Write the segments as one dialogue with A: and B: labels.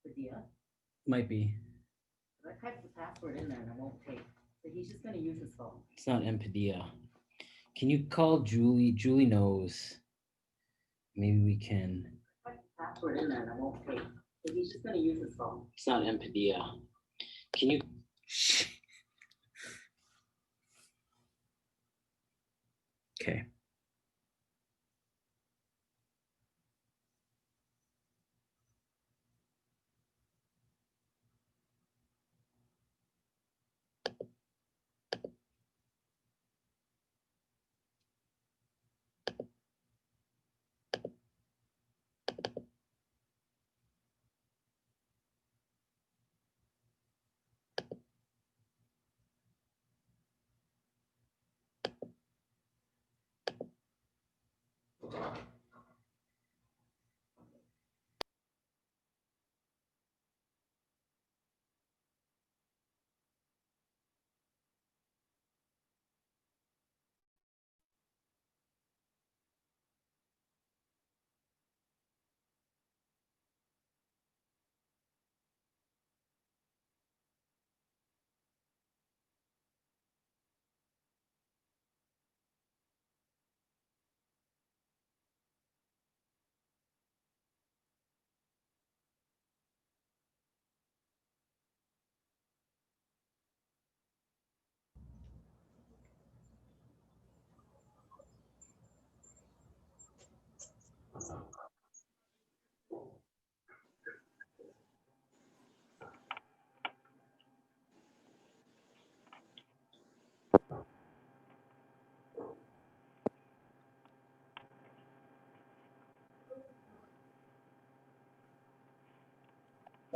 A: Padilla.
B: Might be.
A: I typed the password in there and it won't take. So he's just gonna use his phone.
B: It's not Padilla. Can you call Julie? Julie knows. Maybe we can.
A: I typed the password in there and it won't take. So he's just gonna use his phone.
B: It's not Padilla. Can you? Okay.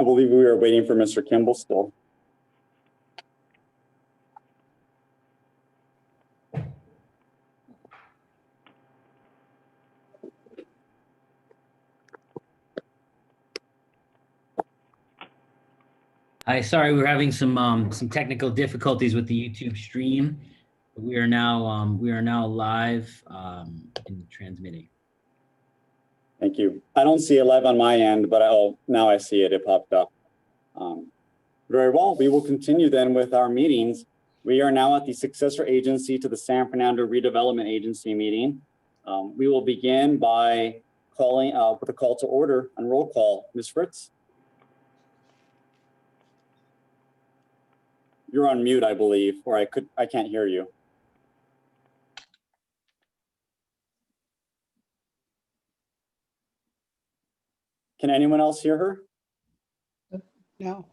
C: I believe we are waiting for Mr. Kimball still.
B: Hi, sorry, we're having some technical difficulties with the YouTube stream. We are now live and transmitting.
C: Thank you. I don't see it live on my end, but now I see it. It popped up. Very well. We will continue then with our meetings. We are now at the successor agency to the San Fernando Redevelopment Agency meeting. We will begin by calling with a call to order and roll call. Ms. Fritz? You're on mute, I believe, or I can't hear you. Can anyone else hear her?
D: No.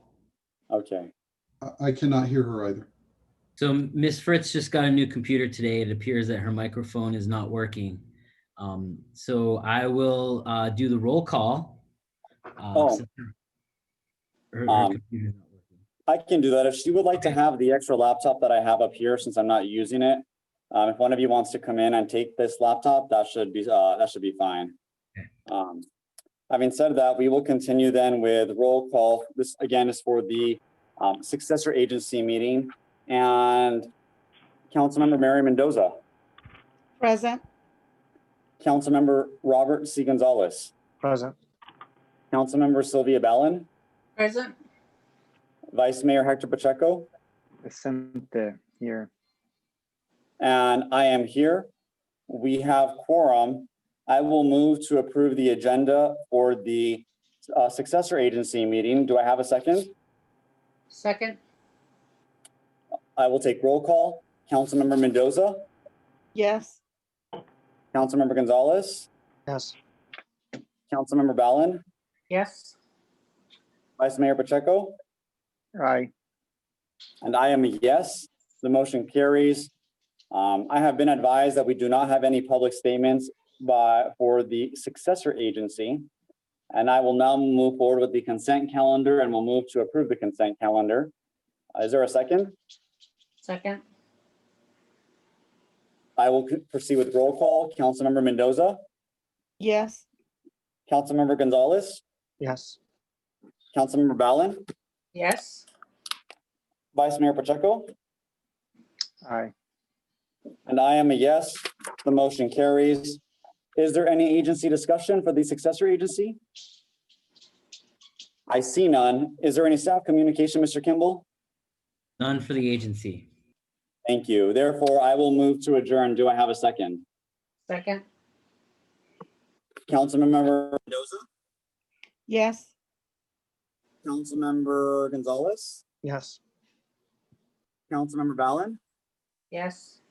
C: Okay.
D: I cannot hear her either.
B: So Ms. Fritz just got a new computer today. It appears that her microphone is not working. So I will do the roll call. Since her computer's not working.
C: I can do that. If she would like to have the extra laptop that I have up here, since I'm not using it, if one of you wants to come in and take this laptop, that should be fine.
B: Okay.
C: Having said that, we will continue then with roll call. This again is for the successor agency meeting, and Councilmember Mary Mendoza.
E: Present.
C: Councilmember Robert C. Gonzalez.
F: Present.
C: Councilmember Sylvia Ballin.
E: Present.
C: Vice Mayor Hector Pacheco.
F: Presente here.
C: And I am here. We have quorum. I will move to approve the agenda for the successor agency meeting. Do I have a second?
E: Second.
C: I will take roll call. Councilmember Mendoza.
E: Yes.
C: Councilmember Gonzalez.
F: Yes.
C: Councilmember Ballin.
E: Yes.
C: Vice Mayor Pacheco.
F: Aye.
C: And I am a yes. The motion carries. I have been advised that we do not have any public statements for the successor agency. And I will now move forward with the consent calendar, and we'll move to approve the consent calendar. Is there a second?
E: Second.
C: I will proceed with roll call. Councilmember Mendoza.
E: Yes.
C: Councilmember Gonzalez.
F: Yes.
C: Councilmember Ballin.
E: Yes.
C: Vice Mayor Pacheco.
F: Aye.
C: And I am a yes. The motion carries. Is there any agency discussion for the successor agency? I see none. Is there any staff communication, Mr. Kimball?
B: None for the agency.
C: Thank you. Therefore, I will move to adjourn. Do I have a second?
E: Second.
C: Councilmember Mendoza,
E: Yes.
C: Councilmember Gonzalez,
F: Yes.
C: Councilmember Ballin,
E: Yes.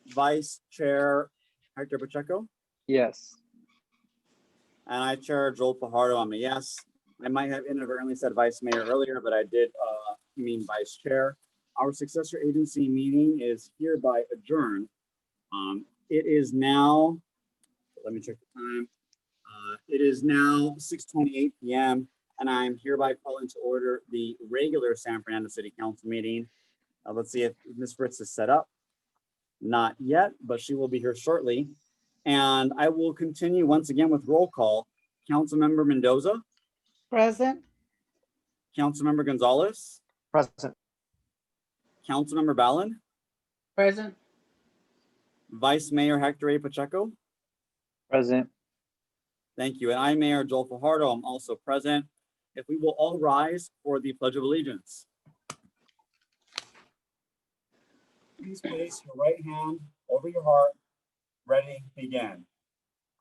C: Vice Chair Hector Pacheco,
F: Yes.
C: and I Chair Joel Fajardo. I'm a yes. I might have inadvertently said Vice Mayor earlier, but I did mean Vice Chair. Our successor agency meeting is hereby adjourned. It is now, let me check the time. It is now 6:28 p.m. and I'm hereby calling to order the regular San Fernando City Council meeting. Let's see if Ms. Fritz is set up. Not yet, but she will be here shortly. And I will continue once again with roll call. Councilmember Mendoza,
E: Present.
C: Councilmember Gonzalez,
F: Present.
C: Councilmember Ballin,
E: Present.
C: Vice Mayor Hector A. Pacheco.
F: Present.
C: Thank you. And I, Mayor Joel Fajardo, I'm also present. If we will all rise for the Pledge of Allegiance. Please place your right hand over your heart. Ready, begin.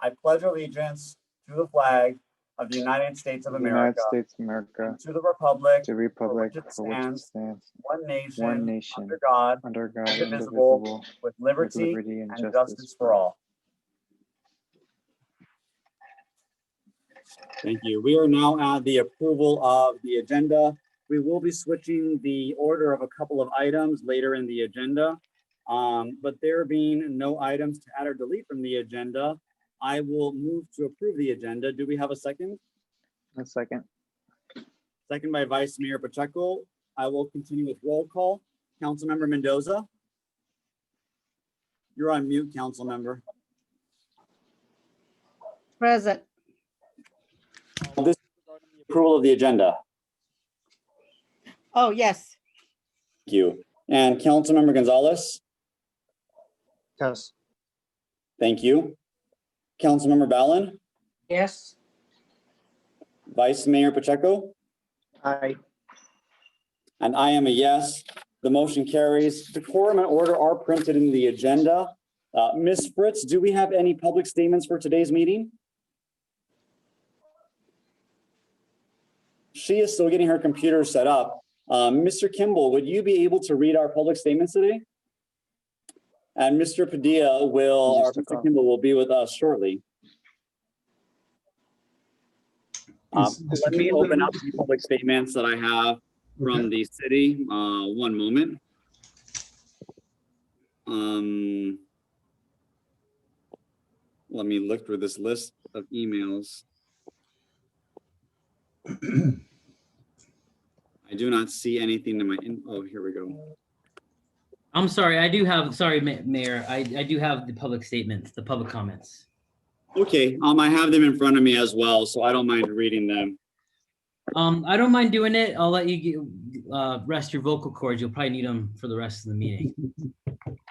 C: I pledge allegiance to the flag of the United States of
F: The United
C: America,
F: States of America,
C: and to the republic
F: the republic
C: for which it
F: for which it
C: stands,
F: stands,
C: one nation,
F: one nation,
C: under God,
F: under God,
C: indivisible,
F: indivisible,
C: with
F: with
C: liberty
F: liberty and
C: and justice for all. Thank you. We are now at the approval of the agenda. We will be switching the order of a couple of items later in the agenda. But there being no items to add or delete from the agenda, I will move to approve the agenda. Do we have a second?
F: A second.
C: Second by Vice Mayor Pacheco. I will continue with roll call. Councilmember Mendoza. You're on mute, Councilmember.
E: Present.
C: This is regarding the approval of the agenda.
E: Oh, yes.
C: Thank you. And Councilmember Gonzalez.
F: Yes.
C: Thank you. Councilmember Ballin,
E: Yes.
C: Vice Mayor Pacheco,
F: Aye.
C: and I am a yes. The motion carries. The quorum and order are printed in the agenda. Ms. Fritz, do we have any public statements for today's meeting? She is still getting her computer set up. Mr. Kimball, would you be able to read our public statements today? And Mr. Padilla will, or Mr. Kimball will be with us shortly. Let me open up the public statements that I have from the city. One moment. Let me look through this list of emails. I do not see anything in my, oh, here we go.
B: I'm sorry, I do have, sorry, Mayor, I do have the public statements, the public comments.
C: Okay, I have them in front of me as well, so I don't mind reading them.
B: I don't mind doing it. I'll let you rest your vocal cords. You'll probably need them for the rest of the meeting.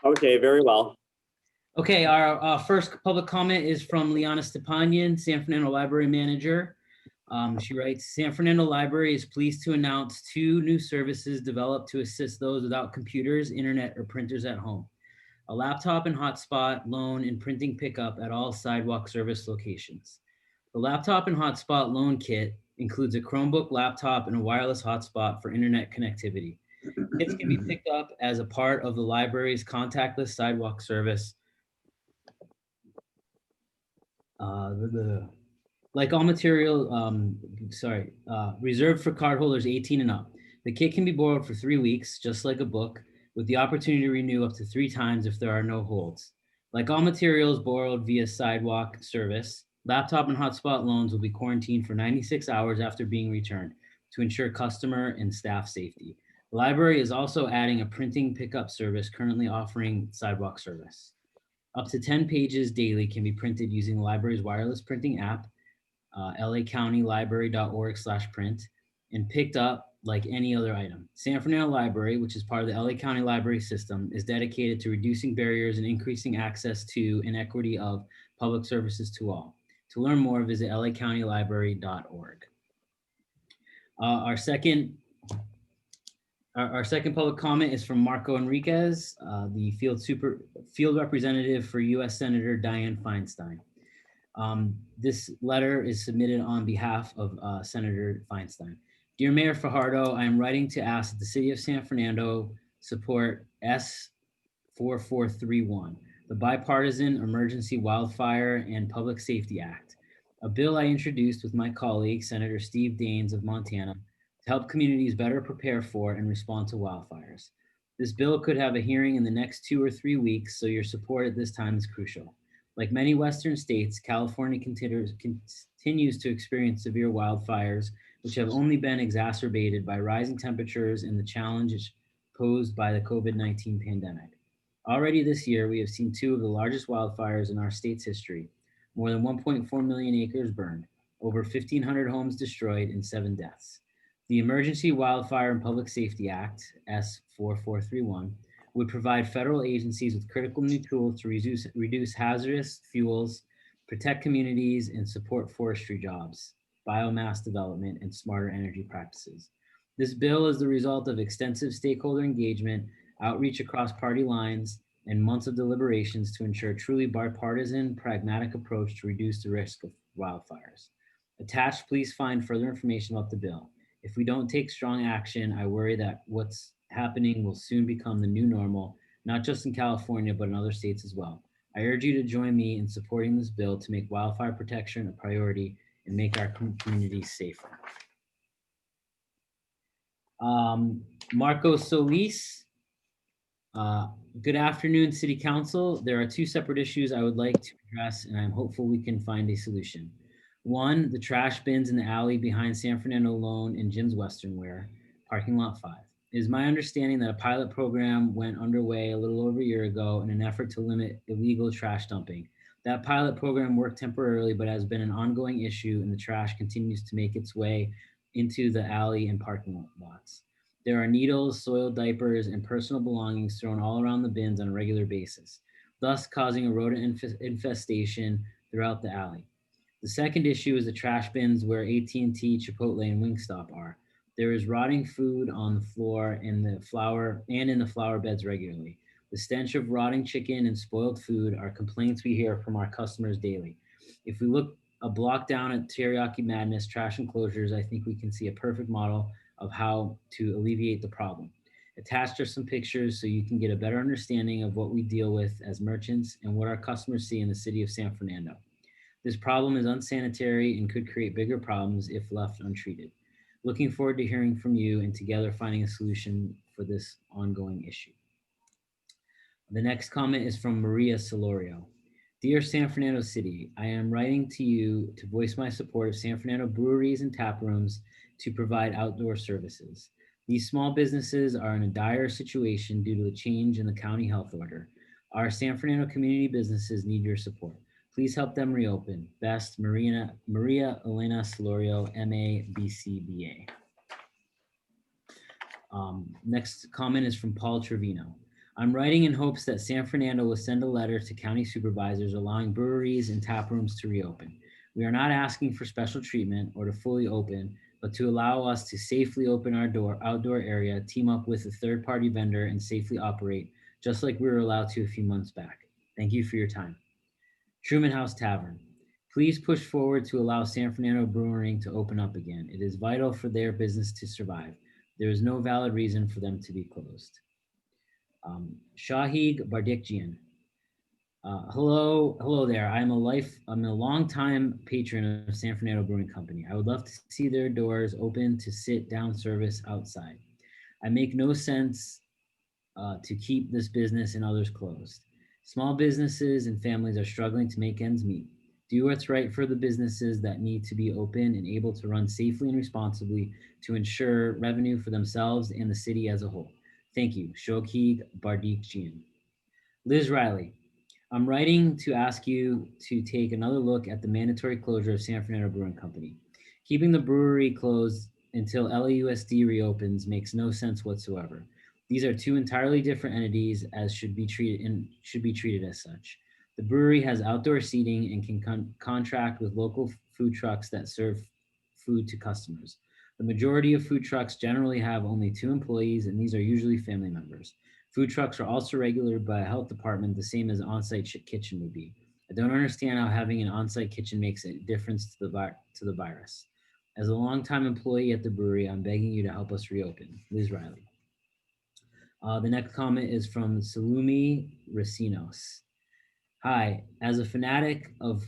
C: Okay, very well.
B: Okay, our first public comment is from Liana Stepanian, San Fernando Library Manager. She writes, San Fernando Library is pleased to announce 2 new services developed to assist those without computers, internet, or printers at home. A laptop and hotspot loan and printing pickup at all sidewalk service locations. The laptop and hotspot loan kit includes a Chromebook laptop and a wireless hotspot for internet connectivity. Kits can be picked up as a part of the library's contactless sidewalk service. Like all material, reserved for cardholders 18 and up. The kit can be borrowed for 3 weeks, just like a book, with the opportunity to renew up to 3 times if there are no holds. Like all materials borrowed via sidewalk service, laptop and hotspot loans will be quarantined for 96 hours after being returned to ensure customer and staff safety. The library is also adding a printing pickup service currently offering sidewalk service. Up to 10 pages daily can be printed using the library's wireless printing app, lacountylibrary.org/print, and picked up like any other item. San Fernando Library, which is part of the LA County Library System, is dedicated to reducing barriers and increasing access to and equity of public services to all. To learn more, visit lacountylibrary.org. Our second public comment is from Marco Enriquez, the field representative for U.S. Senator Dianne Feinstein. This letter is submitted on behalf of Senator Feinstein. Dear Mayor Fajardo, I am writing to ask that the City of San Fernando support S4431, the Bipartisan Emergency Wildfire and Public Safety Act, a bill I introduced with my colleague, Senator Steve Daines of Montana, to help communities better prepare for and respond to wildfires. This bill could have a hearing in the next 2 or 3 weeks, so your support at this time is crucial. Like many Western states, California continues to experience severe wildfires, which have only been exacerbated by rising temperatures and the challenges posed by the COVID-19 pandemic. Already this year, we have seen 2 of the largest wildfires in our state's history, more than 1.4 million acres burned, over 1,500 homes destroyed, and 7 deaths. The Emergency Wildfire and Public Safety Act, S4431, would provide federal agencies with critical new tools to reduce hazardous fuels, protect communities, and support forestry jobs, biomass development, and smarter energy practices. This bill is the result of extensive stakeholder engagement, outreach across party lines, and months of deliberations to ensure a truly bipartisan, pragmatic approach to reduce the risk of wildfires. Attached, please find further information about the bill. If we don't take strong action, I worry that what's happening will soon become the new normal, not just in California, but in other states as well. I urge you to join me in supporting this bill to make wildfire protection a priority and make our communities safer. Marco Solis, good afternoon, City Council. There are 2 separate issues I would like to address, and I'm hopeful we can find a solution. 1, the trash bins in the alley behind San Fernando Loan and Jim's Western Wear, parking lot 5. It is my understanding that a pilot program went underway a little over a year ago in an effort to limit illegal trash dumping. That pilot program worked temporarily, but has been an ongoing issue, and the trash continues to make its way into the alley and parking lots. There are needles, soiled diapers, and personal belongings thrown all around the bins on a regular basis, thus causing a rodent infestation throughout the alley. The second issue is the trash bins where AT&T, Chipotle, and Wingstop are. There is rotting food on the floor and in the flower beds regularly. The stench of rotting chicken and spoiled food are complaints we hear from our customers daily. If we look a block down at Teriyaki Madness Trash Enclosures, I think we can see a perfect model of how to alleviate the problem. Attached are some pictures so you can get a better understanding of what we deal with as merchants and what our customers see in the city of San Fernando. This problem is unsanitary and could create bigger problems if left untreated. Looking forward to hearing from you and together finding a solution for this ongoing issue. The next comment is from Maria Solorio. Dear San Fernando City, I am writing to you to voice my support of San Fernando breweries and tap rooms to provide outdoor services. These small businesses are in a dire situation due to a change in the county health order. Our San Fernando community businesses need your support. Please help them reopen. Best, Maria Elena Solorio, MA, BCBA. Next comment is from Paul Trevino. I'm writing in hopes that San Fernando will send a letter to county supervisors allowing breweries and tap rooms to reopen. We are not asking for special treatment or to fully open, but to allow us to safely open our outdoor area, team up with a third-party vendor, and safely operate, just like we were allowed to a few months back. Thank you for your time. Truman House Tavern. Please push forward to allow San Fernando Brewing to open up again. It is vital for their business to survive. There is no valid reason for them to be closed. Shahid Bardikjian. Hello there. I'm a longtime patron of San Fernando Brewing Company. I would love to see their doors open to sit down service outside. I make no sense to keep this business and others closed. Small businesses and families are struggling to make ends meet. Do what's right for the businesses that need to be open and able to run safely and responsibly to ensure revenue for themselves and the city as a whole. Thank you, Shahid Bardikjian. Liz Riley. I'm writing to ask you to take another look at the mandatory closure of San Fernando Brewing Company. Keeping the brewery closed until LAUSD reopens makes no sense whatsoever. These are 2 entirely different entities as should be treated as such. The brewery has outdoor seating and can contract with local food trucks that serve food to customers. The majority of food trucks generally have only 2 employees, and these are usually family members. Food trucks are also regulated by a health department, the same as an on-site kitchen would be. I don't understand how having an on-site kitchen makes a difference to the virus. As a longtime employee at the brewery, I'm begging you to help us reopen. Liz Riley. The next comment is from Salumi Racinos. Hi, as a fanatic of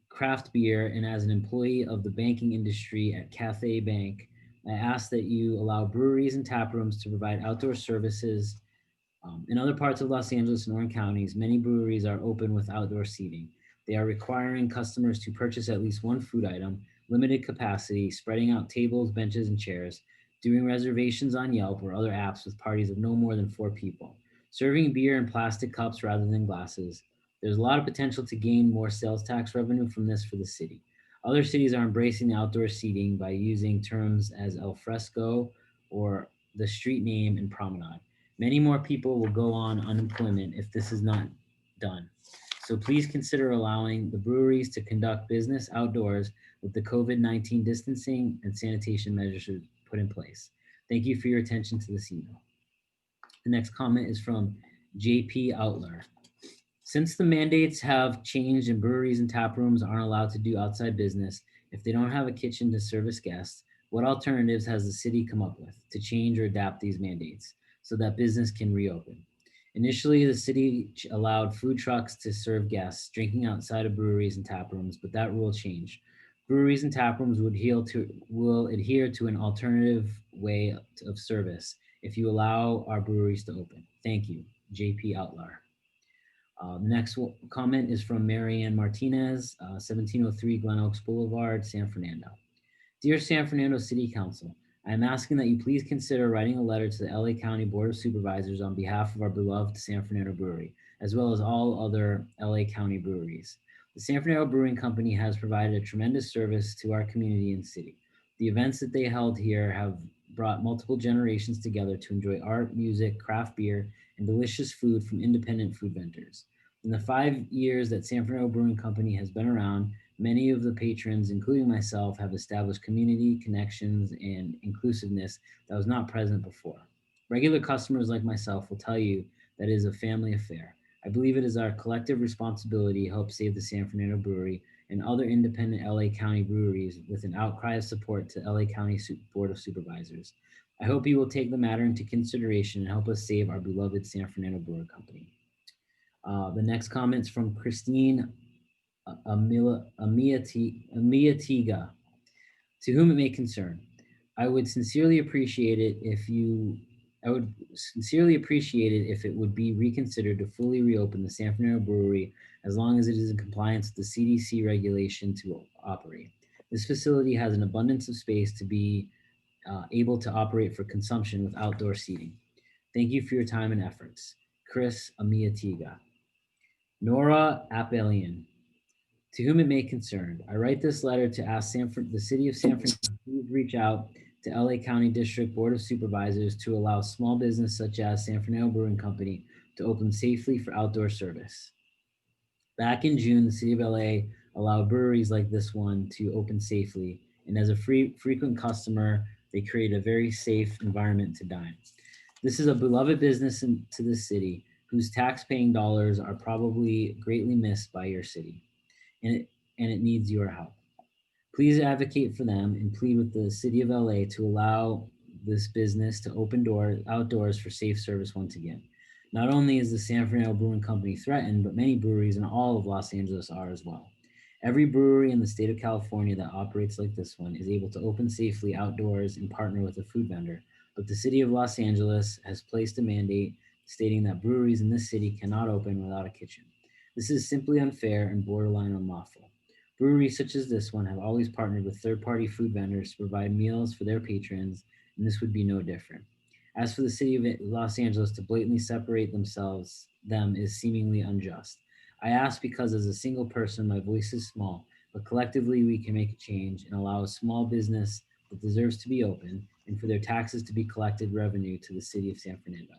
B: craft beer and as an employee of the banking industry at Cathay Bank, I ask that you allow breweries and tap rooms to provide outdoor services. In other parts of Los Angeles and Orange counties, many breweries are open with outdoor seating. They are requiring customers to purchase at least one food item, limited capacity, spreading out tables, benches, and chairs, doing reservations on Yelp or other apps with parties of no more than 4 people, serving beer in plastic cups rather than glasses. There's a lot of potential to gain more sales tax revenue from this for the city. Other cities are embracing the outdoor seating by using terms as al fresco or the street name and promenade. Many more people will go on unemployment if this is not done. So please consider allowing the breweries to conduct business outdoors with the COVID-19 distancing and sanitation measures put in place. Thank you for your attention to this email. The next comment is from JP Outler. Since the mandates have changed and breweries and tap rooms aren't allowed to do outside business if they don't have a kitchen to service guests, what alternatives has the city come up with to change or adapt these mandates so that business can reopen? Initially, the city allowed food trucks to serve guests drinking outside of breweries and tap rooms, but that rule changed. Breweries and tap rooms will adhere to an alternative way of service if you allow our breweries to open. Thank you, JP Outlar. The next comment is from Marianne Martinez, 1703 Glen Oaks Boulevard, San Fernando. Dear San Fernando City Council, I am asking that you please consider writing a letter to the LA County Board of Supervisors on behalf of our beloved San Fernando Brewery, as well as all other LA County breweries. The San Fernando Brewing Company has provided a tremendous service to our community and city. The events that they held here have brought multiple generations together to enjoy art, music, craft beer, and delicious food from independent food vendors. In the 5 years that San Fernando Brewing Company has been around, many of the patrons, including myself, have established community connections and inclusiveness that was not present before. Regular customers like myself will tell you that it is a family affair. I believe it is our collective responsibility to help save the San Fernando Brewery and other independent LA County breweries with an outcry of support to LA County Board of Supervisors. I hope you will take the matter into consideration and help us save our beloved San Fernando Brewer Company. The next comment's from Christine Amiatiga. To whom it may concern, I would sincerely appreciate it if it would be reconsidered to fully reopen the San Fernando Brewery as long as it is in compliance with the CDC regulation to operate. This facility has an abundance of space to be able to operate for consumption with outdoor seating. Thank you for your time and efforts. Chris Amiatiga. Nora Appelian. To whom it may concern, I write this letter to ask the City of San Fernando to please reach out to LA County District Board of Supervisors to allow small business such as San Fernando Brewing Company to open safely for outdoor service. Back in June, the City of LA allowed breweries like this one to open safely, and as a frequent customer, they create a very safe environment to dine. This is a beloved business to the city, whose tax-paying dollars are probably greatly missed by your city, and it needs your help. Please advocate for them and plead with the City of LA to allow this business to open outdoors for safe service once again. Not only is the San Fernando Brewing Company threatened, but many breweries in all of Los Angeles are as well. Every brewery in the state of California that operates like this one is able to open safely outdoors and partner with a food vendor, but the City of Los Angeles has placed a mandate stating that breweries in this city cannot open without a kitchen. This is simply unfair and borderline unlawful. Breweries such as this one have always partnered with third-party food vendors to provide meals for their patrons, and this would be no different. As for the City of Los Angeles to blatantly separate them is seemingly unjust. I ask because as a single person, my voice is small, but collectively we can make a change and allow a small business that deserves to be open and for their taxes to be collected revenue to the City of San Fernando,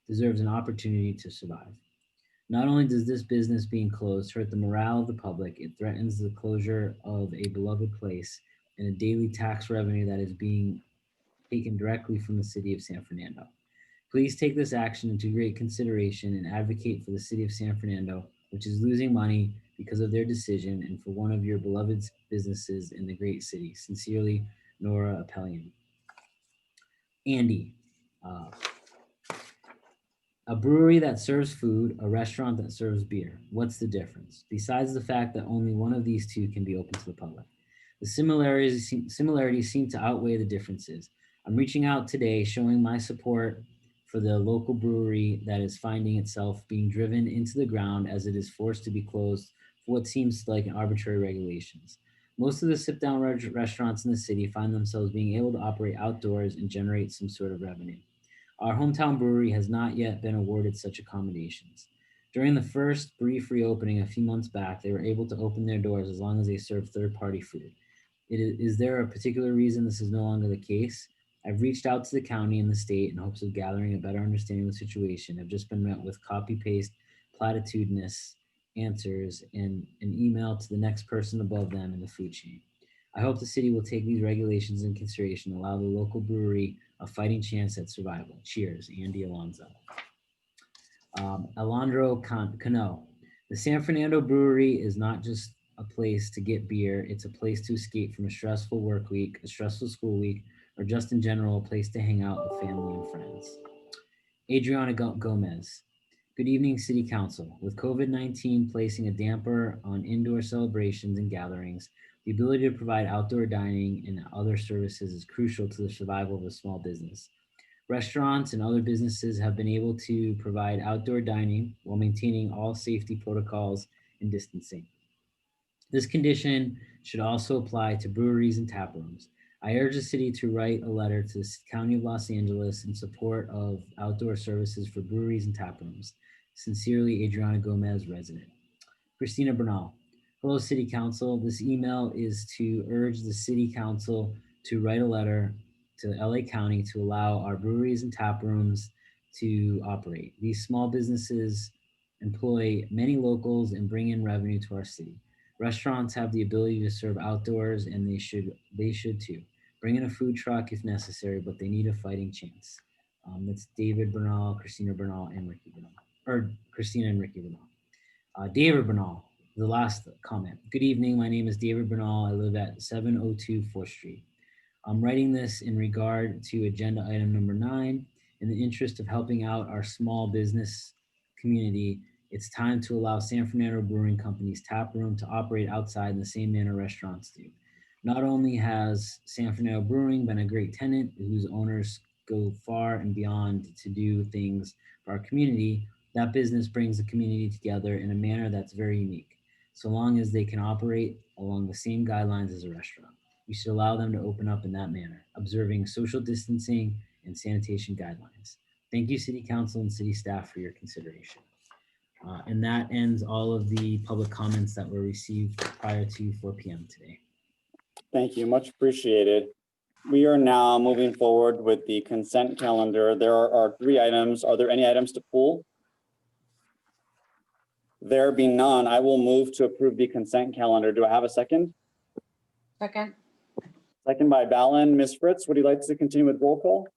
B: deserves an opportunity to survive. Not only does this business being closed hurt the morale of the public, it threatens the closure of a beloved place and a daily tax revenue that is being taken directly from the city of San Fernando. Please take this action into great consideration and advocate for the city of San Fernando, which is losing money because of their decision, and for one of your beloved businesses in the great city. Sincerely, Nora Appelian. Andy, a brewery that serves food, a restaurant that serves beer. What's the difference? Besides the fact that only one of these two can be open to the public. The similarities seem to outweigh the differences. I'm reaching out today showing my support for the local brewery that is finding itself being driven into the ground as it is forced to be closed for what seems like arbitrary regulations. Most of the sit-down restaurants in the city find themselves being able to operate outdoors and generate some sort of revenue. Our hometown brewery has not yet been awarded such accommodations. During the first brief reopening a few months back, they were able to open their doors as long as they served third-party food. Is there a particular reason this is no longer the case? I've reached out to the county and the state in hopes of gathering a better understanding of the situation. I've just been met with copy-paste, platitudinous answers and an email to the next person above them in the food chain. I hope the city will take these regulations into consideration and allow the local brewery a fighting chance at survival. Cheers, Andy Alonso. Alondro Cano. The San Fernando Brewery is not just a place to get beer, it's a place to escape from a stressful work week, a stressful school week, or just in general, a place to hang out with family and friends. Adriana Gomez. Good evening, City Council. With COVID-19 placing a damper on indoor celebrations and gatherings, the ability to provide outdoor dining and other services is crucial to the survival of a small business. Restaurants and other businesses have been able to provide outdoor dining while maintaining all safety protocols and distancing. This condition should also apply to breweries and tap rooms. I urge the city to write a letter to the County of Los Angeles in support of outdoor services for breweries and tap rooms. Sincerely, Adriana Gomez, resident. Christina Bernal. Hello, City Council. This email is to urge the City Council to write a letter to LA County to allow our breweries and tap rooms to operate. These small businesses employ many locals and bring in revenue to our city. Restaurants have the ability to serve outdoors, and they should too. Bring in a food truck if necessary, but they need a fighting chance. That's David Bernal, Christina Bernal, and Ricky Bernal, or Christina and Ricky Bernal. David Bernal, the last comment. Good evening, my name is David Bernal. I live at 702 4th Street. I'm writing this in regard to agenda item number 9. In the interest of helping out our small business community, it's time to allow San Fernando Brewing Company's tap room to operate outside in the same manner restaurants do. Not only has San Fernando Brewing been a great tenant whose owners go far and beyond to do things for our community, that business brings the community together in a manner that's very unique, so long as they can operate along the same guidelines as a restaurant. We should allow them to open up in that manner, observing social distancing and sanitation guidelines. Thank you, City Council and City staff for your consideration. And that ends all of the public comments that were received prior to 4 p.m. today.
C: Thank you, much appreciated. We are now moving forward with the consent calendar. There are 3 items. Are there any items to pull? There being none, I will move to approve the consent calendar. Do I have a second?
E: Second.
C: Second by Ballot. Ms. Fritz, would you like to continue with roll call?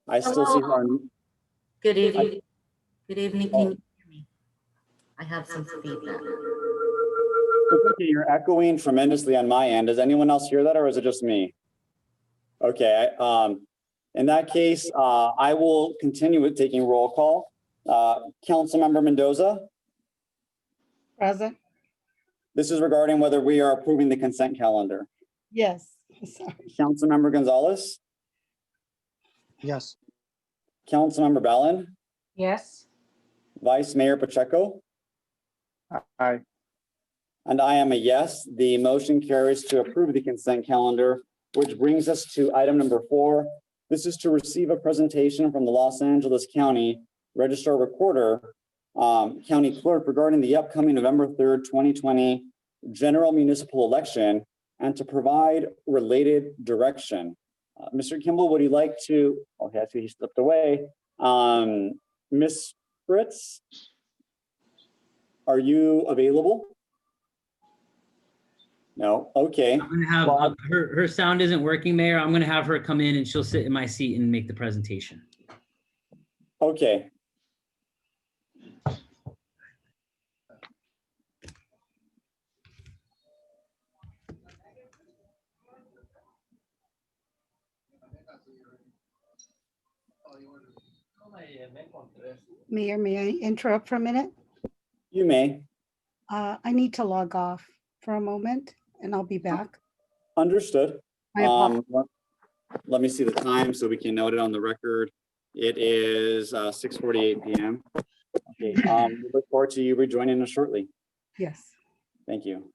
C: I still see her on.
A: Good evening. Good evening. Can you hear me? I have some feedback.
C: Okay, you're echoing tremendously on my end. Does anyone else hear that, or is it just me? Okay, in that case, I will continue with taking roll call. Councilmember Mendoza.
E: Present.
C: This is regarding whether we are approving the consent calendar.
E: Yes. Sorry.
C: Councilmember Gonzalez.
F: Yes.
C: Councilmember Ballot.
E: Yes.
C: Vice Mayor Pacheco.
F: Aye.
C: And I am a yes. The motion carries to approve the consent calendar, which brings us to item number 4. This is to receive a presentation from the Los Angeles County Registrar Recorder, County Clerk regarding the upcoming November 3rd, 2020 general municipal election, and to provide related direction. Mr. Kimball, would you like to, okay, I see he stepped away. Ms. Fritz, are you available? No, okay.
B: I'm gonna have
C: Well,
B: her sound isn't working, Mayor. I'm gonna have her come in and she'll sit in my seat and make the presentation.
C: okay.
E: Mayor, may I interrupt for a minute?
C: You may.
E: I need to log off for a moment and I'll be back.
C: Understood.
E: I apologize.
C: Let me see the time so we can note it on the record. It is 6:48 p.m. Okay, we look forward to you rejoining us shortly.
E: Yes.
C: Thank you.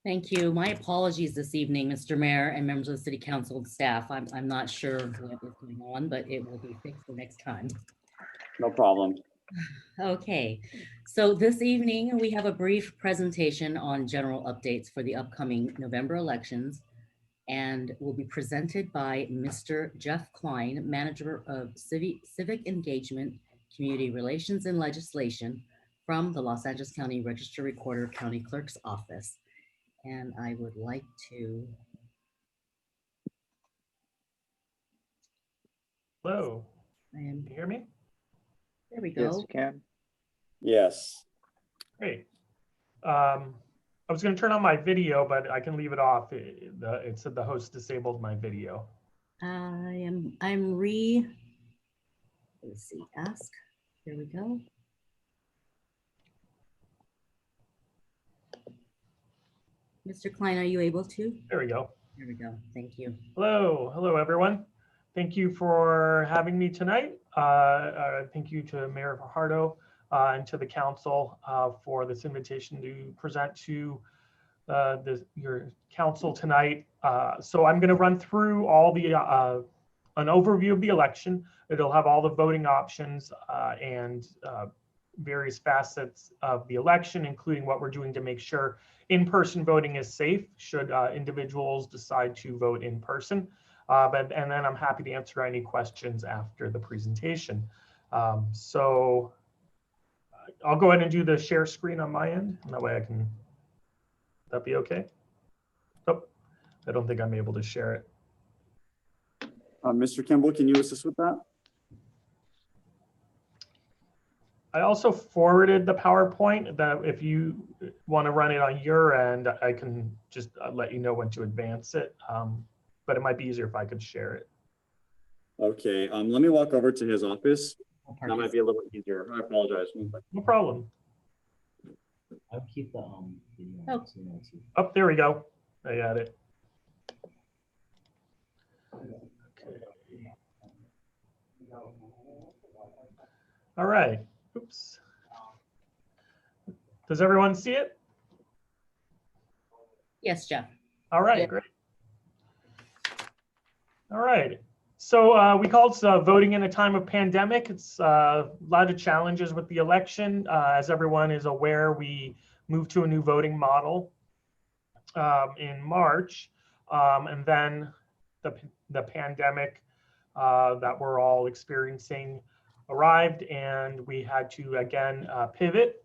A: Thank you. My apologies this evening, Mr. Mayor and members of the City Council and staff. I'm not sure what is going on, but it will be fixed the next time.
C: No problem.
A: Okay, so this evening we have a brief presentation on general updates for the upcoming November elections and will be presented by Mr. Jeff Klein, Manager of Civic Engagement, Community Relations and Legislation from the Los Angeles County Register Recorder County Clerk's Office. And I would like to.
G: Hello,
A: And
G: can you hear me?
A: there we
F: Yes,
A: go.
F: you can.
C: Yes.
G: Great. I was going to turn on my video, but I can leave it off. It said the host disabled my video.
A: Let's see, ask. Here we go. Mr. Klein, are you able to?
G: There we go.
A: Here we go. Thank you.
G: Hello everyone. Thank you for having me tonight. Thank you to Mayor Fajardo and to the council for this invitation to present to your council tonight. So I'm going to run through all the an overview of the election. It'll have all the voting options and various facets of the election, including what we're doing to make sure in-person voting is safe should individuals decide to vote in person. And then I'm happy to answer any questions after the presentation. So I'll go ahead and do the share screen on my end. And that way I can, that be okay? Oh, I don't think I'm able to share it.
C: Mr. Kimball, can you assist with that?
G: I also forwarded the PowerPoint that if you want to run it on your end, I can just let you know when to advance it. But it might be easier if I could share it.
C: Okay, let me walk over to his office. That might be a little easier. I apologize.
G: No problem.
B: I'll keep the video.
A: Oh.
G: Oh, there we go. I got it. Okay. All right. Oops. Does everyone see it?
A: Yes, Jeff.
G: All right,
A: Yeah.
G: great. All right. So we call it voting in a time of pandemic. It's a lot of challenges with the election. As everyone is aware, we moved to a new voting model in March. And then the pandemic that we're all experiencing arrived, and we had to again pivot.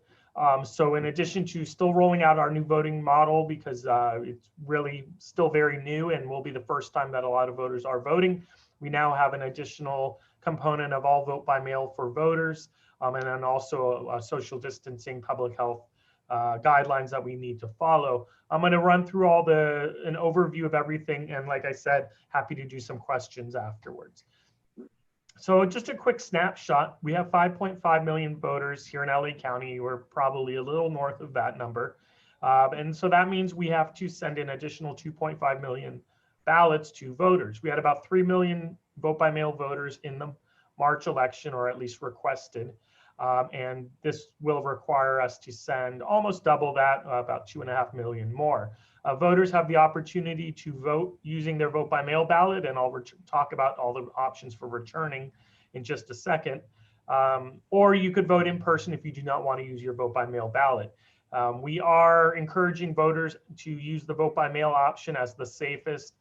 G: So in addition to still rolling out our new voting model, because it's really still very new and will be the first time that a lot of voters are voting, we now have an additional component of all vote by mail for voters, and then also social distancing, public health guidelines that we need to follow. I'm going to run through an overview of everything, and like I said, happy to do some questions afterwards. So just a quick snapshot. We have 5.5 million voters here in LA County. We're probably a little north of that number. And so that means we have to send an additional 2.5 million ballots to voters. We had about 3 million vote by mail voters in the March election, or at least requested. And this will require us to send almost double that, about 2.5 million more. Voters have the opportunity to vote using their vote by mail ballot, and I'll talk about all the options for returning in just a second. Or you could vote in person if you do not want to use your vote by mail ballot. We are encouraging voters to use the vote by mail option as the safest,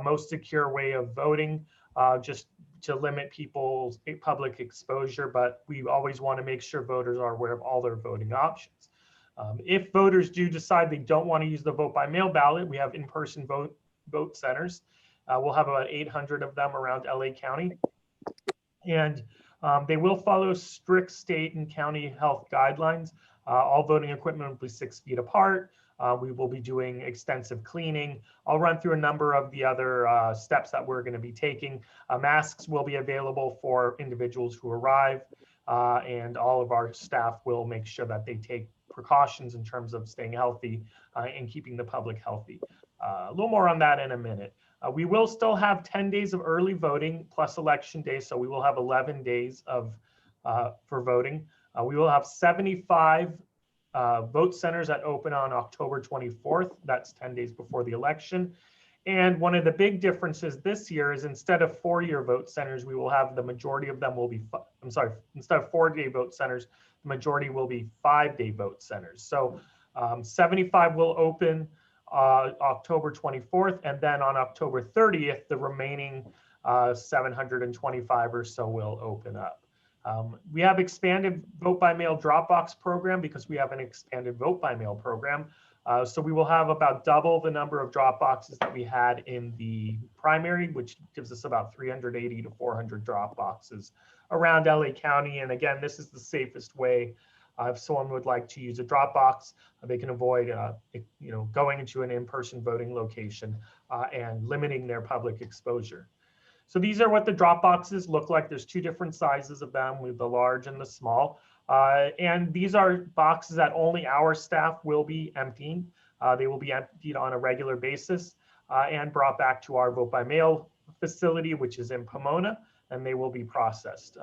G: most secure way of voting, just to limit people's public exposure, but we always want to make sure voters are aware of all their voting options. If voters do decide they don't want to use the vote by mail ballot, we have in-person vote centers. We'll have about 800 of them around LA County. And they will follow strict state and county health guidelines. All voting equipment will be 6 feet apart. We will be doing extensive cleaning. I'll run through a number of the other steps that we're going to be taking. Masks will be available for individuals who arrive, and all of our staff will make sure that they take precautions in terms of staying healthy and keeping the public healthy. A little more on that in a minute. We will still have 10 days of early voting plus election day, so we will have 11 days of for voting. We will have 75 vote centers that open on October 24th. That's 10 days before the election. And one of the big differences this year is instead of 4-year vote centers, we will have the majority of them will be, instead of 4-day vote centers, the majority will be 5-day vote centers. So 75 will open October 24th, and then on October 30th, the remaining 725 or so will open up. We have expanded vote by mail drop box program because we have an expanded vote by mail program. So we will have about double the number of drop boxes that we had in the primary, which gives us about 380 to 400 drop boxes around LA County. And again, this is the safest way. If someone would like to use a drop box, they can avoid going into an in-person voting location and limiting their public exposure. So these are what the drop boxes look like. There's 2 different sizes of them, with the large and the small. And these are boxes that only our staff will be emptying. They will be emptied on a regular basis and brought back to our vote by mail facility, which is in Pomona, and they will be processed.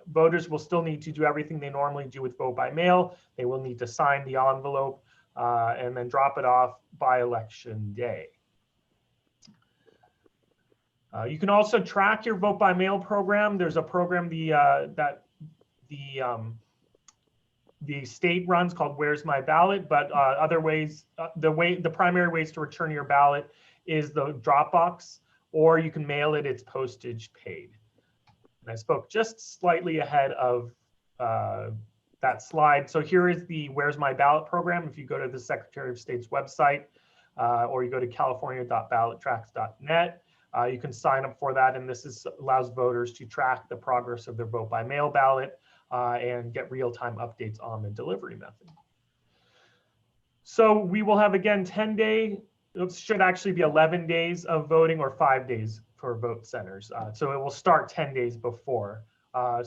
G: Voters will still need to do everything they normally do with vote by mail. They will need to sign the envelope and then drop it off by election day. You can also track your vote by mail program. There's a program that the state runs called Where's My Ballot, but other ways, the primary ways to return your ballot is the Dropbox, or you can mail it, it's postage paid. And I spoke just slightly ahead of that slide. So here is the Where's My Ballot program. If you go to the Secretary of State's website, or you go to california.ballottracks.net, you can sign up for that. And this allows voters to track the progress of their vote by mail ballot and get real-time updates on the delivery method. So we will have, again, 10-day, it should actually be 11 days of voting, or 5 days for vote centers. So it will start 10 days before. Our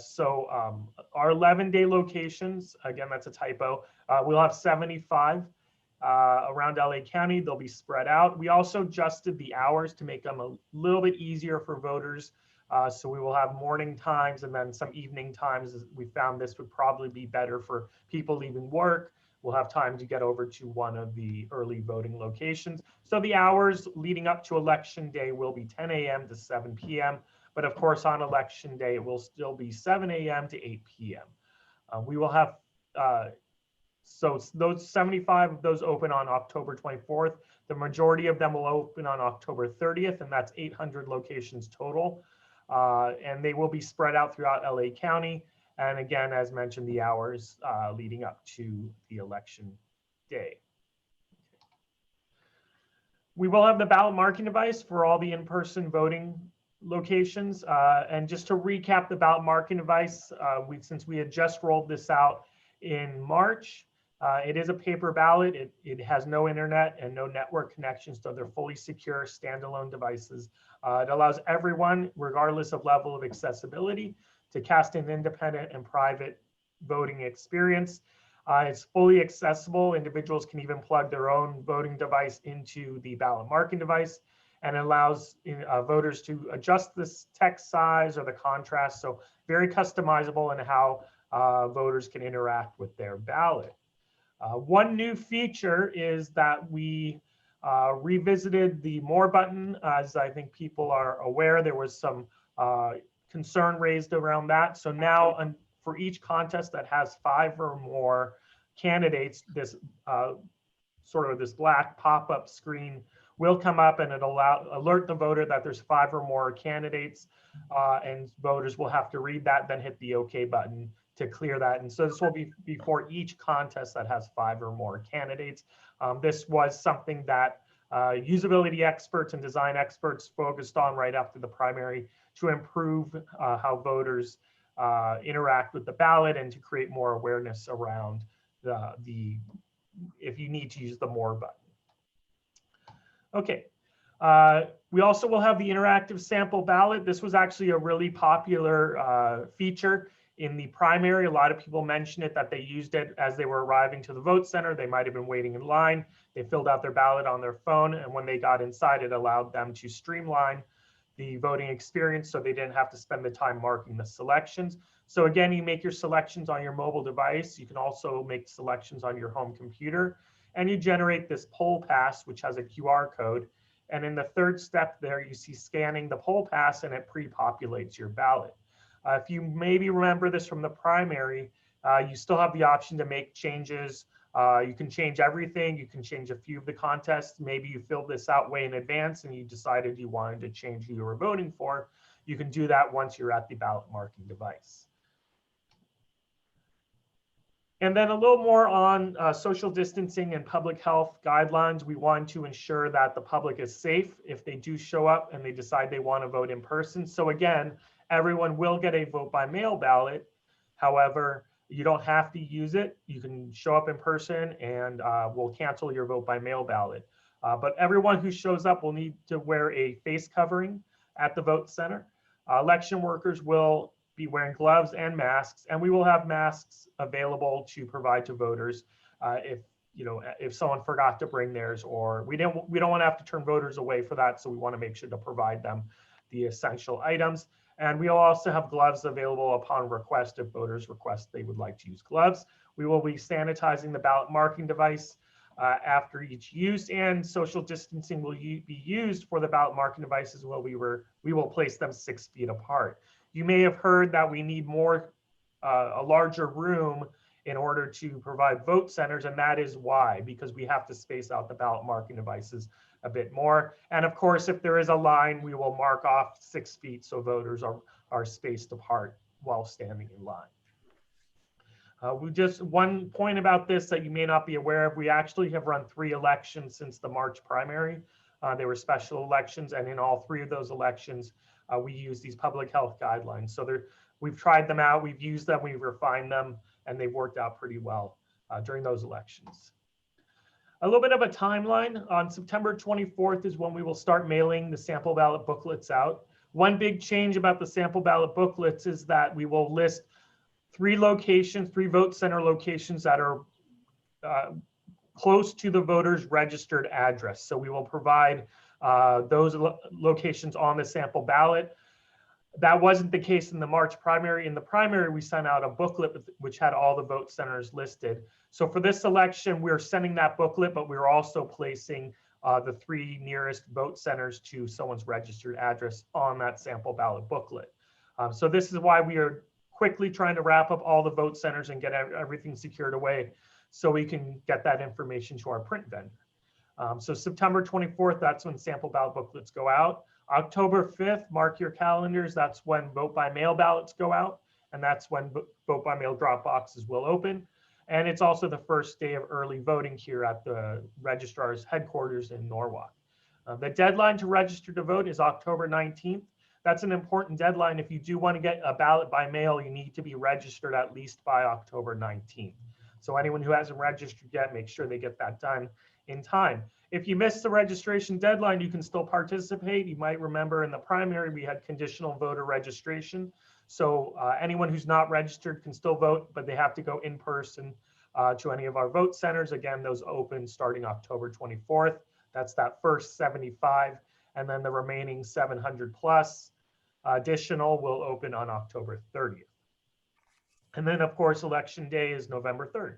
G: 11-day locations, again, that's a typo. We'll have 75 around LA County. They'll be spread out. We also adjusted the hours to make them a little bit easier for voters. So we will have morning times and then some evening times. We found this would probably be better for people leaving work. We'll have time to get over to one of the early voting locations. So the hours leading up to election day will be 10 a.m. to 7 p.m. But of course, on election day, it will still be 7 a.m. to 8 p.m. We will have, so those 75 of those open on October 24th. The majority of them will open on October 30th, and that's 800 locations total. And they will be spread out throughout LA County. And again, as mentioned, the hours leading up to the election day. We will have the ballot marking device for all the in-person voting locations. And just to recap the ballot marking device, since we had just rolled this out in March, it is a paper ballot. It has no internet and no network connections, so they're fully secure standalone devices. It allows everyone, regardless of level of accessibility, to cast an independent and private voting experience. It's fully accessible. Individuals can even plug their own voting device into the ballot marking device, and it allows voters to adjust this text size or the contrast. So very customizable in how voters can interact with their ballot. One new feature is that we revisited the More button. As I think people are aware, there was some concern raised around that. So now for each contest that has 5 or more candidates, this sort of this black pop-up screen will come up, and it'll alert the voter that there's 5 or more candidates, and voters will have to read that, then hit the OK button to clear that. And so this will be before each contest that has 5 or more candidates. This was something that usability experts and design experts focused on right after the primary to improve how voters interact with the ballot and to create more awareness around the if you need to use the more button. Okay. We also will have the interactive sample ballot. This was actually a really popular feature in the primary. A lot of people mentioned it, that they used it as they were arriving to the vote center. They might have been waiting in line. They filled out their ballot on their phone, and when they got inside, it allowed them to streamline the voting experience so they didn't have to spend the time marking the selections. So again, you make your selections on your mobile device. You can also make selections on your home computer, and you generate this poll pass, which has a QR code. And in the third step there, you see scanning the poll pass and it pre-populates your ballot. If you maybe remember this from the primary, you still have the option to make changes. You can change everything. You can change a few of the contests. Maybe you filled this out way in advance and you decided you wanted to change who you were voting for. You can do that once you're at the ballot marking device. And then a little more on social distancing and public health guidelines. We want to ensure that the public is safe if they do show up and they decide they want to vote in person. So again, everyone will get a vote by mail ballot. However, you don't have to use it. You can show up in person and we'll cancel your vote by mail ballot. But everyone who shows up will need to wear a face covering at the vote center. Election workers will be wearing gloves and masks, and we will have masks available to provide to voters if someone forgot to bring theirs, or we don't want to have to turn voters away for that, so we want to make sure to provide them the essential items. And we'll also have gloves available upon request if voters request they would like to use gloves. We will be sanitizing the ballot marking device after each use, and social distancing will be used for the ballot marking devices while we will place them 6 feet apart. You may have heard that we need a larger room in order to provide vote centers, and that is why, because we have to space out the ballot marking devices a bit more. And of course, if there is a line, we will mark off 6 feet so voters are spaced apart while standing in line. One point about this that you may not be aware of, we actually have run 3 elections since the March primary. They were special elections, and in all 3 of those elections, we use these public health guidelines. So we've tried them out, we've used them, we've refined them, and they worked out pretty well during those elections. A little bit of a timeline. On September 24th is when we will start mailing the sample ballot booklets out. One big change about the sample ballot booklets is that we will list 3 vote center locations that are close to the voter's registered address. So we will provide those locations on the sample ballot. That wasn't the case in the March primary. In the primary, we sent out a booklet which had all the vote centers listed. So for this election, we're sending that booklet, but we're also placing the 3 nearest vote centers to someone's registered address on that sample ballot booklet. So this is why we are quickly trying to wrap up all the vote centers and get everything secured away so we can get that information to our print vendor. So September 24th, that's when sample ballot booklets go out. October 5th, mark your calendars, that's when vote by mail ballots go out, and that's when vote by mail drop boxes will open. And it's also the first day of early voting here at the registrar's headquarters in Norwalk. The deadline to register to vote is October 19th. That's an important deadline. If you do want to get a ballot by mail, you need to be registered at least by October 19th. So anyone who hasn't registered yet, make sure they get that done in time. If you missed the registration deadline, you can still participate. You might remember in the primary, we had conditional voter registration. So anyone who's not registered can still vote, but they have to go in person to any of our vote centers. Again, those open starting October 24th. That's that first 75. And then the remaining 700 plus additional will open on October 30th. And then of course, election day is November 3rd.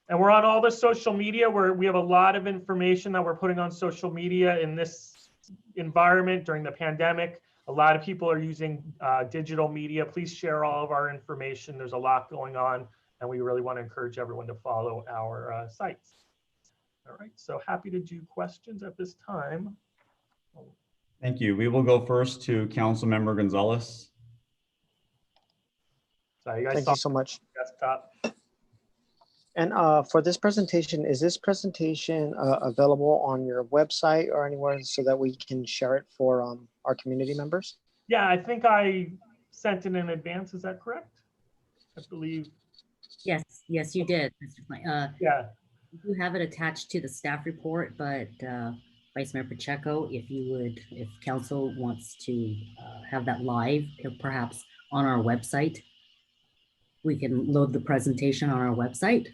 G: And we're on all the social media where we have a lot of information that we're putting on social media in this environment during the pandemic. A lot of people are using digital media. Please share all of our information. There's a lot going on, and we really want to encourage everyone to follow our sites. All right, so happy to do questions at this time.
C: Thank you. We will go first to Councilmember Gonzalez.
G: So you guys
F: Thank
G: saw
F: you so much.
G: the desktop.
F: And for this presentation, is this presentation available on your website or anywhere so that we can share it for our community members?
G: Yeah, I think I sent it in advance. Is that correct? I believe.
A: Yes, yes, you did, Mr. Klein.
G: Yeah.
A: You have it attached to the staff report, but Vice Mayor Pacheco, if council wants to have that live, perhaps on our website, we can load the presentation on our website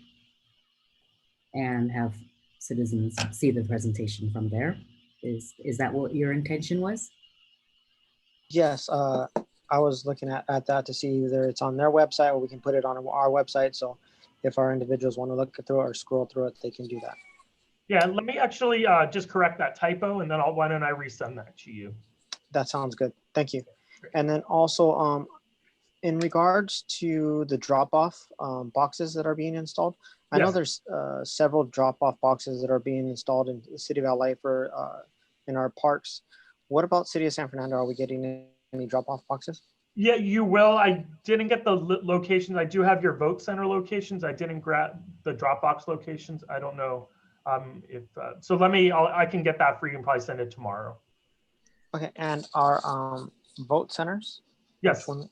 A: and have citizens see the presentation from there. Is that what your intention was?
F: Yes, I was looking at that to see whether it's on their website or we can put it on our website. So if our individuals want to look through it or scroll through it, they can do that.
G: Yeah, let me actually just correct that typo, and then why don't I resend that to you?
F: That sounds good. Thank you. And then also in regards to the drop-off boxes that are being installed, I know
G: Yes.
F: there's several drop-off boxes that are being installed in the city of LA for in our parks. What about City of San Fernando? Are we getting any drop-off boxes?
G: Yeah, you will. I didn't get the locations. I do have your vote center locations. I didn't grab the Dropbox locations. I don't know if so. I can get that for you and probably send it tomorrow.
F: Okay, and our vote centers?
G: Yes.
F: Which one?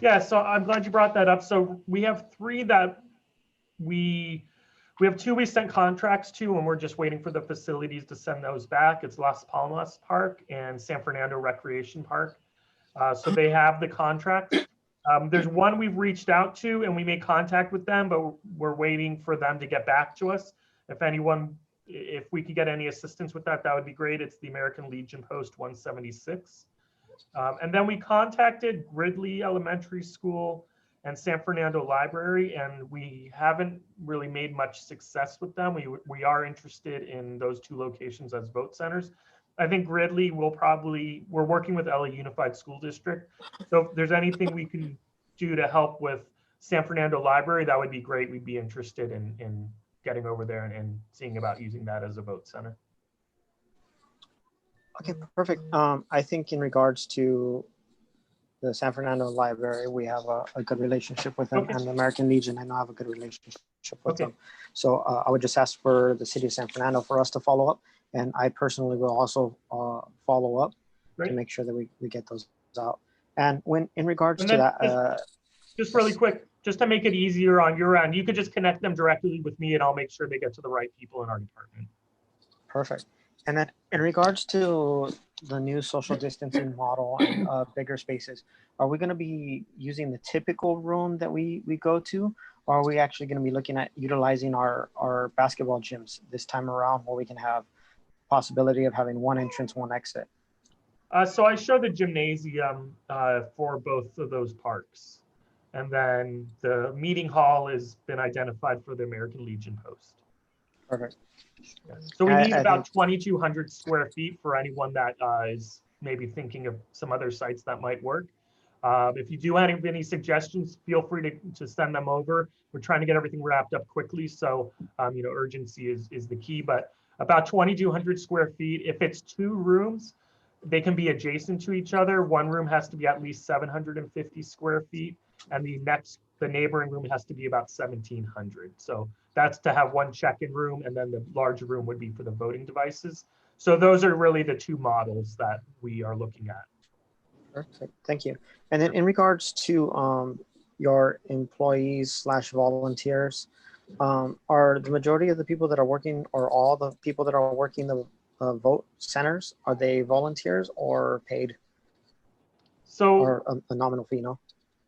G: Yeah, so I'm glad you brought that up. So we have three that we have two we sent contracts to, and we're just waiting for the facilities to send those back. It's Las Palmas Park and San Fernando Recreation Park. So they have the contracts. There's one we've reached out to and we made contact with them, but we're waiting for them to get back to us. If we could get any assistance with that, that would be great. It's the American Legion Post 176. And then we contacted Gridley Elementary School and San Fernando Library, and we haven't really made much success with them. We are interested in those two locations as vote centers. I think Gridley we're working with LA Unified School District. So if there's anything we can do to help with San Fernando Library, that would be great. We'd be interested in getting over there and seeing about using that as a vote center.
F: Okay, perfect. I think in regards to the San Fernando Library, we have a good relationship with them,
G: Okay.
F: and the American Legion, I know I have a good relationship with
G: Okay.
F: them. So I would just ask for the city of San Fernando for us to follow up, and I personally will also follow up
G: Great.
F: to make sure that we get those out. And when in regards
G: And
F: to
G: then
F: that,
G: just really quick, just to make it easier on your end, you could just connect them directly with me and I'll make sure they get to the right people in our department.
F: perfect. And then in regards to the new social distancing model and bigger spaces, are we going to be using the typical room that we go to, or are we actually going to be looking at utilizing our basketball gyms this time around, where we can have possibility of having one entrance, one exit?
G: So I show the gymnasium for both of those parks. And then the meeting hall has been identified for the American Legion Post.
F: Perfect.
G: So we need
F: I
G: about
F: think
G: 2,200 square feet for anyone that is maybe thinking of some other sites that might work. If you do have any suggestions, feel free to send them over. We're trying to get everything wrapped up quickly. So, urgency is the key, but about 2,200 square feet. If it's two rooms, they can be adjacent to each other. One room has to be at least 750 square feet, and the neighboring room has to be about 1,700. So that's to have one check-in room, and then the larger room would be for the voting devices. So those are really the two models that we are looking at.
F: perfect. Thank you. And then in regards to your employees / volunteers, are the majority of the people that are working, or all the people that are working the vote centers, are they volunteers or paid,
G: So
F: or a nominal fee? No.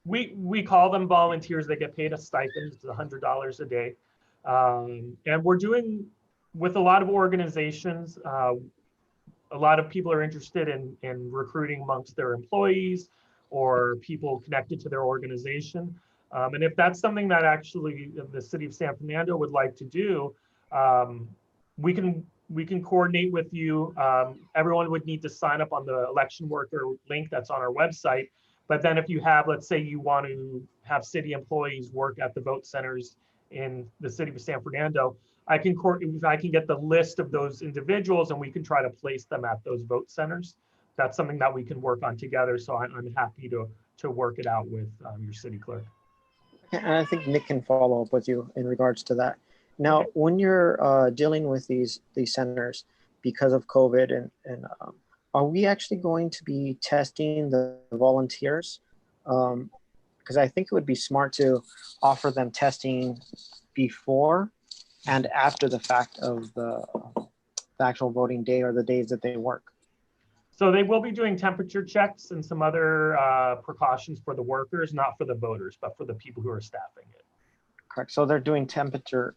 G: we call them volunteers. They get paid a stipend. It's $100 a day. And we're doing with a lot of organizations, a lot of people are interested in recruiting amongst their employees or people connected to their organization. And if that's something that actually the city of San Fernando would like to do, we can coordinate with you. Everyone would need to sign up on the election worker link that's on our website. But then if you have, let's say you want to have city employees work at the vote centers in the city of San Fernando, I can get the list of those individuals and we can try to place them at those vote centers. That's something that we can work on together. So I'm happy to work it out with your city clerk.
F: And I think Nick can follow up with you in regards to that. Now,
G: Okay.
F: when you're dealing with these centers because of COVID, are we actually going to be testing the volunteers? Because I think it would be smart to offer them testing before and after the fact of the actual voting day or the days that they work.
G: So they will be doing temperature checks and some other precautions for the workers, not for the voters, but for the people who are staffing it.
F: Correct. So they're doing temperature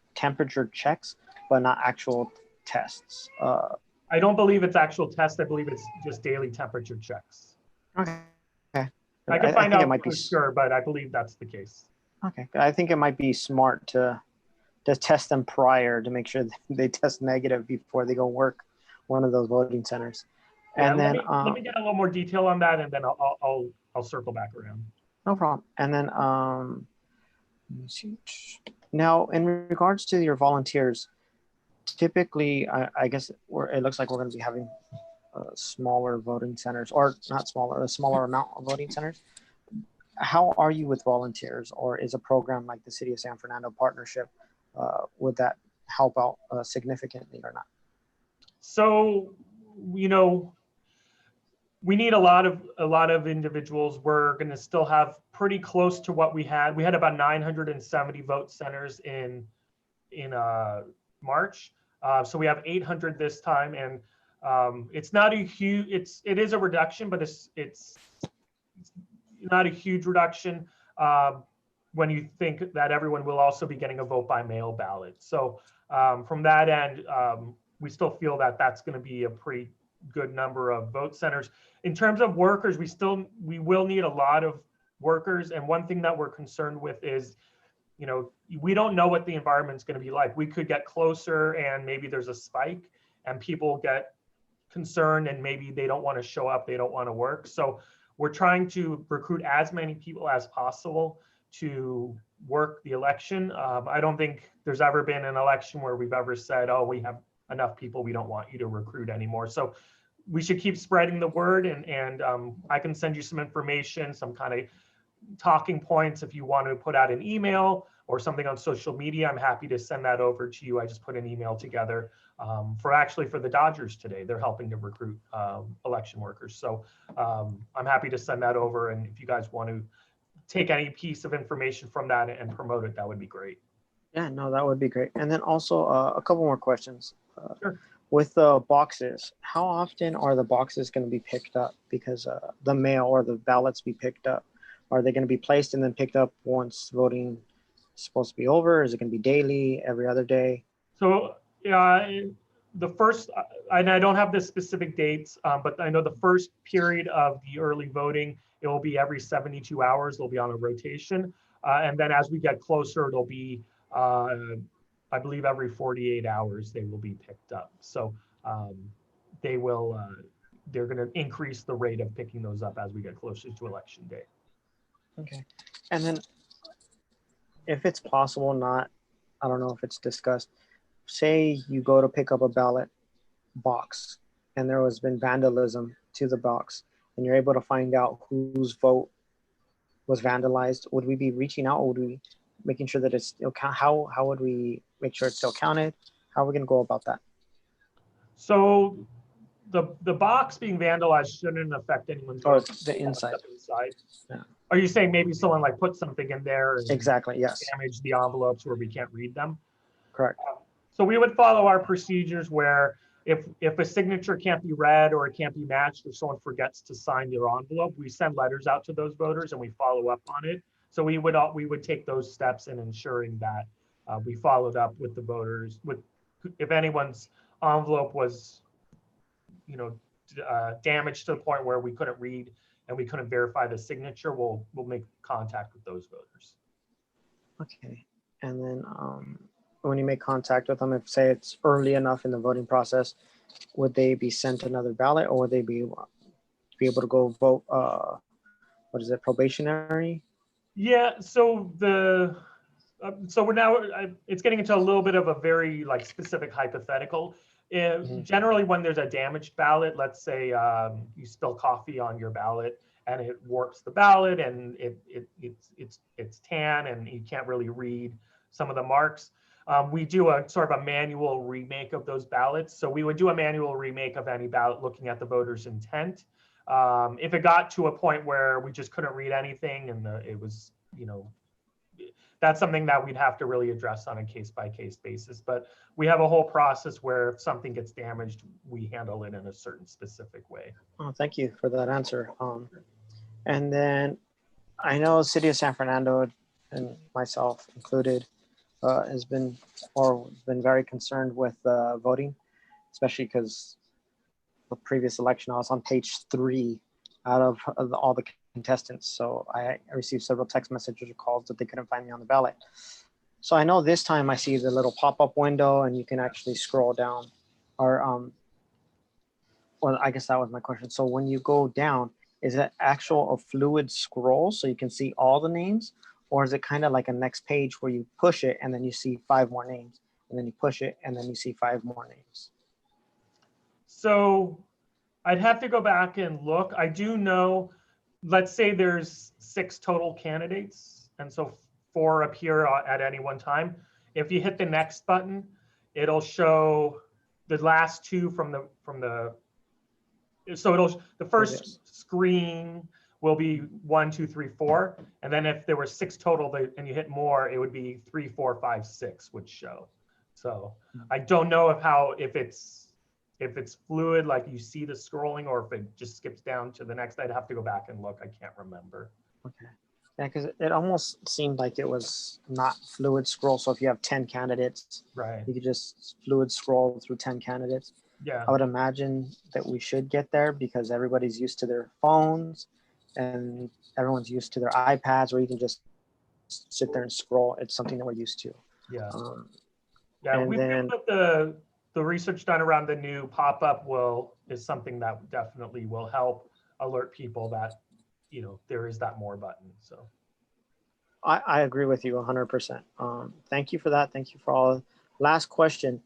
F: checks, but not actual tests.
G: I don't believe it's actual tests. I believe it's just daily temperature checks.
F: Okay.
G: I can find
F: think it
G: out
F: might
G: for
F: be
G: sure, but I believe that's the case.
F: okay. I think it might be smart to test them prior to make sure that they test negative before they go work one of those voting centers.
G: Yeah,
F: And then
G: let me get a little more detail on that, and then I'll circle back around.
F: no problem. And then let me see. Now, in regards to your volunteers, typically, I guess it looks like we're going to be having smaller voting centers, or not smaller, a smaller amount of voting centers. How are you with volunteers, or is a program like the City of San Fernando partnership, would that help out significantly or not?
G: So, you know, we need a lot of individuals. We're going to still have pretty close to what we had. We had about 970 vote centers in March. So we have 800 this time, and it's not a huge. It is a reduction, but it's not a huge reduction when you think that everyone will also be getting a vote by mail ballot. So from that end, we still feel that that's going to be a pretty good number of vote centers. In terms of workers, we will need a lot of workers. And one thing that we're concerned with is, you know, we don't know what the environment's going to be like. We could get closer and maybe there's a spike and people get concerned and maybe they don't want to show up, they don't want to work. So we're trying to recruit as many people as possible to work the election. I don't think there's ever been an election where we've ever said, oh, we have enough people, we don't want you to recruit anymore. So we should keep spreading the word, and I can send you some information, some kind of talking points if you want to put out an email or something on social media. I'm happy to send that over to you. I just put an email together for the Dodgers today. They're helping to recruit election workers. So I'm happy to send that over. And if you guys want to take any piece of information from that and promote it, that would be great.
F: Yeah, no, that would be great. And then also a couple more questions.
G: Sure.
F: With the boxes, how often are the boxes going to be picked up? Because the mail or the ballots be picked up. Are they going to be placed and then picked up once voting is supposed to be over? Is it going to be daily, every other day?
G: So the first, and I don't have the specific dates, but I know the first period of the early voting, it will be every 72 hours. They'll be on a rotation. And then as we get closer, it'll be, I believe every 48 hours they will be picked up. So they're going to increase the rate of picking those up as we get closer to election day.
F: Okay. And then if it's possible, I don't know if it's discussed, say you go to pick up a ballot box and there has been vandalism to the box and you're able to find out whose vote was vandalized, would we be reaching out, or would we making sure that it's still count? How would we make sure it's still counted? How are we going to go about that?
G: So the box being vandalized shouldn't affect anyone's
F: Or
G: vote.
F: the inside. Yeah.
G: Are you saying maybe someone like put something in there and
F: Exactly, yes.
G: damage the envelopes where we can't read them?
F: Correct.
G: So we would follow our procedures where if a signature can't be read or it can't be matched or someone forgets to sign their envelope, we send letters out to those voters and we follow up on it. So we would take those steps in ensuring that we followed up with the voters. If anyone's envelope was, damaged to the point where we couldn't read and we couldn't verify the signature, we'll make contact with those voters.
F: Okay. And then when you make contact with them, if say it's early enough in the voting process, would they be sent another ballot, or would they be able to go vote? What is it, probationary?
G: Yeah. So so we're now it's getting into a little bit of a very specific hypothetical. Generally, when there's a damaged ballot, let's say you spill coffee on your ballot and it warps the ballot, and it's tan, and you can't really read some of the marks. We do a sort of a manual remake of those ballots. So we would do a manual remake of any ballot looking at the voter's intent. If it got to a point where we just couldn't read anything and it was, that's something that we'd have to really address on a case-by-case basis. But we have a whole process where if something gets damaged, we handle it in a certain specific way.
F: Oh, thank you for that answer. And then I know City of San Fernando, and myself included, has been very concerned with voting, especially because the previous election I was on page 3 out of all the contestants. So I received several text messages or calls that they couldn't find me on the ballot. So I know this time I see the little pop-up window and you can actually scroll down, or well, I guess that was my question. So when you go down, is it a fluid scroll so you can see all the names? Or is it kind of like a next page where you push it and then you see 5 more names, and then you push it and then you see 5 more names?
G: So I'd have to go back and look. I do know, let's say there's 6 total candidates, and so 4 appear at any one time. If you hit the next button, it'll show the last 2 so the first screen will be 1, 2, 3, 4, and then if there were 6 total and you hit more, it would be 3, 4, 5, 6 would show. So I don't know if it's fluid, like you see the scrolling, or if it just skips down to the next. I'd have to go back and look. I can't remember.
F: Okay. Yeah, because it almost seemed like it was not fluid scroll. So if you have 10 candidates,
G: Right.
F: you could just fluid scroll through 10 candidates.
G: Yeah.
F: I would imagine that we should get there because everybody's used to their phones and everyone's used to their iPads, or you can just sit there and scroll. It's something that we're used to.
G: Yeah.
F: And
G: we feel that the research done around the new pop-up is something that definitely will help alert people that there is that more button. So
F: I agree with you 100%. Thank you for that. Thank you for all. Last question.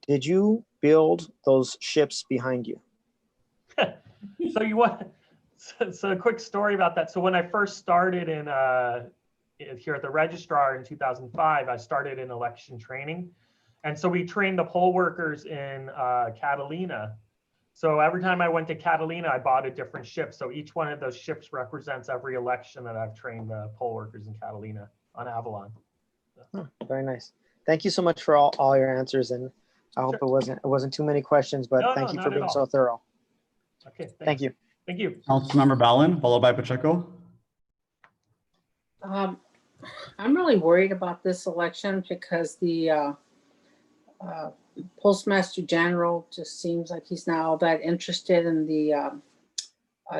F: Did you build those ships behind you?
G: So a quick story about that. So when I first started here at the registrar in 2005, I started in election training. And so we trained the poll workers in Catalina. So every time I went to Catalina, I bought a different ship. So each one of those ships represents every election that I've trained the poll workers in Catalina on Avalon.
F: Very nice. Thank you so much for all your answers. And I hope it wasn't too many questions, but thank you for being so thorough.
G: Okay.
F: Thank you.
G: Thank you.
C: Councilmember Ballin, followed by Pacheco.
H: I'm really worried about this election because the Postmaster General just seems like he's not all that interested in the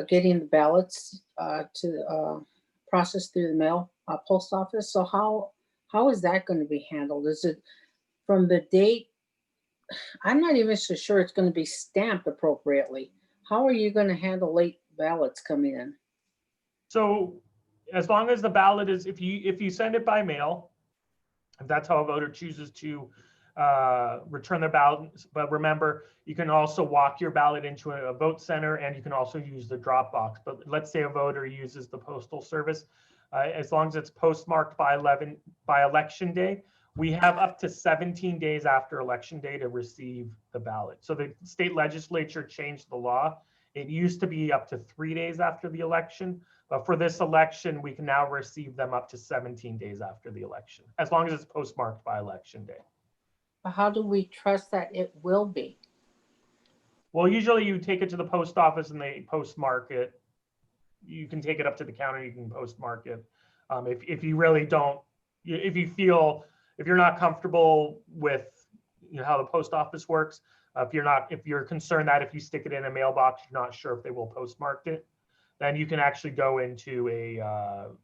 H: getting the ballots to process through the mail post office. So how is that going to be handled? Is it from the date? I'm not even so sure it's going to be stamped appropriately. How are you going to handle late ballots coming in?
G: So as long as the ballot is, if you send it by mail, if that's how a voter chooses to return their ballot, but remember, you can also walk your ballot into a vote center, and you can also use the drop box. But let's say a voter uses the postal service, as long as it's postmarked by election day, we have up to 17 days after election day to receive the ballot. So the state legislature changed the law. It used to be up to 3 days after the election, but for this election, we can now receive them up to 17 days after the election, as long as it's postmarked by election day.
H: How do we trust that it will be?
G: Well, usually you take it to the post office and they postmark it. You can take it up to the counter, you can postmark it. If you really don't, if you're not comfortable with how the post office works, if you're concerned that if you stick it in a mailbox, you're not sure if they will postmark it, then you can actually go into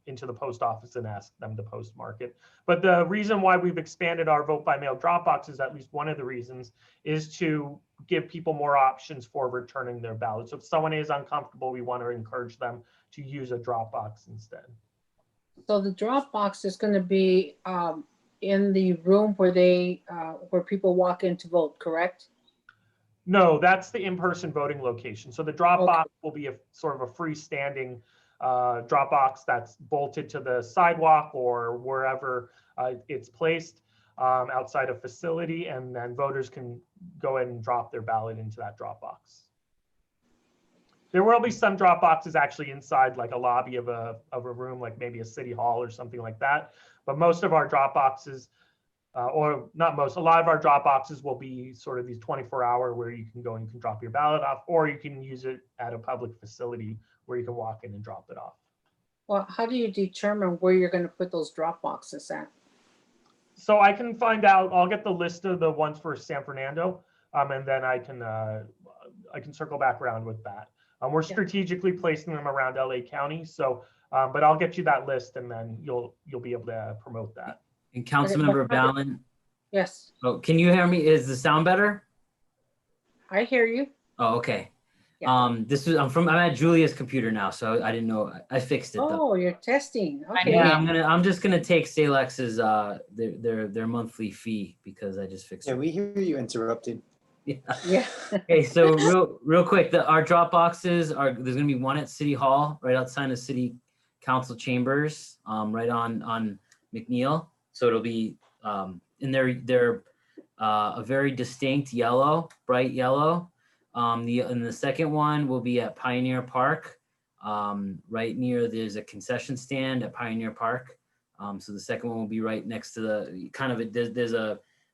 G: the post office and ask them to postmark it. But the reason why we've expanded our vote by mail drop boxes, at least one of the reasons, is to give people more options for returning their ballots. So if someone is uncomfortable, we want to encourage them to use a drop box instead.
H: So the drop box is going to be in the room where where people walk in to vote, correct?
G: No, that's the in-person voting location. So the drop
H: Okay.
G: box will be a sort of a freestanding drop box that's bolted to the sidewalk or wherever it's placed outside a facility, and then voters can go ahead and drop their ballot into that drop box. There will be some drop boxes actually inside like a lobby of a room, like maybe a city hall or something like that. But most of our drop boxes, or not most, a lot of our drop boxes will be sort of these 24-hour where you can go and you can drop your ballot off, or you can use it at a public facility where you can walk in and drop it off.
H: Well, how do you determine where you're going to put those drop boxes at?
G: So I can find out, I'll get the list of the ones for San Fernando, and then I can circle back around with that. We're strategically placing them around LA County. So, but I'll get you that list and then you'll be able to promote that.
B: And Councilmember Ballin.
H: Yes,
B: Oh, can you hear me? Is the sound better?
H: I hear you.
B: Oh, okay.
H: Yeah.
B: I'm at Julia's computer now, so I didn't know. I fixed it though.
H: Oh, you're testing. Okay.
B: Yeah, I'm just gonna take Salex's their monthly fee because I just fixed
I: Yeah,
B: it.
I: we hear you interrupted.
B: Yeah.
H: Yeah.
B: Okay, so real quick, our drop boxes there's gonna be one at City Hall, right outside of City Council chambers, right on McNeil. So it'll be and they're a very distinct yellow, bright yellow. And the second one will be at Pioneer Park, right near, there's a concession stand at Pioneer Park. So the second one will be right next to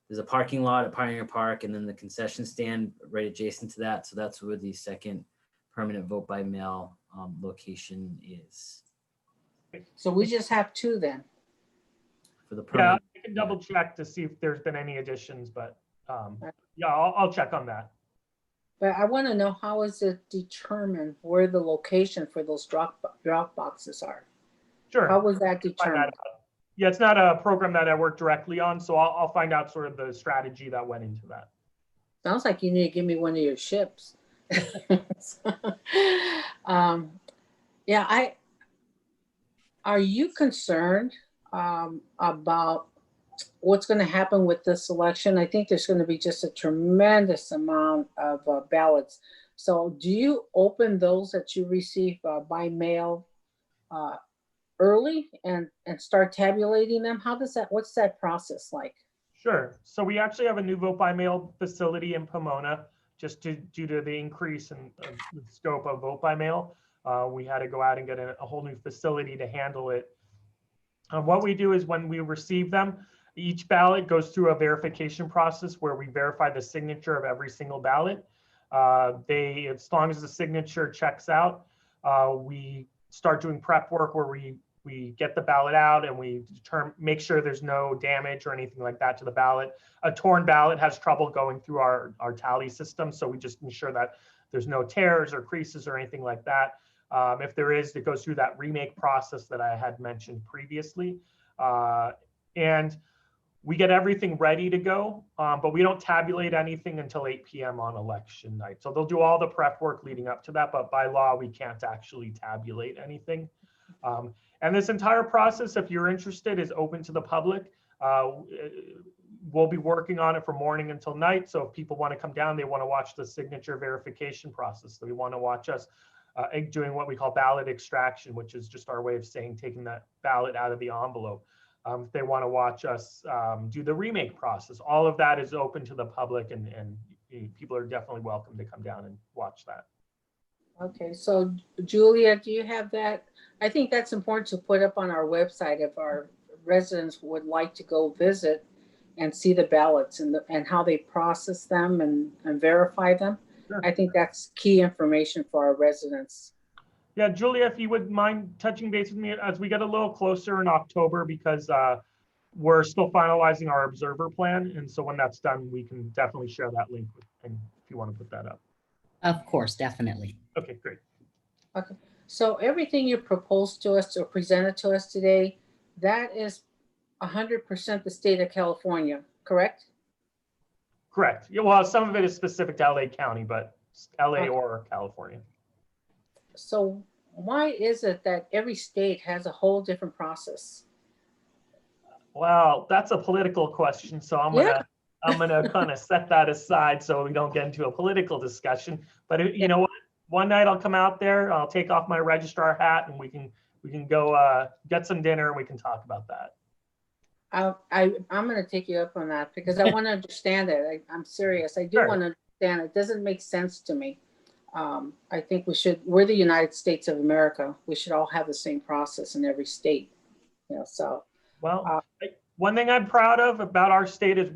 B: there's a parking lot at Pioneer Park, and then the concession stand right adjacent to that. So that's where the second permanent vote by mail location is.
H: So we just have two then.
B: For the
G: Yeah,
B: permanent.
G: I can double check to see if there's been any additions, but yeah, I'll check on that.
H: But I want to know, how is it determined where the location for those drop boxes are?
G: Sure.
H: How was that
G: Find that
H: determined?
G: out. Yeah, it's not a program that I work directly on, so I'll find out sort of the strategy that went into that.
H: Sounds like you need to give me one of your ships. Yeah, are you concerned about what's going to happen with this election? I think there's going to be just a tremendous amount of ballots. So do you open those that you receive by mail early and start tabulating them? What's that process like?
G: Sure. So we actually have a new vote by mail facility in Pomona, just due to the increase in the scope of vote by mail. We had to go out and get a whole new facility to handle it. What we do is when we receive them, each ballot goes through a verification process where we verify the signature of every single ballot. As long as the signature checks out, we start doing prep work where we get the ballot out and we make sure there's no damage or anything like that to the ballot. A torn ballot has trouble going through our tally system, so we just ensure that there's no tears or creases or anything like that. If there is, it goes through that remake process that I had mentioned previously. And we get everything ready to go, but we don't tabulate anything until 8 p.m. on election night. So they'll do all the prep work leading up to that, but by law, we can't actually tabulate anything. And this entire process, if you're interested, is open to the public. We'll be working on it from morning until night. So if people want to come down, they want to watch the signature verification process. They want to watch us doing what we call ballot extraction, which is just our way of saying taking that ballot out of the envelope. If they want to watch us do the remake process, all of that is open to the public, and people are definitely welcome to come down and watch that.
H: Okay, so Julia, do you have that? I think that's important to put up on our website if our residents would like to go visit and see the ballots and how they process them and verify them.
G: Sure.
H: I think that's key information for our residents.
G: Yeah, Julia, if you would mind touching base with me as we get a little closer in October, because we're still finalizing our observer plan. And so when that's done, we can definitely share that link if you want to put that up.
A: Of course, definitely.
G: Okay, great.
H: Okay, so everything you proposed to us or presented to us today, that is 100% the state of California, correct?
G: Correct. Yeah, well, some of it is specific to LA County, but LA
H: Okay.
G: or California.
H: So why is it that every state has a whole different process?
G: Well, that's a political question. So I'm
H: Yeah.
G: gonna I'm gonna kind of set that aside so we don't get into a political discussion. But you know what? One night I'll come out there, I'll take off my registrar hat, and we can go get some dinner and we can talk about that.
H: I'm going to take you up on that because I want to understand it. I'm serious. I do
G: Sure.
H: want to understand. It doesn't make sense to me. I think we're the United States of America. We should all have the same process in every state. You know, so.
G: Well, one thing I'm proud of about our state is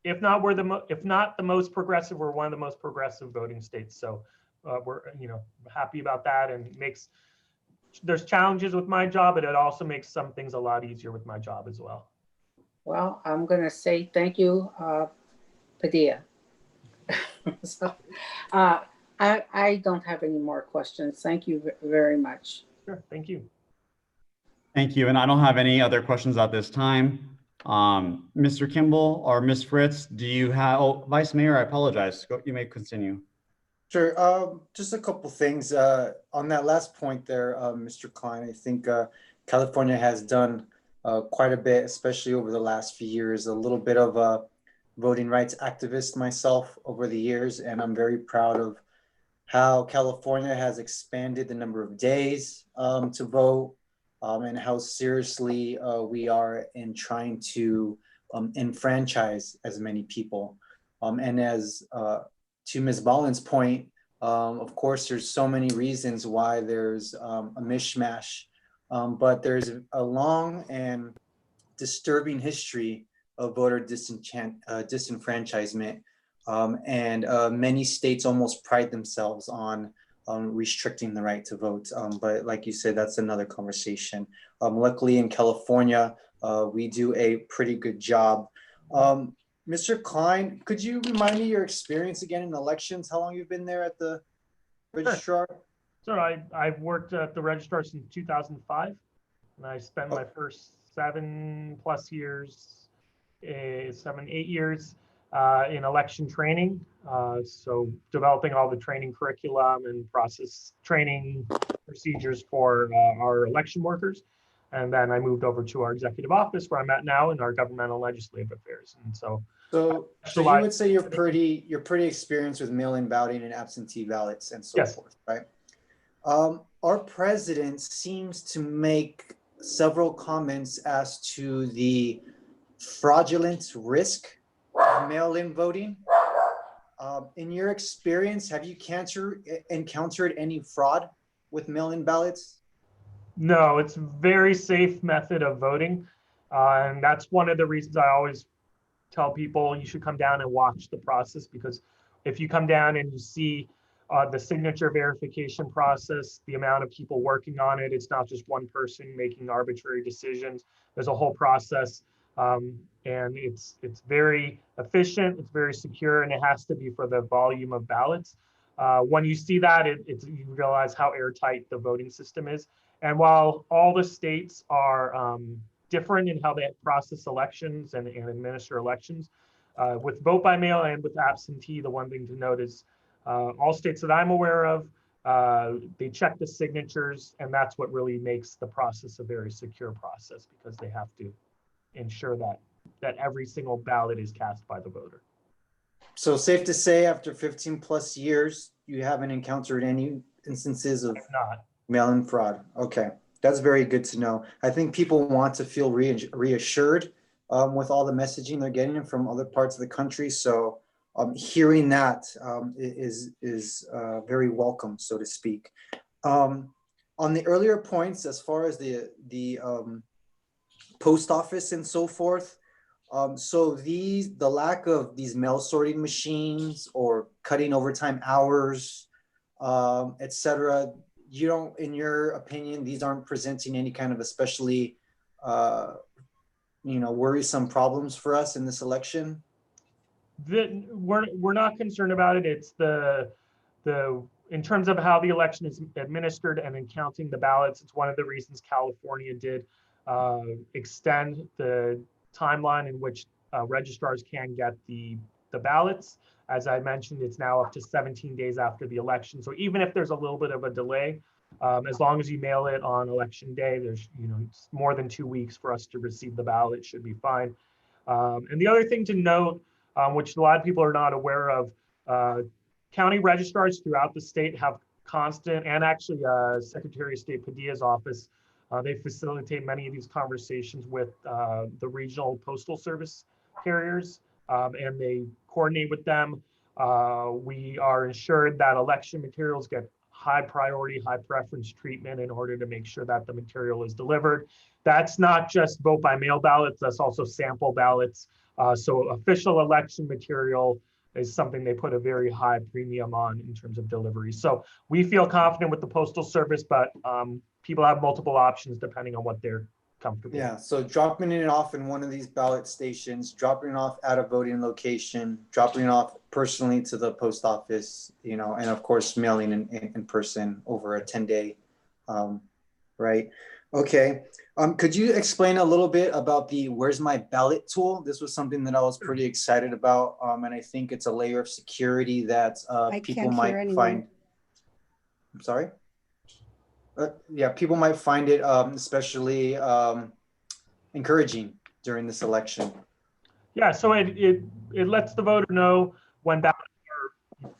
G: if not the most progressive, we're one of the most progressive voting states. So we're happy about that, and there's challenges with my job, but it also makes some things a lot easier with my job as well.
H: Well, I'm going to say thank you, Padilla. So, I don't have any more questions. Thank you very much.
G: Sure, thank you.
C: Thank you. And I don't have any other questions at this time. Mr. Kimball or Ms. Fritz, do you have, Vice Mayor, I apologize. You may continue.
I: Sure. Just a couple things on that last point there, Mr. Klein. I think California has done quite a bit, especially over the last few years. A little bit of a voting rights activist myself over the years, and I'm very proud of how California has expanded the number of days to vote, and how seriously we are in trying to enfranchise as many people. And as to Ms. Ballin's point, of course, there's so many reasons why there's a mishmash, but there's a long and disturbing history of voter disenfranchisement, and many states almost pride themselves on restricting the right to vote. But like you said, that's another conversation. Luckily in California, we do a pretty good job. Mr. Klein, could you remind me your experience again in elections? How long you've been there at the registrar?
G: So I've worked at the registrar since 2005, and I spent my first 7+ years, 8 years in election training. So developing all the training curriculum and process training procedures for our election workers. And then I moved over to our executive office where I'm at now in our governmental legislative affairs. And so
I: you would say you're pretty experienced with mail-in balloting and absentee ballots and so forth, right? Our president seems to make several comments as to the fraudulent risk of mail-in voting. In your experience, have you encountered any fraud with mail-in ballots?
G: No, it's a very safe method of voting. And that's one of the reasons I always tell people you should come down and watch the process, because if you come down and you see the signature verification process, the amount of people working on it, it's not just one person making arbitrary decisions. There's a whole process, and it's very efficient, it's very secure, and it has to be for the volume of ballots. When you see that, you realize how airtight the voting system is. And while all the states are different in how they process elections and administer elections, with vote by mail and with absentee, the one thing to note is all states that I'm aware of, they check the signatures, and that's what really makes the process a very secure process, because they have to ensure that every single ballot is cast by the voter.
I: So safe to say, after 15+ years, you haven't encountered any instances of mail-in fraud. Okay, that's very good to know. I think people want to feel reassured with all the messaging they're getting from other parts of the country. So hearing that is very welcome, so to speak. On the earlier points, as far as the post office and so forth, so the lack of these mail sorting machines or cutting overtime hours, etc., you don't, in your opinion, these aren't presenting any kind of especially, worrisome problems for us in this election?
G: We're not concerned about it. It's in terms of how the election is administered and in counting the ballots, it's one of the reasons California did extend the timeline in which registrars can get the ballots. As I mentioned, it's now up to 17 days after the election. So even if there's a little bit of a delay, as long as you mail it on election day, there's more than 2 weeks for us to receive the ballot, should be fine. And the other thing to note which a lot of people are not aware of. County registrars throughout the state have constant, and actually Secretary of State Padilla's office, they facilitate many of these conversations with the regional postal service carriers, and they coordinate with them. We are ensured that election materials get high priority, high preference treatment in order to make sure that the material is delivered. That's not just vote by mail ballots, that's also sample ballots. So official election material is something they put a very high premium on in terms of delivery. So we feel confident with the Postal Service, but people have multiple options depending on what they're comfortable.
I: Yeah, so dropping it off in one of these ballot stations, dropping it off at a voting location, dropping it off personally to the post office, you know, and of course mailing in person over a 10-day, right? Okay. Could you explain a little bit about the Where's My Ballot tool? This was something that I was pretty excited about, and I think it's a layer of security that people might find. I'm sorry? Yeah, people might find it especially encouraging during this election.
G: Yeah, so it lets the voter know when ballots are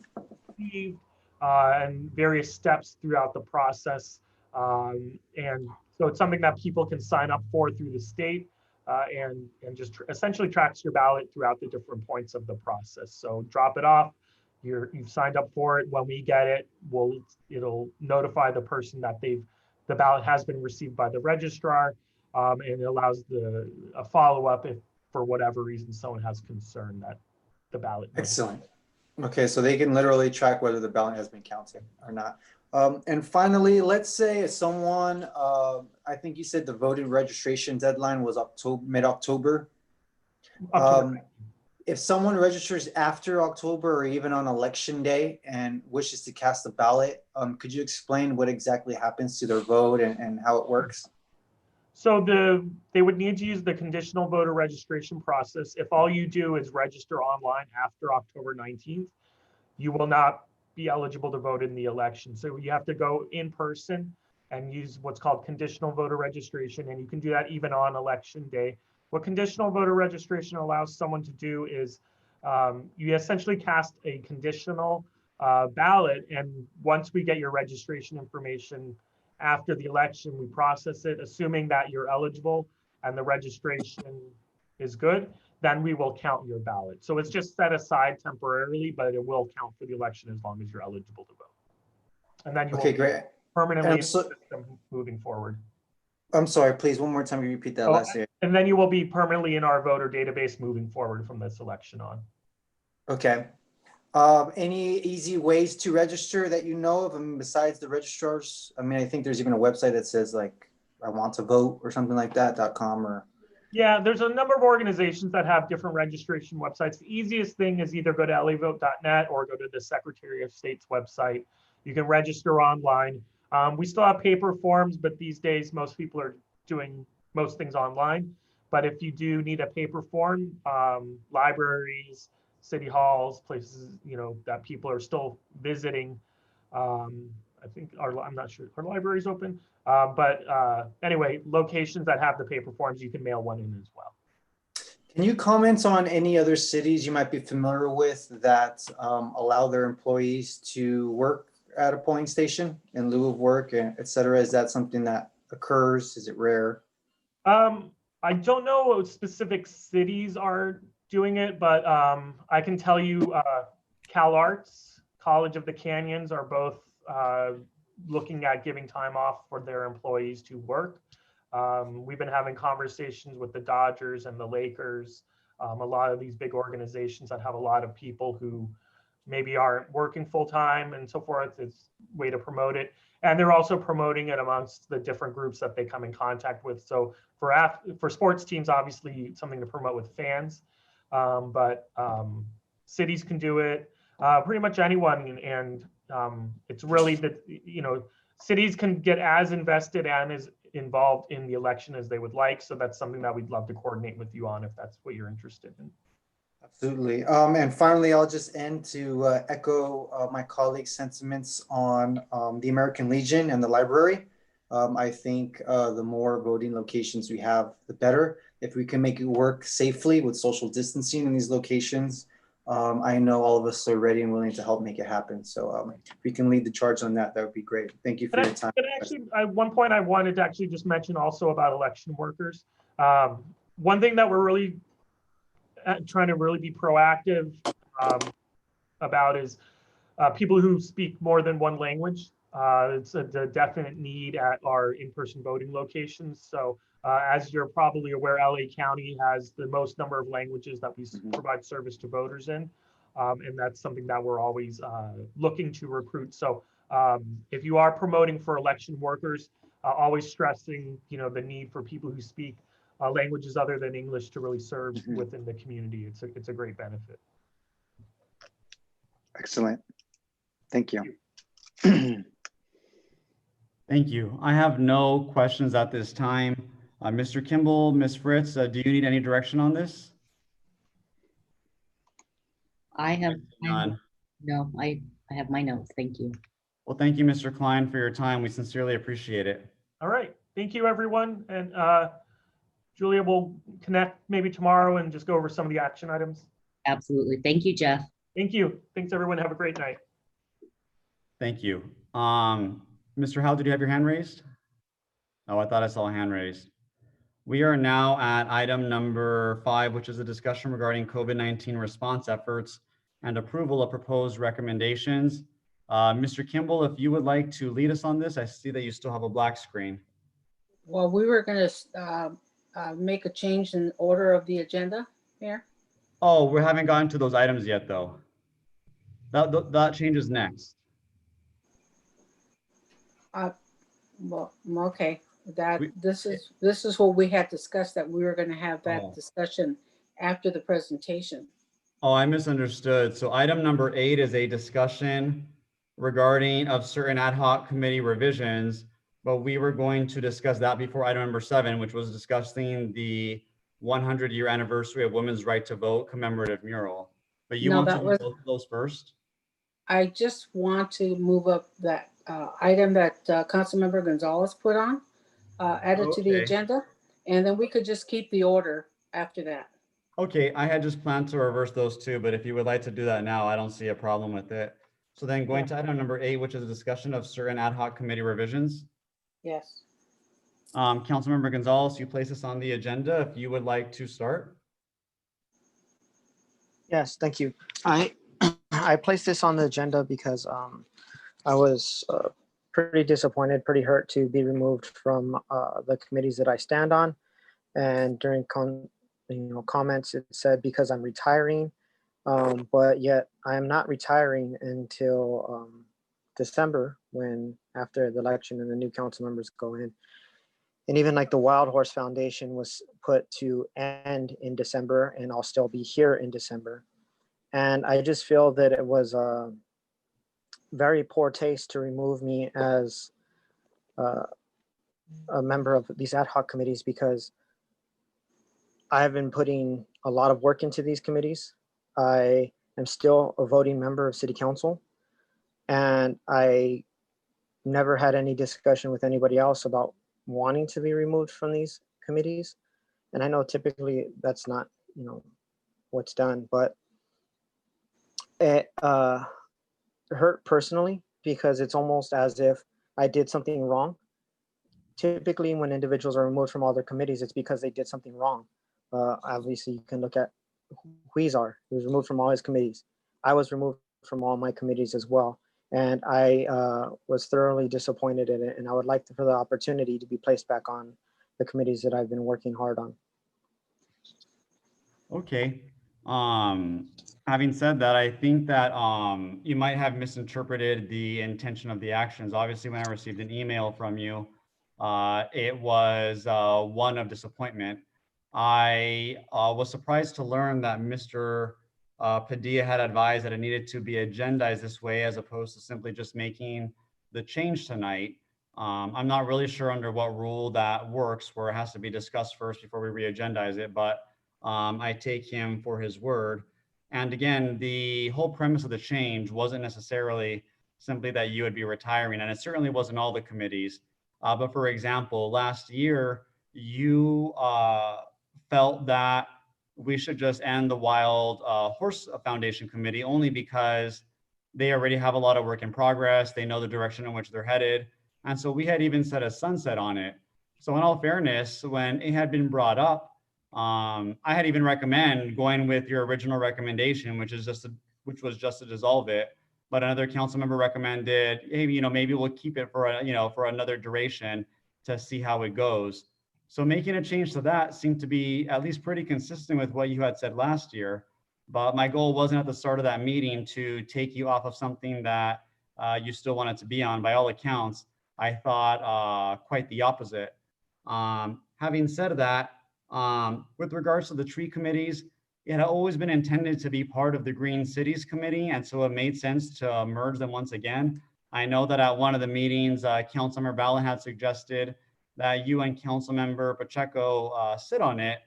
G: received and various steps throughout the process. And so it's something that people can sign up for through the state and just essentially tracks your ballot throughout the different points of the process. So drop it off. You've signed up for it. When we get it, it'll notify the person that the ballot has been received by the registrar, and it allows a follow-up if for whatever reason someone has concern that the ballot.
I: Excellent. Okay, so they can literally track whether the ballot has been counted or not. And finally, let's say someone, I think you said the voting registration deadline was mid-October. If someone registers after October or even on election day and wishes to cast a ballot, could you explain what exactly happens to their vote and how it works?
G: So they would need to use the conditional voter registration process. If all you do is register online after October 19th, you will not be eligible to vote in the election. So you have to go in person and use what's called conditional voter registration. And you can do that even on election day. What conditional voter registration allows someone to do is you essentially cast a conditional ballot. And once we get your registration information after the election, we process it, assuming that you're eligible and the registration is good, then we will count your ballot. So it's just set aside temporarily, but it will count for the election as long as you're eligible to vote. And then you will be permanently in the system moving forward.
I: I'm sorry, please, one more time, can you repeat that last year?
G: And then you will be permanently in our voter database moving forward from this election on.
I: Okay. Any easy ways to register that you know of? I mean, besides the registrars? I mean, I think there's even a website that says like, I want to vote or something like that, .com or.
G: Yeah, there's a number of organizations that have different registration websites. The easiest thing is either go to levote.net or go to the Secretary of State's website. You can register online. We still have paper forms, but these days most people are doing most things online. But if you do need a paper form, libraries, city halls, places that people are still visiting. I think I'm not sure, are libraries open? But anyway, locations that have the paper forms, you can mail one in as well.
I: Can you comment on any other cities you might be familiar with that allow their employees to work at a polling station in lieu of work, et cetera? Is that something that occurs? Is it rare?
G: I don't know what specific cities are doing it, but I can tell you CalArts, College of the Canyons are both looking at giving time off for their employees to work. We've been having conversations with the Dodgers and the Lakers, a lot of these big organizations that have a lot of people who maybe aren't working full time and so forth. It's a way to promote it. And they're also promoting it amongst the different groups that they come in contact with. So for sports teams, obviously something to promote with fans, but cities can do it, pretty much anyone. And it's really that, cities can get as invested and as involved in the election as they would like. So that's something that we'd love to coordinate with you on if that's what you're interested in.
I: Absolutely. And finally, I'll just end to echo my colleagues' sentiments on the American Legion and the library. I think the more voting locations we have, the better. if we can make it work safely with social distancing in these locations, I know all of us are ready and willing to help make it happen. So if we can lead the charge on that, that would be great. Thank you for your time.
G: But actually, one point I wanted to actually just mention also about election workers. One thing that we're really trying to really be proactive about is people who speak more than one language. It's a definite need at our in-person voting locations. So as you're probably aware, LA County has the most number of languages that we provide service to voters in. And that's something that we're always looking to recruit. So if you are promoting for election workers, always stressing, the need for people who speak languages other than English to really serve within the community. It's a great benefit.
I: Excellent. Thank you.
C: Thank you. I have no questions at this time. Mr. Kimball, Ms. Fritz, do you need any direction on this?
A: I have
C: None.
A: no, I have my notes. Thank you.
C: Well, thank you, Mr. Klein, for your time. We sincerely appreciate it.
G: All right. Thank you, everyone. And Julia will connect maybe tomorrow and just go over some of the action items.
A: Absolutely. Thank you, Jeff.
G: Thank you. Thanks, everyone. Have a great night.
C: Thank you. Mr. Howell, did you have your hand raised? Oh, I thought I saw a hand raised. We are now at item number 5, which is a discussion regarding COVID-19 response efforts and approval of proposed recommendations. Mr. Kimball, if you would like to lead us on this, I see that you still have a black screen.
H: Well, we were going to make a change in order of the agenda here.
C: Oh, we haven't gotten to those items yet, though. That changes next.
H: Well, okay. This is what we had discussed, that we were going to have that discussion after the presentation.
C: Oh, I misunderstood. So item number 8 is a discussion regarding of certain ad hoc committee revisions, but we were going to discuss that before item number 7, which was discussing the 100-year anniversary of women's right to vote commemorative mural. But you want to do both of those first?
H: I just want to move up that item that Councilmember Gonzalez put on, added to the agenda, and then we could just keep the order after that.
C: Okay, I had just planned to reverse those two, but if you would like to do that now, I don't see a problem with it. So then going to item number 8, which is a discussion of certain ad hoc committee revisions.
H: Yes.
C: Councilmember Gonzalez, you place this on the agenda if you would like to start.
F: Yes, thank you. I placed this on the agenda because I was pretty disappointed, pretty hurt to be removed from the committees that I stand on. And during comments, it said because I'm retiring, but yet I am not retiring until December, when after the election and the new council members go in. And even like the Wild Horse Foundation was put to end in December, and I'll still be here in December. And I just feel that it was a very poor taste to remove me as a member of these ad hoc committees, because I have been putting a lot of work into these committees. I am still a voting member of City Council, and I never had any discussion with anybody else about wanting to be removed from these committees. And I know typically that's not, what's done, but it hurt personally, because it's almost as if I did something wrong. Typically when individuals are removed from all their committees, it's because they did something wrong. Obviously you can look at Huizar, who was removed from all his committees. I was removed from all my committees as well. And I was thoroughly disappointed in it. And I would like for the opportunity to be placed back on the committees that I've been working hard on.
C: Okay. Having said that, I think that you might have misinterpreted the intention of the actions. Obviously, when I received an email from you, it was one of disappointment. I was surprised to learn that Mr. Padilla had advised that it needed to be agendized this way, as opposed to simply just making the change tonight. I'm not really sure under what rule that works, where it has to be discussed first before we re-agendize it, but I take him for his word. And again, the whole premise of the change wasn't necessarily simply that you would be retiring, and it certainly wasn't all the committees. But for example, last year, you felt that we should just end the Wild Horse Foundation Committee only because they already have a lot of work in progress. They know the direction in which they're headed. And so we had even set a sunset on it. So in all fairness, when it had been brought up, I had even recommend going with your original recommendation, which was just to dissolve it. But another council member recommended, hey, maybe we'll keep it for for another duration to see how it goes. So making a change to that seemed to be at least pretty consistent with what you had said last year. But my goal wasn't at the start of that meeting to take you off of something that you still wanted to be on. By all accounts, I thought quite the opposite. Having said that, with regards to the tree committees, it had always been intended to be part of the Green Cities Committee, and so it made sense to merge them once again. I know that at one of the meetings, Councilmember Ballot had suggested that you and Councilmember Pacheco sit on it,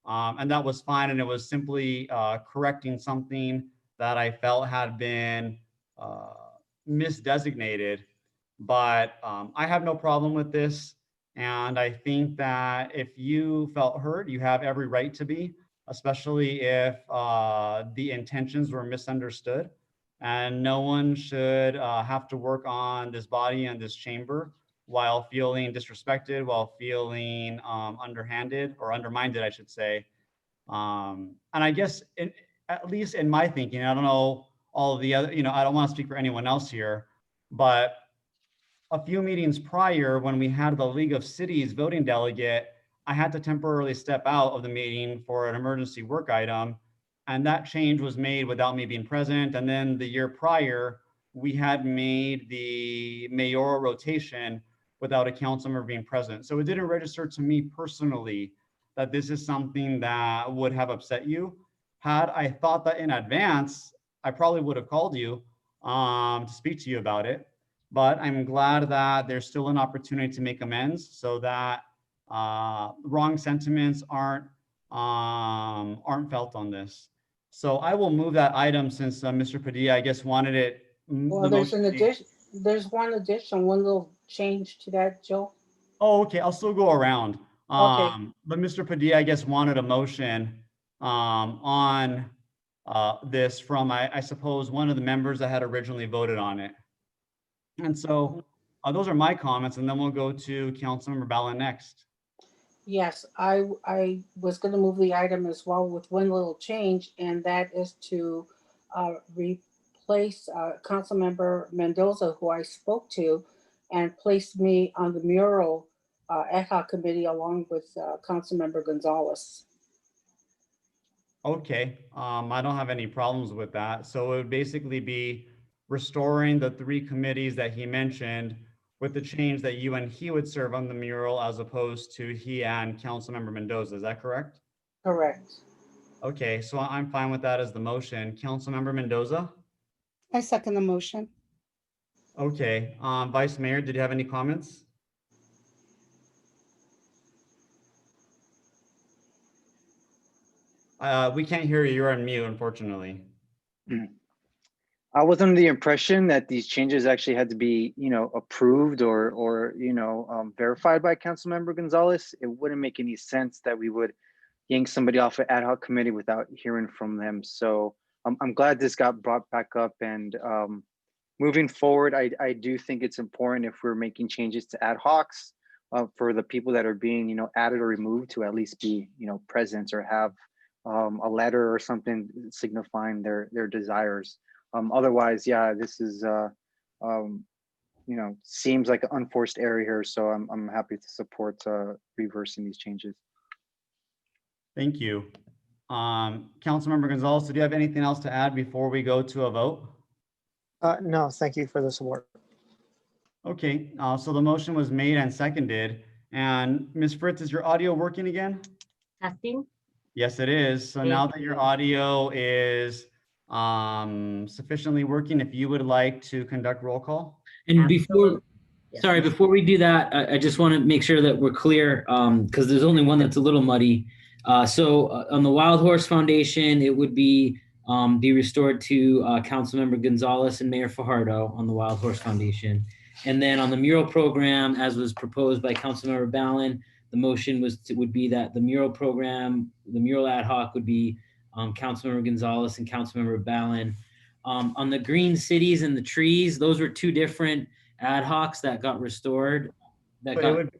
C: and that was fine, and it was simply correcting something that I felt had been misdesignated. But I have no problem with this. And I think that if you felt hurt, you have every right to be, especially if the intentions were misunderstood. And no one should have to work on this body and this chamber while feeling disrespected, while feeling underhanded or undermined, I should say. And I guess at least in my thinking, I don't know all of the other, I don't want to speak for anyone else here, but a few meetings prior, when we had the League of Cities voting delegate, I had to temporarily step out of the meeting for an emergency work item. And that change was made without me being present. And then the year prior, we had made the mayoral rotation without a council member being present. So it didn't register to me personally that this is something that would have upset you. Had I thought that in advance, I probably would have called you to speak to you about it. But I'm glad that there's still an opportunity to make amends so that wrong sentiments aren't felt on this. So I will move that item since Mr. Padilla, I guess, wanted it.
H: Well, there's an addition, there's one little change to that, Joe.
C: Oh, okay, I'll still go around.
H: Okay.
C: But Mr. Padilla, I guess, wanted a motion on this from, I suppose, one of the members that had originally voted on it. And so those are my comments, and then we'll go to Councilmember Ballot next.
H: Yes, I was going to move the item as well with one little change, and that is to replace Councilmember Mendoza, who I spoke to, and place me on the mural ad hoc committee along with Councilmember Gonzalez.
C: Okay, I don't have any problems with that. So it would basically be restoring the 3 committees that he mentioned with the change that you and he would serve on the mural as opposed to he and Councilmember Mendoza. Is that correct?
H: Correct.
C: Okay, so I'm fine with that as the motion. Councilmember Mendoza?
E: I second the motion.
C: Okay, Vice Mayor, did you have any comments? We can't hear you. You're on mute, unfortunately.
J: I was under the impression that these changes actually had to be, approved or verified by Councilmember Gonzalez. It wouldn't make any sense that we would yank somebody off an ad hoc committee without hearing from them. So I'm glad this got brought back up. And moving forward, I do think it's important if we're making changes to ad hocs for the people that are being, added or removed to at least be, present or have a letter or something signifying their desires. Otherwise, yeah, this is, seems like an unforced error here. So I'm happy to support reversing these changes.
C: Thank you. Councilmember Gonzalez, do you have anything else to add before we go to a vote?
F: No, thank you for the support.
C: Okay, so the motion was made and seconded. And Ms. Fritz, is your audio working again?
A: Testing.
C: Yes, it is. So now that your audio is sufficiently working, if you would like to conduct roll call.
B: And before,
A: Yes,
B: sorry, before we do that, I just want to make sure that we're clear because there's only one that's a little muddy. So on the Wild Horse Foundation, it would be restored to Councilmember Gonzalez and Mayor Fajardo on the Wild Horse Foundation. And then on the mural program, as was proposed by Councilmember Ballin, the motion would be that the mural program, the mural ad hoc would be Councilmember Gonzalez and Councilmember Ballin. On the green cities and the trees, those were two different ad hocs that got restored.
C: But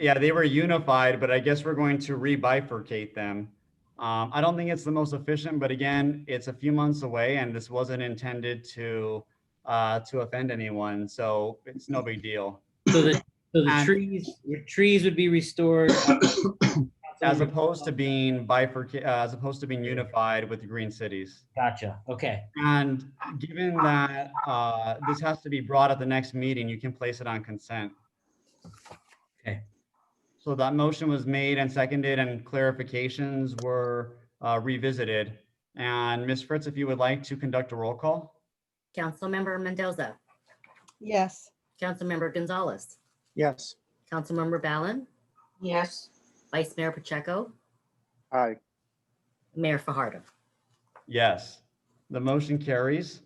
C: yeah, they were unified, but I guess we're going to re-bifurcate them. I don't think it's the most efficient, but again, it's a few months away and this wasn't intended to offend anyone. So it's no big deal.
B: So the
C: And-
B: trees would be restored.
C: As opposed to being bifurcated, as opposed to being unified with the green cities.
B: Gotcha. Okay.
C: And given that this has to be brought at the next meeting, you can place it on consent.
B: Okay.
C: So that motion was made and seconded and clarifications were revisited. And Ms. Fritz, if you would like to conduct a roll call.
A: Councilmember Mendoza,
E: Yes.
A: Councilmember Gonzalez,
F: Yes.
A: Councilmember Ballin,
H: Yes.
A: Vice Mayor Pacheco,
J: Aye.
A: Mayor Fajardo.
C: Yes, the motion carries.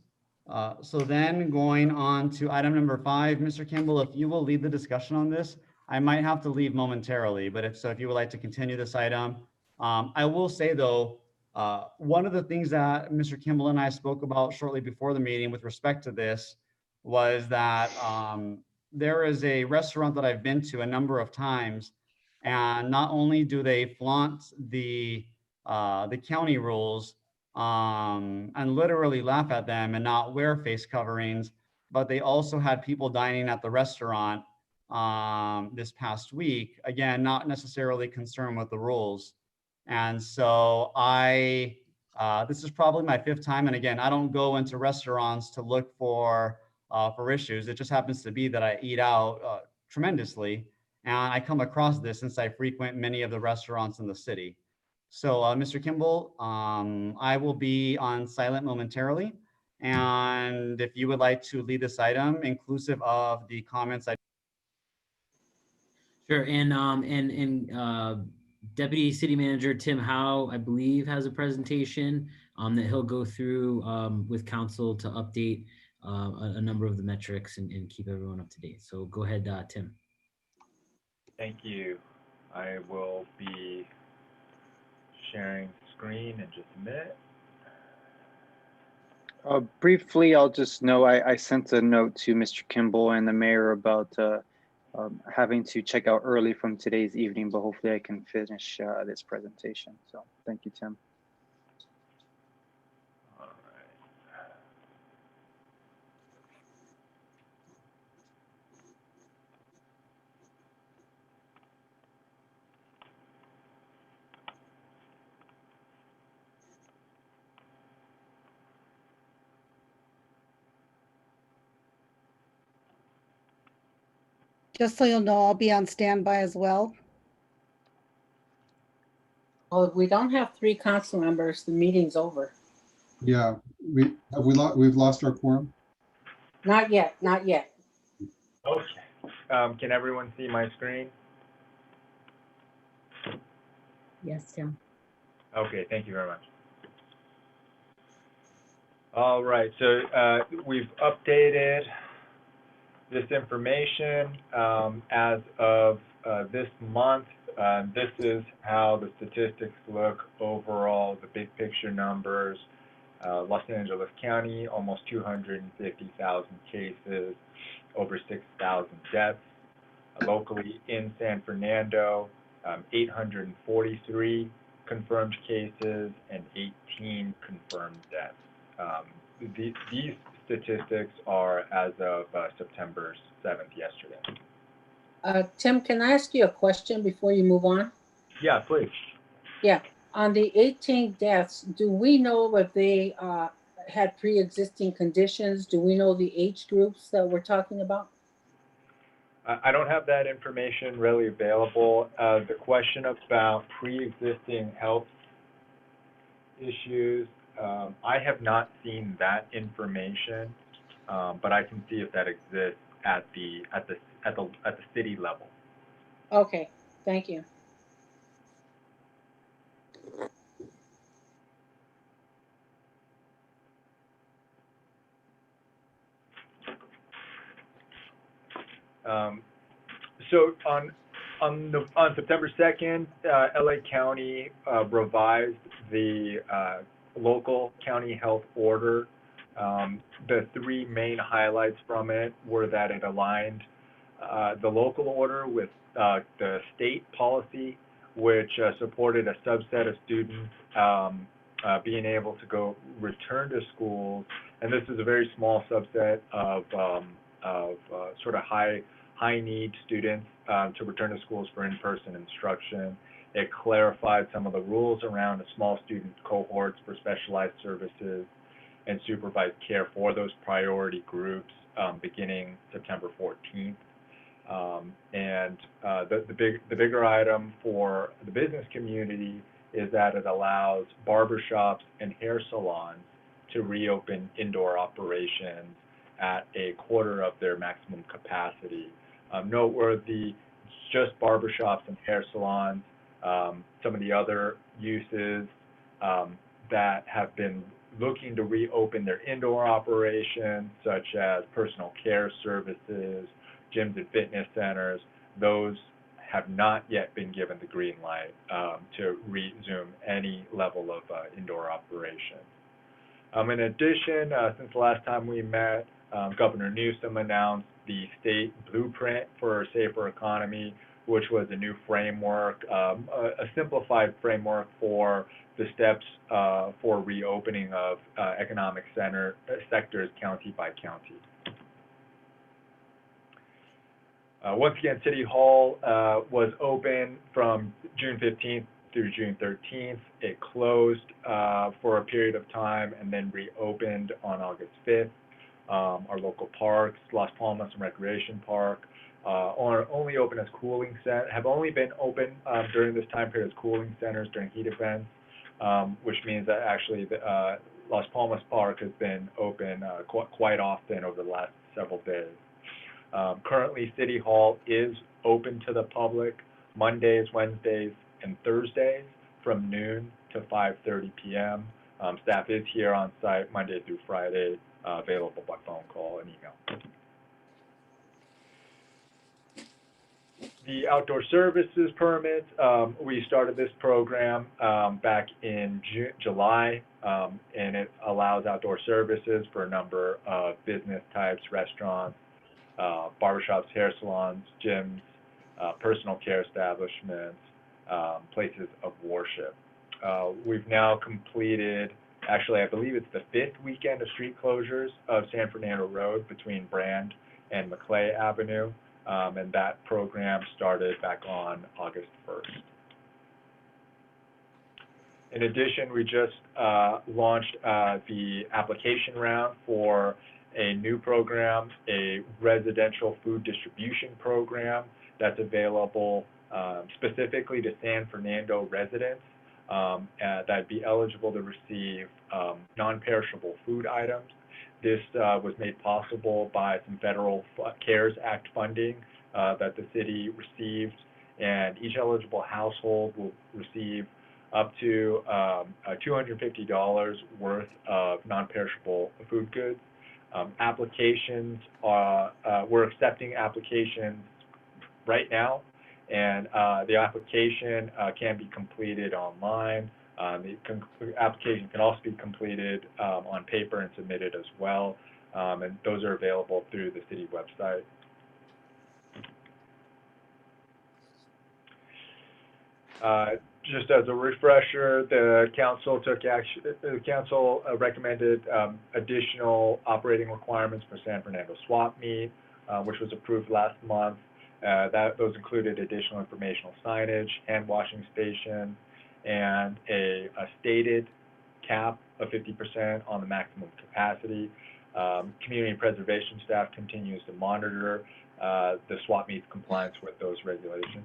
C: So then going on to item number 5, Mr. Kimball, if you will lead the discussion on this, I might have to leave momentarily, but if you would like to continue this item. I will say though, one of the things that Mr. Kimball and I spoke about shortly before the meeting with respect to this was that there is a restaurant that I've been to a number of times, and not only do they flaunt the county rules and literally laugh at them and not wear face coverings, but they also had people dining at the restaurant this past week, again, not necessarily concerned with the rules. And so this is probably my 5th time. And again, I don't go into restaurants to look for issues. It just happens to be that I eat out tremendously. And I come across this since I frequent many of the restaurants in the city. So Mr. Kimball, I will be on silent momentarily. And if you would like to lead this item, inclusive of the comments I
B: Sure. And Deputy City Manager Tim Howe, I believe, has a presentation that he'll go through with council to update a number of the metrics and keep everyone up to date. So go ahead, Tim.
K: Thank you. I will be sharing screen in just a minute.
J: Briefly, I'll just know I sent a note to Mr. Kimball and the mayor about having to check out early from today's evening, but hopefully I can finish this presentation. So thank you, Tim.
K: All right.
E: Just so you'll know, I'll be on standby as well.
H: Well, if we don't have 3 council members, the meeting's over.
D: Yeah, we've lost our quorum.
H: Not yet, not yet.
K: Okay. Can everyone see my screen?
A: Yes, Tim.
K: Okay, thank you very much. All right, so we've updated this information as of this month. This is how the statistics look overall, the big picture numbers. Los Angeles County, almost 250,000 cases, over 6,000 deaths. Locally in San Fernando, 843 confirmed cases and 18 confirmed deaths. These statistics are as of September 7th, yesterday.
H: Tim, can I ask you a question before you move on?
K: Yeah, please.
H: Yeah, on the 18 deaths, do we know if they had pre-existing conditions? Do we know the age groups that we're talking about?
K: I don't have that information readily available. The question about pre-existing health issues, I have not seen that information, but I can see if that exists at the city level.
H: Okay, thank you.
K: So on On September 2nd, LA County revised the local county health order. The three main highlights from it were that it aligned the local order with the state policy, which supported a subset of students being able to go return to schools. And this is a very small subset of sort of high need students to return to schools for in-person instruction. It clarified some of the rules around the small student cohorts for specialized services and supervised care for those priority groups beginning September 14th. The bigger item for the business community is that it allows barbershops and hair salons to reopen indoor operations at a quarter of their maximum capacity. Noteworthy, just barbershops and hair salons, some of the other uses that have been looking to reopen their indoor operations, such as personal care services, gyms and fitness centers, those have not yet been given the green light to resume any level of indoor operation. In addition, since the last time we met, Governor Newsom announced the state blueprint for a safer economy, which was a new framework, a simplified framework for the steps for reopening of economic sectors county by county. Once again, City Hall was open from June 15th through June 13th. It closed for a period of time and then reopened on August 5th. Our local parks, Las Palmas and Recreation Park, are only open as cooling centers, have only been open during this time period as cooling centers during heat events, which means that actually the, Las Palmas Park has been open quite often over the last several days. Currently, City Hall is open to the public Mondays, Wednesdays, and Thursdays from noon to 5:30 p.m. Staff is here on site Monday through Friday, available by phone call and email. The outdoor services permit, we started this program back in July, and it allows outdoor services for a number of business types, restaurants, barbershops, hair salons, gyms, personal care establishments, places of worship. We've now completed, actually I believe it's the 5th weekend of street closures of San Fernando Road between Brand and Maclay Avenue, and that program started back on August 1st. In addition, we just launched the application round for a new program, a residential food distribution program that's available specifically to San Fernando residents that'd be eligible to receive non-perishable food items. This was made possible by some federal CARES Act funding that the city received, and each eligible household will receive up to $250 worth of non-perishable food goods. Applications we're accepting applications right now, and the application can be completed online. The application can also be completed on paper and submitted as well, and those are available through the city website. Just as a refresher, the council took action. The council recommended additional operating requirements for San Fernando swap meet, which was approved last month. Those included additional informational signage, hand washing stations, and a stated cap of 50% on the maximum capacity. Community preservation staff continues to monitor the swap meet's compliance with those regulations.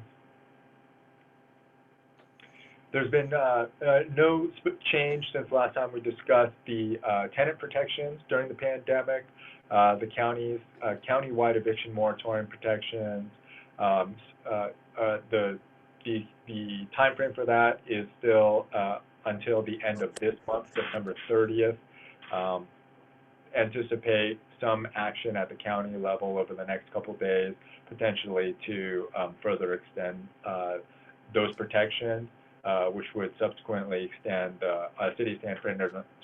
K: There's been no change since last time we discussed the tenant protections during the pandemic, the county's countywide eviction moratorium protections. The time frame for that is still until the end of this month, September 30th. anticipate some action at the county level over the next couple of days, potentially to further extend those protections, which would subsequently extend City of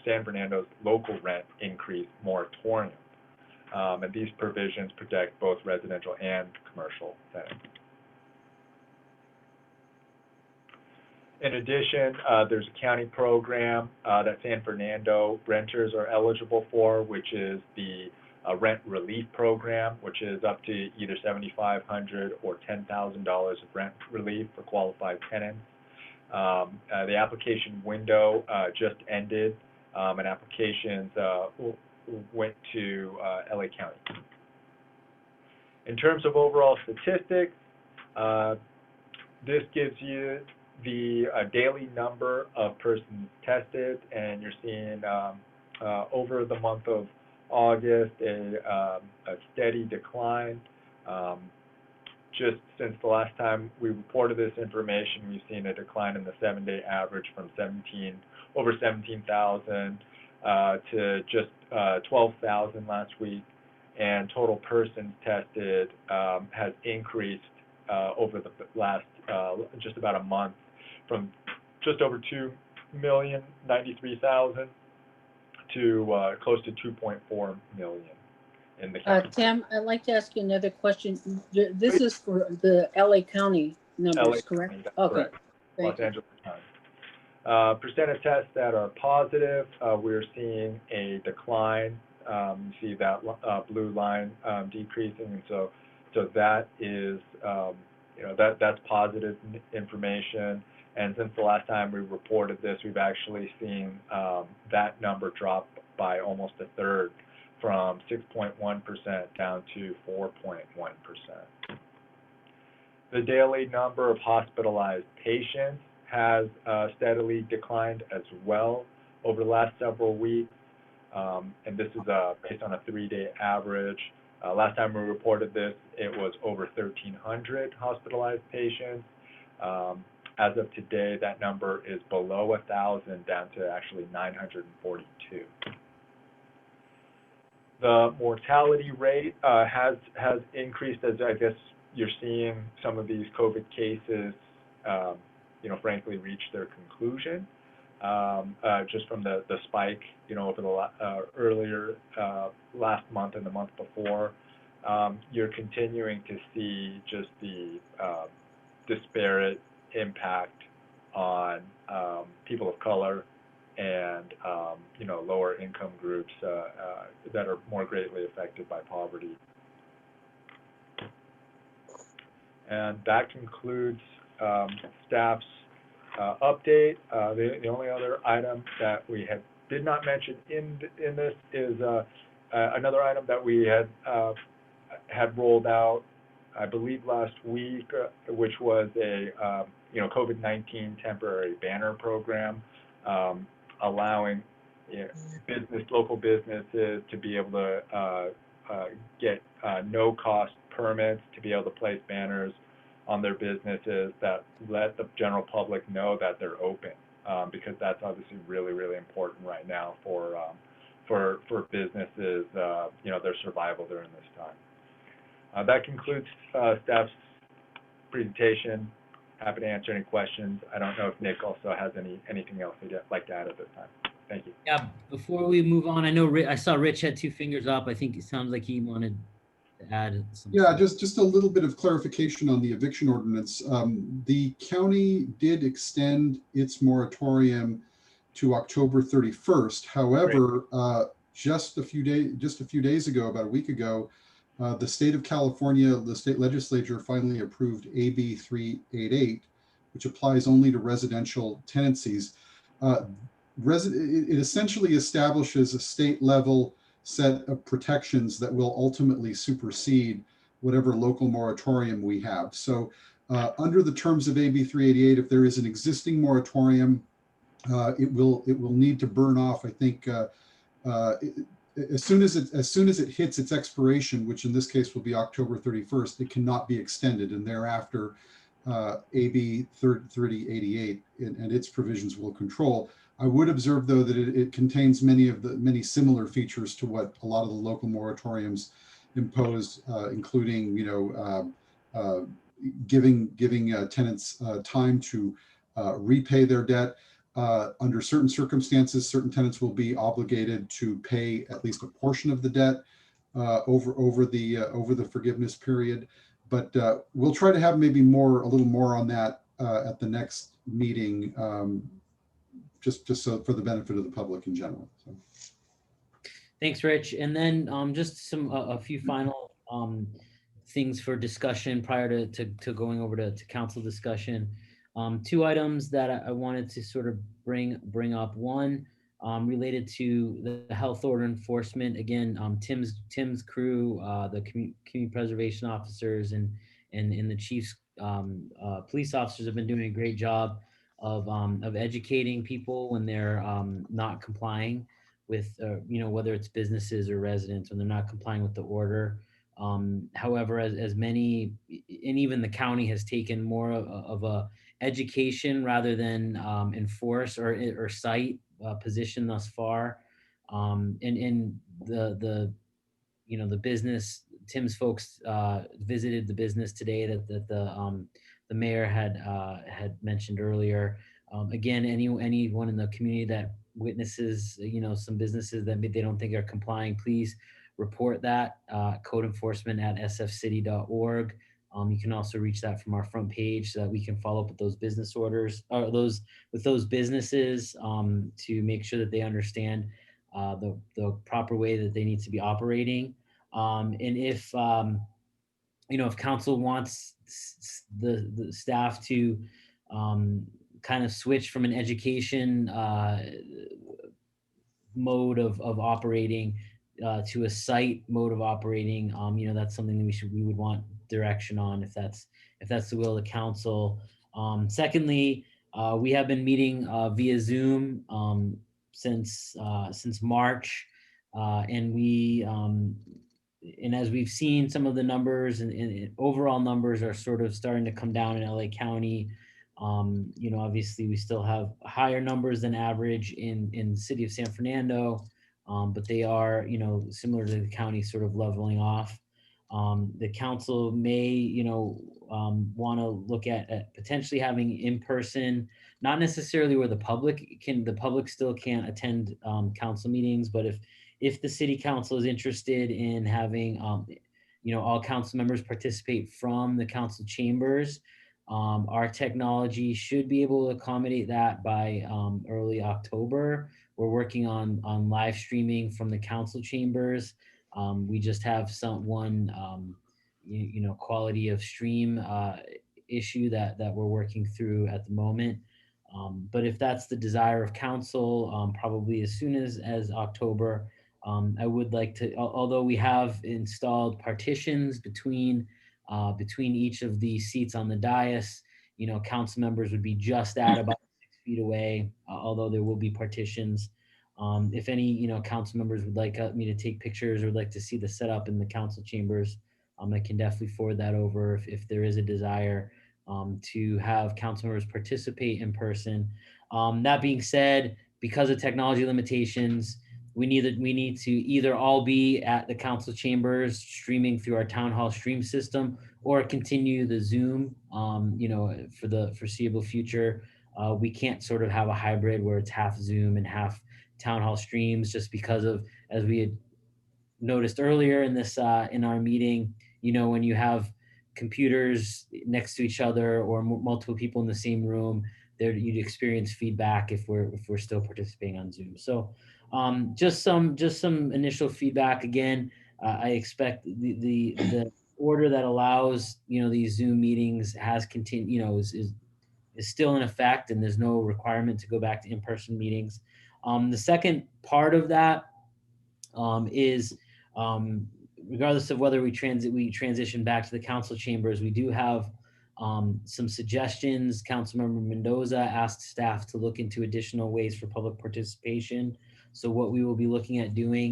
K: San Fernando's local rent increase moratorium. And these provisions protect both residential and commercial tenants. In addition, there's a county program that San Fernando renters are eligible for, which is the rent relief program, which is up to either $7,500 or $10,000 of rent relief for qualified tenants. The application window just ended, and applications went to LA County. In terms of overall statistics, this gives you the daily number of persons tested, and you're seeing over the month of August a steady decline. Just since the last time we reported this information, we've seen a decline in the 7-day average from over 17,000 to just 12,000 last week, and total persons tested has increased over the last just about a month from just over 2,093,000 to close to 2.4 million in the county.
H: Tim, I'd like to ask you another question. This is for the LA County numbers, correct?
K: County,
H: Okay.
K: correct. Los Angeles County. Percent of tests that are positive, we're seeing a decline. You see that blue line decreasing, and so that is that's positive information. And since the last time we reported this, we've actually seen that number drop by almost a third, from 6.1% down to 4.1%. The daily number of hospitalized patients has steadily declined as well over the last several weeks, and this is based on a 3-day average. Last time we reported this, it was over 1,300 hospitalized patients. As of today, that number is below 1,000, down to actually 942. The mortality rate has increased, as I guess you're seeing some of these COVID cases, frankly, reach their conclusion. Just from the spike, over the earlier last month and the month before, you're continuing to see just the disparate impact on people of color and lower income groups that are more greatly affected by poverty. And that concludes staff's update. The only other item that we did not mention in this is another item that we had rolled out, I believe, last week, which was a COVID-19 temporary banner program, allowing local businesses to be able to get no-cost permits to be able to place banners on their businesses that let the general public know that they're open, because that's obviously really, really important right now for businesses, their survival during this time. That concludes staff's presentation. Happy to answer any questions. I don't know if Nick also has anything else he'd like to add at this time. Thank you.
B: Yeah, before we move on, I know I saw Rich had 2 fingers up. I think it sounds like he wanted to add something.
D: Yeah, just a little bit of clarification on the eviction ordinance. The county did extend its moratorium to October 31st. However, just a few days ago, about a week ago, the state of California, the state legislature finally approved AB 388, which applies only to residential tenancies. It essentially establishes a state level set of protections that will ultimately supersede whatever local moratorium we have. So under the terms of AB 388, if there is an existing moratorium, it will need to burn off, I think, as soon as it hits its expiration, which in this case will be October 31st, it cannot be extended, and thereafter AB 3088 and its provisions will control. I would observe, though, that it contains many similar features to what a lot of the local moratoriums impose, including, giving tenants time to repay their debt. Under certain circumstances, certain tenants will be obligated to pay at least a portion of the debt over the forgiveness period. But we'll try to have maybe a little more on that at the next meeting, just so for the benefit of the public in general. So.
B: Thanks, Rich. And then just a few final things for discussion prior to going over to council discussion. Two items that I wanted to sort of bring up. One, related to the health order enforcement. Again, Tim's crew, the community preservation officers and the chief's police officers have been doing a great job of educating people when they're not complying with, whether it's businesses or residents, when they're not complying with the order. However, as many, and even the county has taken more of a education rather than enforce or cite position thus far. And the business, Tim's folks visited the business today that the mayor had mentioned earlier. Again, anyone in the community that witnesses, some businesses that they don't think are complying, please report that, code enforcement at sfcity.org. You can also reach that from our front page so that we can follow up with those business orders, or those businesses, to make sure that they understand the proper way that they need to be operating. And if if council wants the staff to kind of switch from an education mode of operating to a site mode of operating, that's something that we would want direction on, if that's the will of the council. Secondly, we have been meeting via Zoom since March, and as we've seen, some of the numbers and overall numbers are sort of starting to come down in LA County. Obviously we still have higher numbers than average in the city of San Fernando, but they are, similar to the county, sort of leveling off. The council may, want to look at potentially having in-person, not necessarily where the public still can't attend council meetings, but if the city council is interested in having, all council members participate from the council chambers, our technology should be able to accommodate that by early October. We're working on live streaming from the council chambers. We just have one quality of stream issue that we're working through at the moment. But if that's the desire of council, probably as soon as October, I would like to, although we have installed partitions between each of the seats on the dais, council members would be just at about 6 feet away, although there will be partitions. If any, council members would like me to take pictures or would like to see the setup in the council chambers, I can definitely forward that over if there is a desire to have council members participate in person. That being said, because of technology limitations, we need to either all be at the council chambers streaming through our town hall stream system, or continue the Zoom, for the foreseeable future. We can't sort of have a hybrid where it's half Zoom and half town hall streams, just because of, as we had noticed earlier in this in our meeting, when you have computers next to each other or multiple people in the same room, there you'd experience feedback if we're still participating on Zoom. So just some initial feedback. Again, I expect the order that allows these Zoom meetings has continued, is still in effect, and there's no requirement to go back to in-person meetings. The second part of that is, regardless of whether we transition back to the council chambers, we do have some suggestions. Councilmember Mendoza asked staff to look into additional ways for public participation. So what we will be looking at doing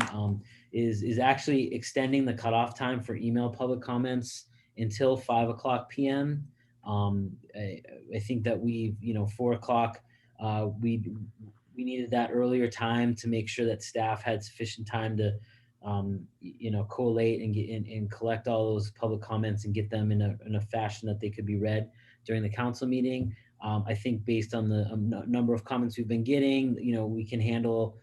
B: is actually extending the cutoff time for email public comments until 5:00 p.m. I think that 4:00, we needed that earlier time to make sure that staff had sufficient time to, collate and get and collect all those public comments and get them in a fashion that they could be read during the council meeting. I think based on the number of comments we've been getting, we can handle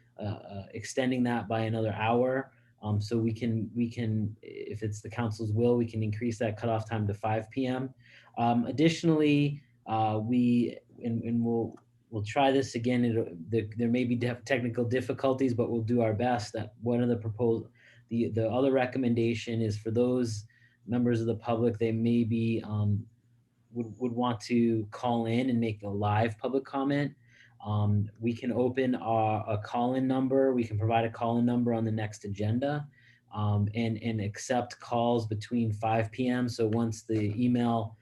B: extending that by another hour. So we can, if it's the council's will, we can increase that cutoff time to 5 p.m. Additionally, we'll try this again. There may be technical difficulties, but we'll do our best. That one of the other recommendation is for those members of the public, they may be would want to call in and make a live public comment. We can open a call-in number. We can provide a call-in number on the next agenda and accept calls between 5 p.m. So once the email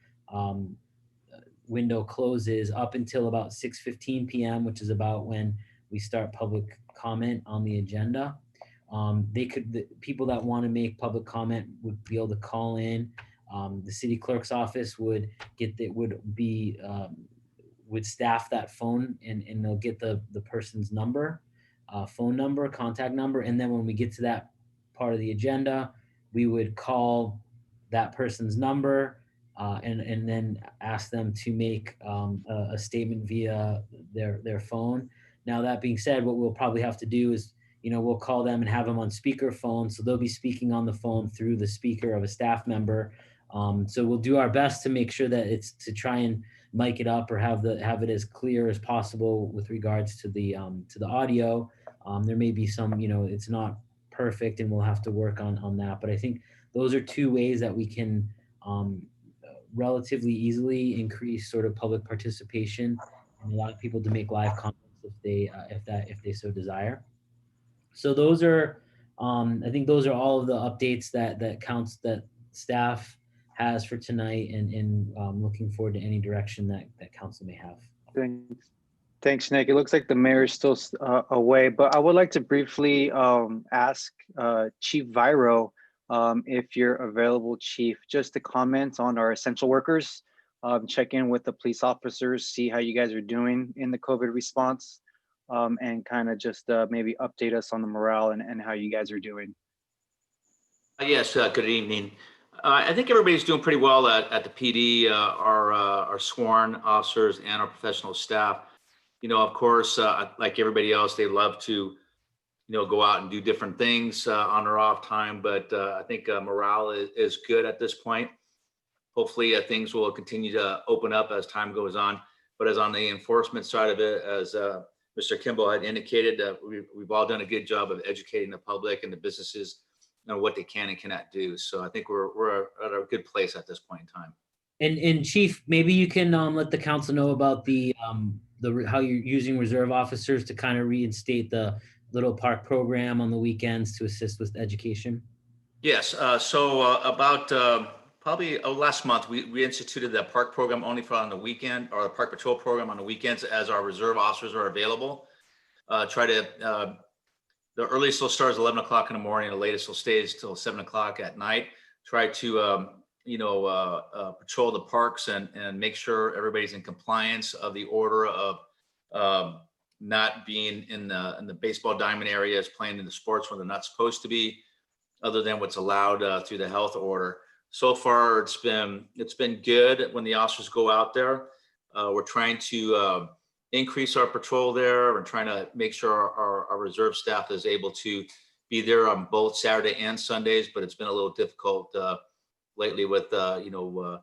B: window closes up until about 6:15 p.m., which is about when we start public comment on the agenda. The people that want to make public comment would be able to call in. The city clerk's office would staff that phone and they'll get the person's number, phone number, contact number. And then when we get to that part of the agenda, we would call that person's number and then ask them to make a statement via their phone. Now, that being said, what we'll probably have to do is, we'll call them and have them on speakerphone. So they'll be speaking on the phone through the speaker of a staff member. So we'll do our best to make sure that it's to try and mic it up or have it as clear as possible with regards to the audio. There may be some, it's not perfect and we'll have to work on that. But I think those are two ways that we can relatively easily increase sort of public participation and allow people to make live comments if they so desire. So those are, I think those are all of the updates that staff has for tonight, and looking forward to any direction that council may have.
J: Thanks, Nick. It looks like the mayor is still away, but I would like to briefly ask Chief Viro if you're available, Chief, just to comment on our essential workers, check in with the police officers, see how you guys are doing in the COVID response, and kind of just maybe update us on the morale and how you guys are doing.
L: Yes, good evening. I think everybody's doing pretty well at the PD, our sworn officers and our professional staff. Of course, like everybody else, they love to, go out and do different things on their off time. But I think morale is good at this point. Hopefully things will continue to open up as time goes on. But as on the enforcement side of it, as Mr. Kimball had indicated, we've all done a good job of educating the public and the businesses on what they can and cannot do. So I think we're at a good place at this point in time.
B: And Chief, maybe you can let the council know about how you're using reserve officers to kind of reinstate the Little Park program on the weekends to assist with education.
L: Yes. So about probably last month, we instituted the park program only for on the weekend, or the park patrol program on the weekends, as our reserve officers are available. The earliest will start is 11 o'clock in the morning. The latest will stay till 7 o'clock at night. Try to, patrol the parks and make sure everybody's in compliance of the order of not being in the baseball diamond areas, playing in the sports where they're not supposed to be, other than what's allowed through the health order. So far, it's been good when the officers go out there. We're trying to increase our patrol there. We're trying to make sure our reserve staff is able to be there on both Saturday and Sundays, but it's been a little difficult lately with their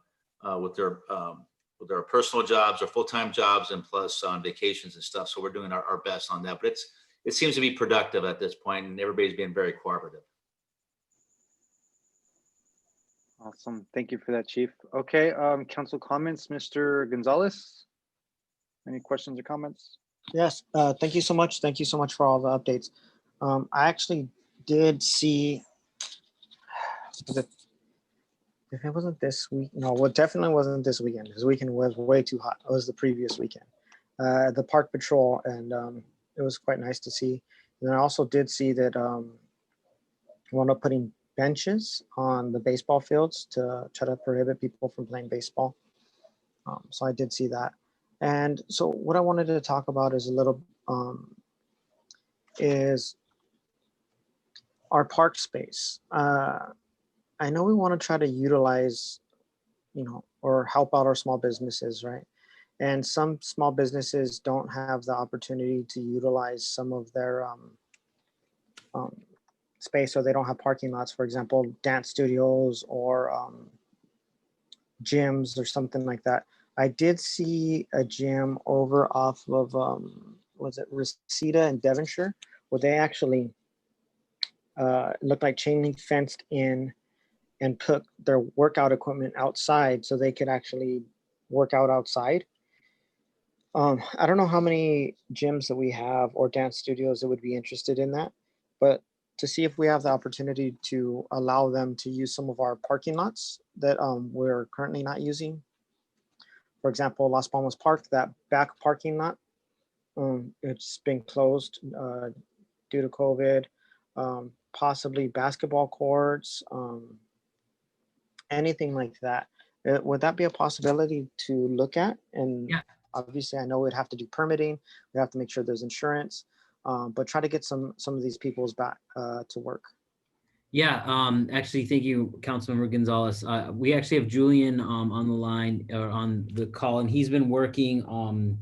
L: personal jobs or full-time jobs, and plus on vacations and stuff. So we're doing our best on that, but it seems to be productive at this point, and everybody's being very cooperative.
J: Awesome. Thank you for that, Chief. Okay, council comments, Mr. Gonzalez. Any questions or comments?
F: Yes, thank you so much. Thank you so much for all the updates. I actually did see, if it wasn't this week, no, well, definitely wasn't this weekend. This weekend was way too hot. It was the previous weekend. The park patrol, and it was quite nice to see. And I also did see that wound up putting benches on the baseball fields to try to prohibit people from playing baseball. So I did see that. And so what I wanted to talk about is a little is our park space. I know we want to try to utilize, or help out our small businesses, right? And some small businesses don't have the opportunity to utilize some of their space, or they don't have parking lots, for example, dance studios or gyms or something like that. I did see a gym over off of, was it Reseda and Devonshire, where they actually looked like chain link fenced in and put their workout equipment outside so they could actually work out outside. I don't know how many gyms that we have or dance studios that would be interested in that, but to see if we have the opportunity to allow them to use some of our parking lots that we're currently not using. For example, Las Palmas Park, that back parking lot, it's been closed due to COVID. Possibly basketball courts, anything like that. Would that be a possibility to look at? And
B: Yeah.
F: Obviously, I know we'd have to do permitting. We have to make sure there's insurance, but try to get some of these people's back to work.
B: Yeah, actually, thank you, Councilmember Gonzalez. We actually have Julian on the line or on the call, and he's been working on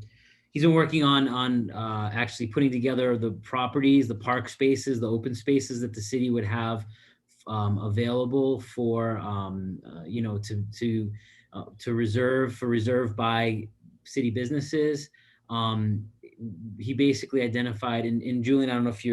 B: actually putting together the properties, the park spaces, the open spaces that the city would have available for to reserve by city businesses. He basically identified, and Julian, I don't know if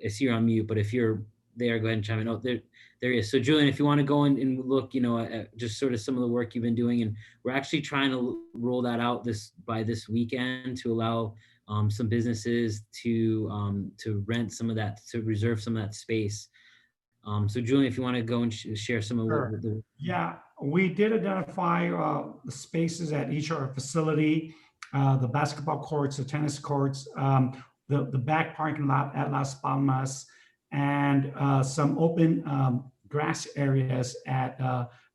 B: I see you're on mute, but if you're there, go ahead and chime in. Oh, there he is. So Julian, if you want to go in and look, at just sort of some of the work you've been doing, and we're actually trying to roll that out by this weekend to allow some businesses to rent some of that, to reserve some of that space. So Julian, if you want to go and share some of
M: Sure.
B: what
M: Yeah, we did identify the spaces at each of our facility, the basketball courts, the tennis courts, the back parking lot at Las Palmas, and some open grass areas at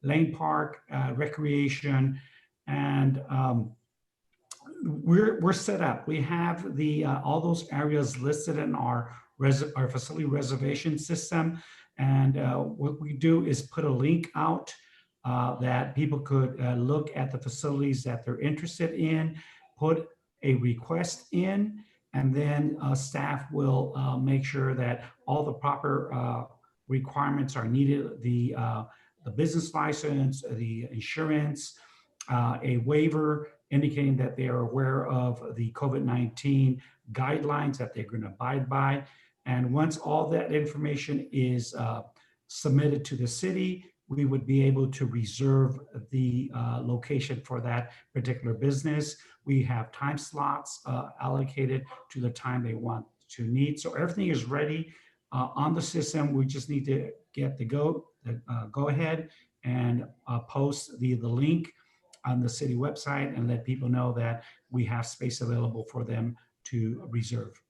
M: Lane Park, Recreation, and we're set up. We have the all those areas listed in our facility reservation system, and what we do is put a link out that people could look at the facilities that they're interested in, put a request in, and then staff will make sure that all the proper requirements are needed, the business license, the insurance, a waiver indicating that they are aware of the COVID-19 guidelines that they're going to abide by. And once all that information is submitted to the city, we would be able to reserve the location for that particular business. We have time slots allocated to the time they want to need. So everything is ready on the system. We just need to get the go ahead and post the link on the city website and let people know that we have space available for them to reserve.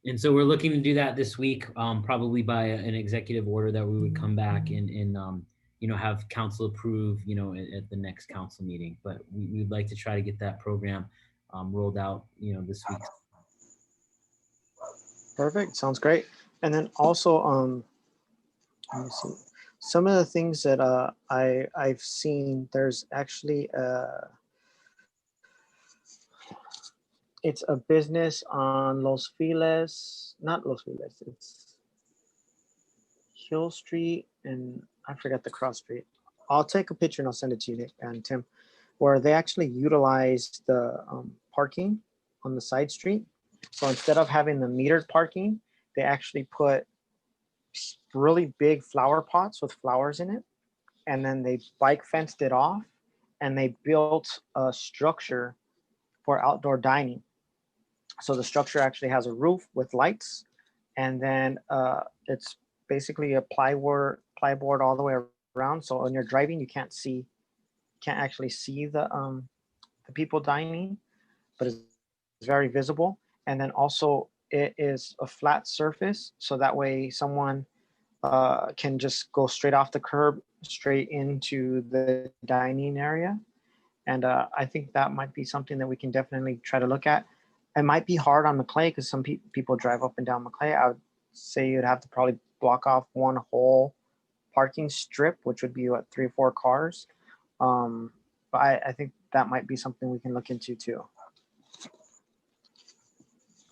B: And so we're looking to do that this week, probably by an executive order that we would come back and have council approve, at the next council meeting. But we'd like to try to get that program rolled out, this week.
F: Perfect. Sounds great. And then also, let me see. Some of the things that I've seen, there's actually it's a business on Los Feliz, not Los Feliz, it's Hill Street, and I forgot the cross street. I'll take a picture and I'll send it to you, Nick and Tim, where they actually utilize the parking on the side street. So instead of having the metered parking, they actually put really big flower pots with flowers in it. And then they bike fenced it off, and they built a structure for outdoor dining. So the structure actually has a roof with lights, and then it's basically a plyboard all the way around. So when you're driving, you can't actually see the people dining, but it's very visible. And then also it is a flat surface, so that way someone can just go straight off the curb, straight into the dining area. And I think that might be something that we can definitely try to look at. it might be hard on McClay because some people drive up and down McClay. I would say you'd have to probably block off one whole parking strip, which would be what, 3 or 4 cars. But I think that might be something we can look into too.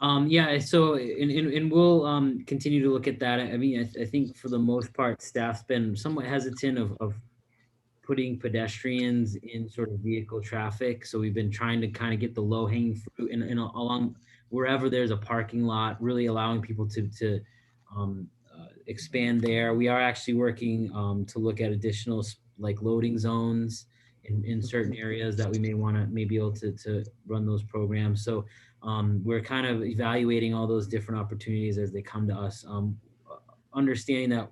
B: Yeah, so and we'll continue to look at that. I mean, I think for the most part, staff's been somewhat hesitant of putting pedestrians in sort of vehicle traffic. So we've been trying to kind of get the low hanging fruit and along wherever there's a parking lot, really allowing people to expand there. We are actually working to look at additional like loading zones in certain areas that we may want to be able to run those programs. So we're kind of evaluating all those different opportunities as they come to us, understanding that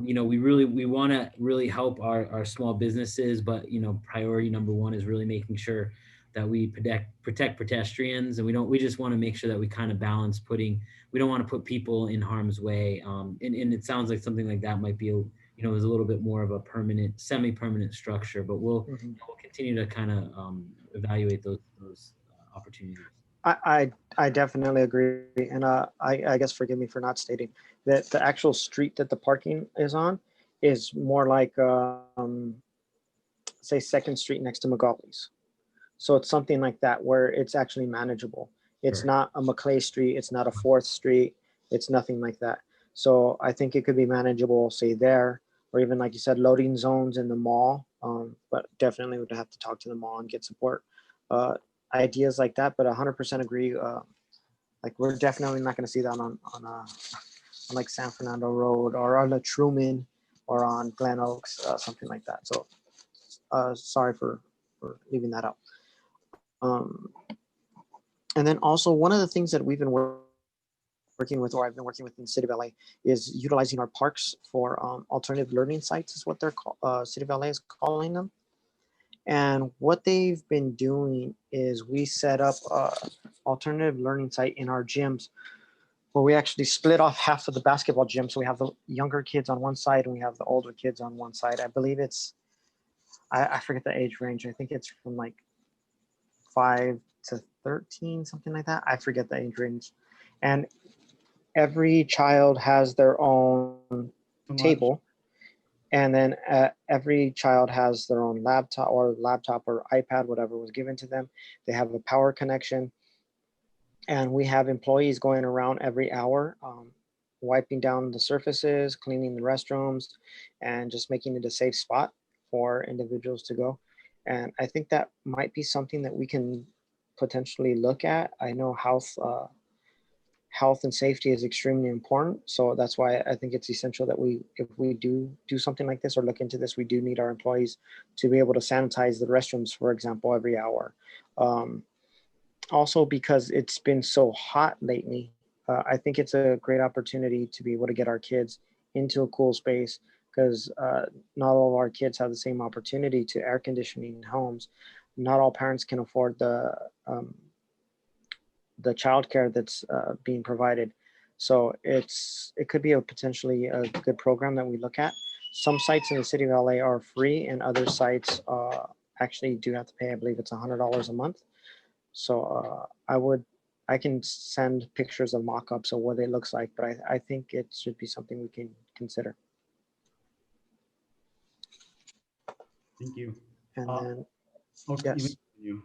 B: you know, we want to really help our small businesses, but you know, priority number one is really making sure that we protect pedestrians, and we just want to make sure that we kind of balance we don't want to put people in harm's way. And it sounds like something like that might be, you know, is a little bit more of a semi-permanent structure, but we'll continue to kind of evaluate those opportunities.
F: I definitely agree. And I guess forgive me for not stating that the actual street that the parking is on is more like, say, 2nd Street next to Magali's. So it's something like that where it's actually manageable. It's not a McClay Street. It's not a 4th Street. It's nothing like that. So I think it could be manageable, say there, or even like you said, loading zones in the mall. But definitely would have to talk to the mall and get support. Ideas like that, but 100% agree. Like we're definitely not going to see that on like San Fernando Road or on La Truman or on Glen Oaks, something like that. So sorry for leaving that out. And then also one of the things that we've been working with, or I've been working with in the City of LA, is utilizing our parks for alternative learning sites, is what they're called. City of LA is calling them. And what they've been doing is we set up a alternative learning site in our gyms where we actually split off half of the basketball gym. So we have the younger kids on one side and we have the older kids on one side. I believe it's, I forget the age range. I think it's from like 5 to 13, something like that. I forget the age range. And every child has their own table. And then every child has their own laptop or iPad, whatever was given to them. They have a power connection. And we have employees going around every hour, wiping down the surfaces, cleaning the restrooms, and just making it a safe spot for individuals to go. And I think that might be something that we can potentially look at. I know health and safety is extremely important. So that's why I think it's essential that if we do something like this or look into this, we do need our employees to be able to sanitize the restrooms, for example, every hour. Also, because it's been so hot lately, I think it's a great opportunity to be able to get our kids into a cool space, because not all of our kids have the same opportunity to air conditioning in homes. Not all parents can afford the childcare that's being provided. So it could be potentially a good program that we look at. Some sites in the City of LA are free and other sites actually do have to pay. I believe it's $100 a month. So I can send pictures of mock-ups of what it looks like, but I think it should be something we can consider.
N: Thank you.
F: And then,
N: okay,
F: yes.
N: you.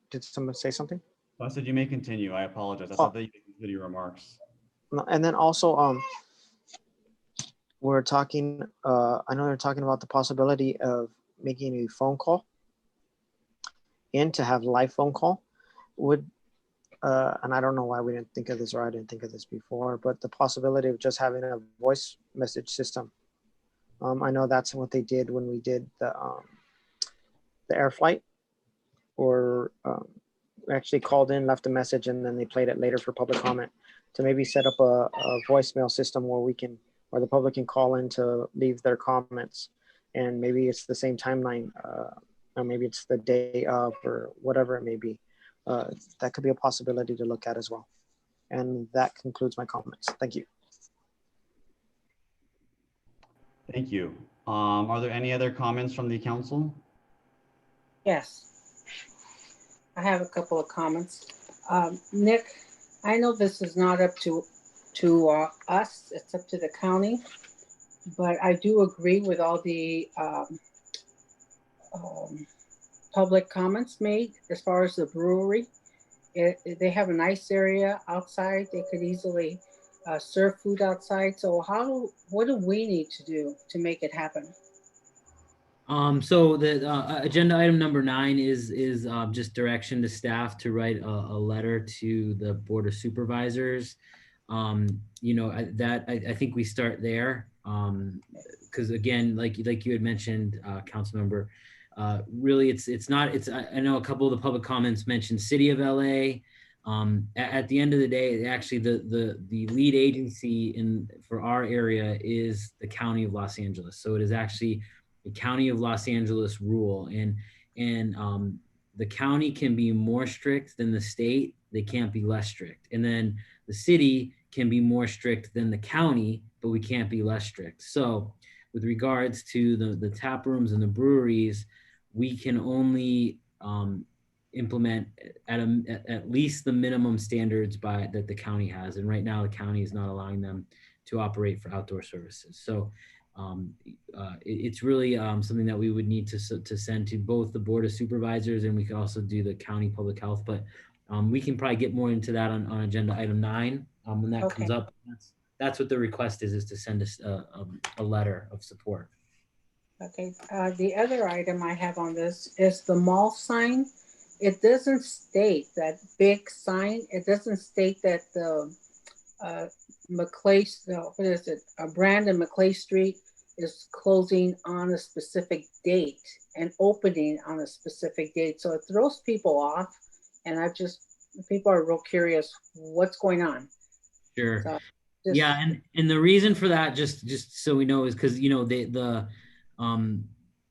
F: Did someone say something?
N: I said you may continue. I apologize. I thought that you did your remarks.
F: And then also, we're talking, I know they're talking about the possibility of making a phone call in to have live phone call. And I don't know why we didn't think of this, or I didn't think of this before, but the possibility of just having a voice message system. I know that's what they did when we did the air flight, or actually called in, left a message, and then they played it later for public comment, to maybe set up a voicemail system where the public can call in to leave their comments, and maybe it's the same timeline, or maybe it's the day of, or whatever it may be. That could be a possibility to look at as well. And that concludes my comments. Thank you.
N: Thank you. Are there any other comments from the council?
H: Yes. I have a couple of comments. Nick, I know this is not up to us, it's up to the county, but I do agree with all the public comments made as far as the brewery. They have a nice area outside. They could easily serve food outside. So what do we need to do to make it happen?
B: So the agenda item number 9 is just direction to staff to write a letter to the Board of Supervisors. You know, I think we start there, because again, like you had mentioned, council member, really I know a couple of the public comments mentioned City of LA. At the end of the day, actually the lead agency for our area is the County of Los Angeles. So it is actually the County of Los Angeles rule, and the county can be more strict than the state. They can't be less strict. And then the city can be more strict than the county, but we can't be less strict. So with regards to the tap rooms and the breweries, we can only implement at least the minimum standards that the county has. And right now the county is not allowing them to operate for outdoor services. So it's really something that we would need to send to both the Board of Supervisors, and we could also do the county public health, but we can probably get more into that on agenda item 9 when that comes up. That's what the request is to send us a letter of support.
H: Okay, the other item I have on this is the mall sign. It doesn't state that big sign. It doesn't state that the Brandon McClay Street is closing on a specific date and opening on a specific date. So it throws people off, and people are real curious what's going on.
B: Sure.
H: So
B: yeah, and the reason for that, just so we know, is because the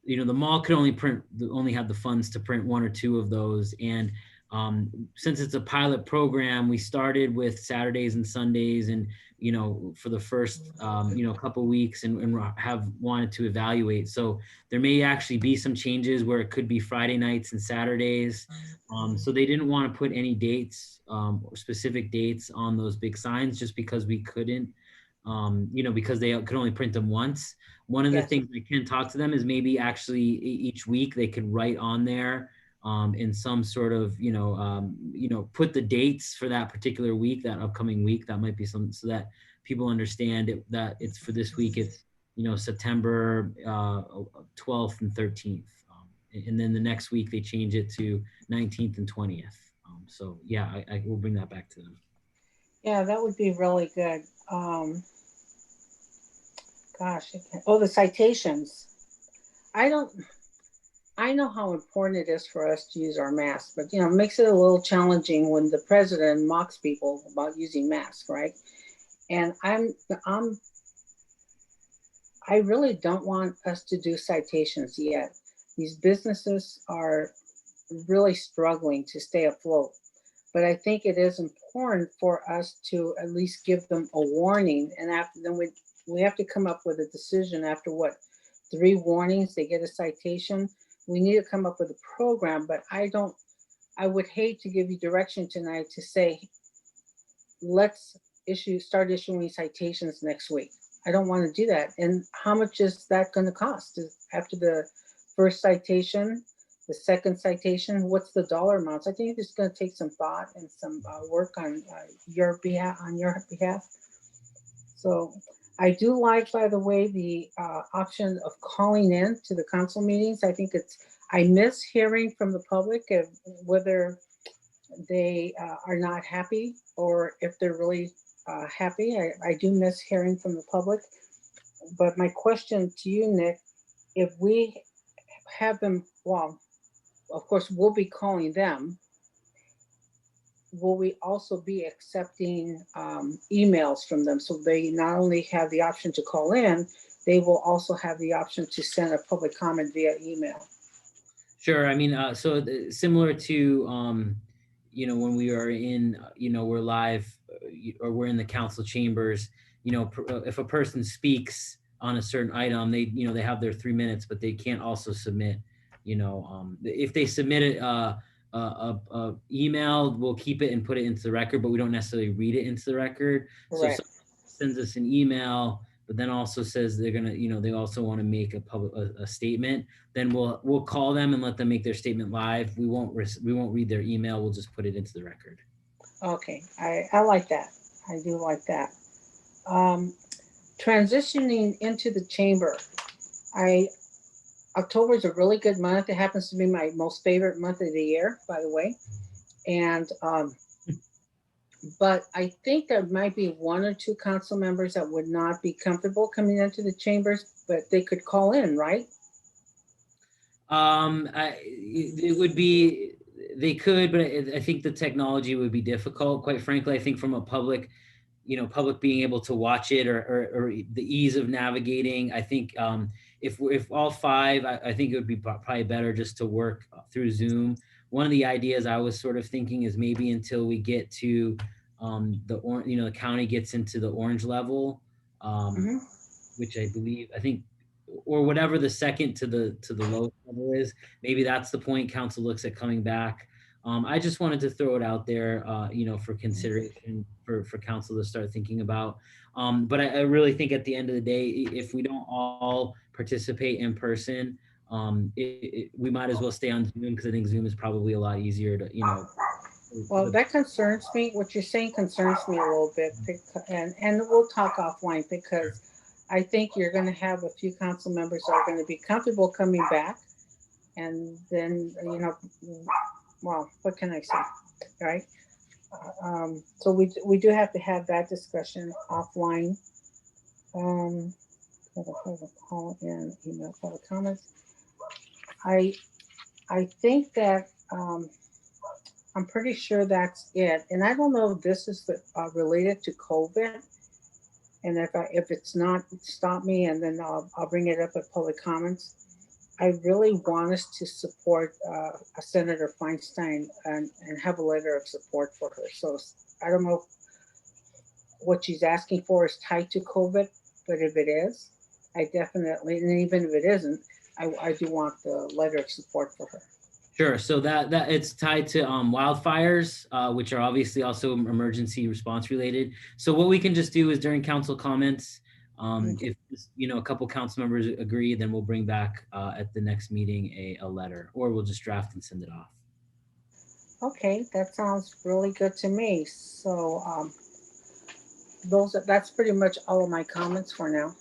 B: mall could only have the funds to print 1 or 2 of those, and since it's a pilot program, we started with Saturdays and Sundays, and for the first couple weeks, and have wanted to evaluate. So there may actually be some changes where it could be Friday nights and Saturdays. So they didn't want to put any dates, or specific dates on those big signs, just because we couldn't, because they could only print them once. One of the things we can talk to them is maybe actually each week they could write on there in some sort of, put the dates for that particular week, that upcoming week. That might be something, so that people understand that it's for this week. It's, September 12th and 13th. And then the next week they change it to 19th and 20th. So yeah, I will bring that back to them.
H: Yeah, that would be really good. The citations. I know how important it is for us to use our masks, but it makes it a little challenging when the president mocks people about using masks, right? And I really don't want us to do citations yet. These businesses are really struggling to stay afloat, but I think it is important for us to at least give them a warning, and after then we have to come up with a decision after 3 warnings, they get a citation. We need to come up with a program, but I would hate to give you direction tonight to say, let's start issuing citations next week. I don't want to do that. And how much is that going to cost? After the first citation, the second citation, what's the dollar amounts? I think it's going to take some thought and some work on your behalf. So I do like, by the way, the option of calling in to the council meetings. I think I miss hearing from the public of whether they are not happy or if they're really happy. I do miss hearing from the public. But my question to you, Nick, if we have them, well, of course, we'll be calling them. Will we also be accepting emails from them? So they not only have the option to call in, they will also have the option to send a public comment via email.
B: Sure. I mean, so similar to, when we are in, we're live or we're in the council chambers, if a person speaks on a certain item, they have their 3 minutes, but they can't also submit, if they submit it, email, we'll keep it and put it into the record, but we don't necessarily read it into the record. So if
H: Right.
B: someone sends us an email, but then also says they're gonna, they also want to make a statement, then we'll call them and let them make their statement live. We won't read their email. We'll just put it into the record.
H: Okay, I like that. I do like that. Transitioning into the chamber, October is a really good month. It happens to be my most favorite month of the year, by the way. And but I think there might be one or two council members that would not be comfortable coming into the chambers, but they could call in, right?
B: It would be, they could, but I think the technology would be difficult. Quite frankly, I think from a public being able to watch it or the ease of navigating. I think if all five, I think it would be probably better just to work through Zoom. One of the ideas I was sort of thinking is maybe until we get to the county gets into the orange level, which I think, or whatever the second to the lowest level is, maybe that's the point council looks at coming back. I just wanted to throw it out there, for consideration for council to start thinking about. But I really think at the end of the day, if we don't all participate in person, we might as well stay on Zoom, because I think Zoom is probably a lot easier to,
H: Well, that concerns me. What you're saying concerns me a little bit, and we'll talk offline, because I think you're going to have a few council members that are going to be comfortable coming back, and then well, what can I say, right? So we do have to have that discussion offline. Call in, email, public comments. I think that I'm pretty sure that's it, and I don't know if this is related to COVID. And if it's not, stop me, and then I'll bring it up at public comments. I really want us to support Senator Feinstein and have a letter of support for her. So I don't know what she's asking for is tied to COVID, but if it is, I definitely, and even if it isn't, I do want the letter of support for her.
B: Sure. So that it's tied to wildfires, which are obviously also emergency response related. So what we can just do is during council comments, if a couple council members agree, then we'll bring back at the next meeting a letter, or we'll just draft and send it off.
H: Okay, that sounds really good to me. So that's pretty much all of my comments for now.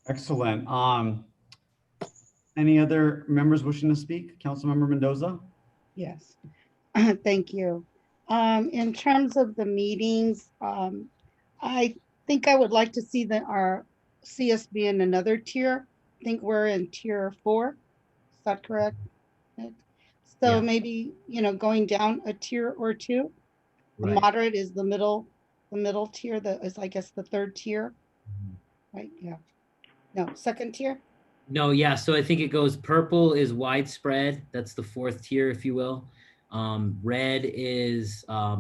N: Excellent. Any other members wishing to speak? Councilmember Mendoza?
E: Yes, thank you. In terms of the meetings, I think I would like to see our CSB in another tier. I think we're in tier 4. Is that correct? So
B: Yeah.
E: maybe, going down a tier or 2. The
B: Right.
E: moderate is the middle tier, that is, I guess, the 3rd tier. Right, yeah. No, 2nd tier?
B: No, yeah. So I think it goes, purple is widespread. That's the 4th tier, if you will. Red is, I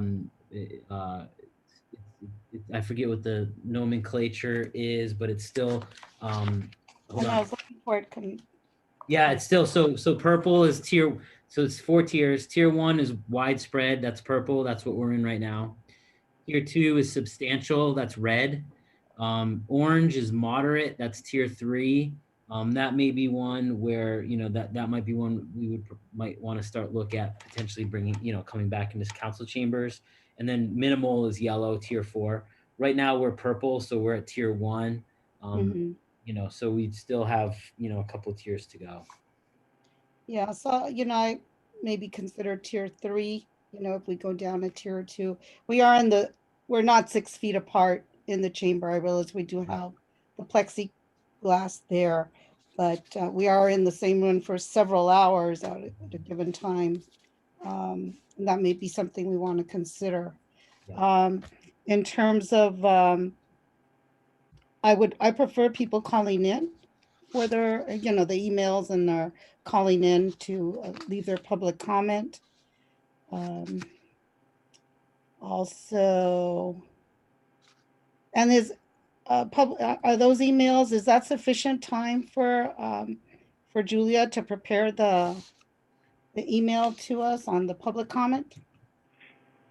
B: forget what the nomenclature is, but it's still, hold on.
E: I was looking for it.
B: Yeah, it's still, so purple is tier, so it's 4 tiers. Tier 1 is widespread. That's purple. That's what we're in right now. Tier 2 is substantial. That's red. Orange is moderate. That's tier 3. That may be one where, that might be one we might want to start look at potentially bringing, coming back into council chambers. And then minimal is yellow, tier 4. Right now we're purple, so we're at tier 1. So we still have, a couple of tiers to go.
E: Yeah, so, I maybe consider tier 3, if we go down a tier or 2. We're not 6 feet apart in the chamber. I realize we do have the plexiglass there, but we are in the same room for several hours at a given time. And that may be something we want to consider. In terms of, I prefer people calling in for their, the emails, and their calling in to leave their public comment. Also, and are those emails, is that sufficient time for for Julia to prepare the email to us on the public comment?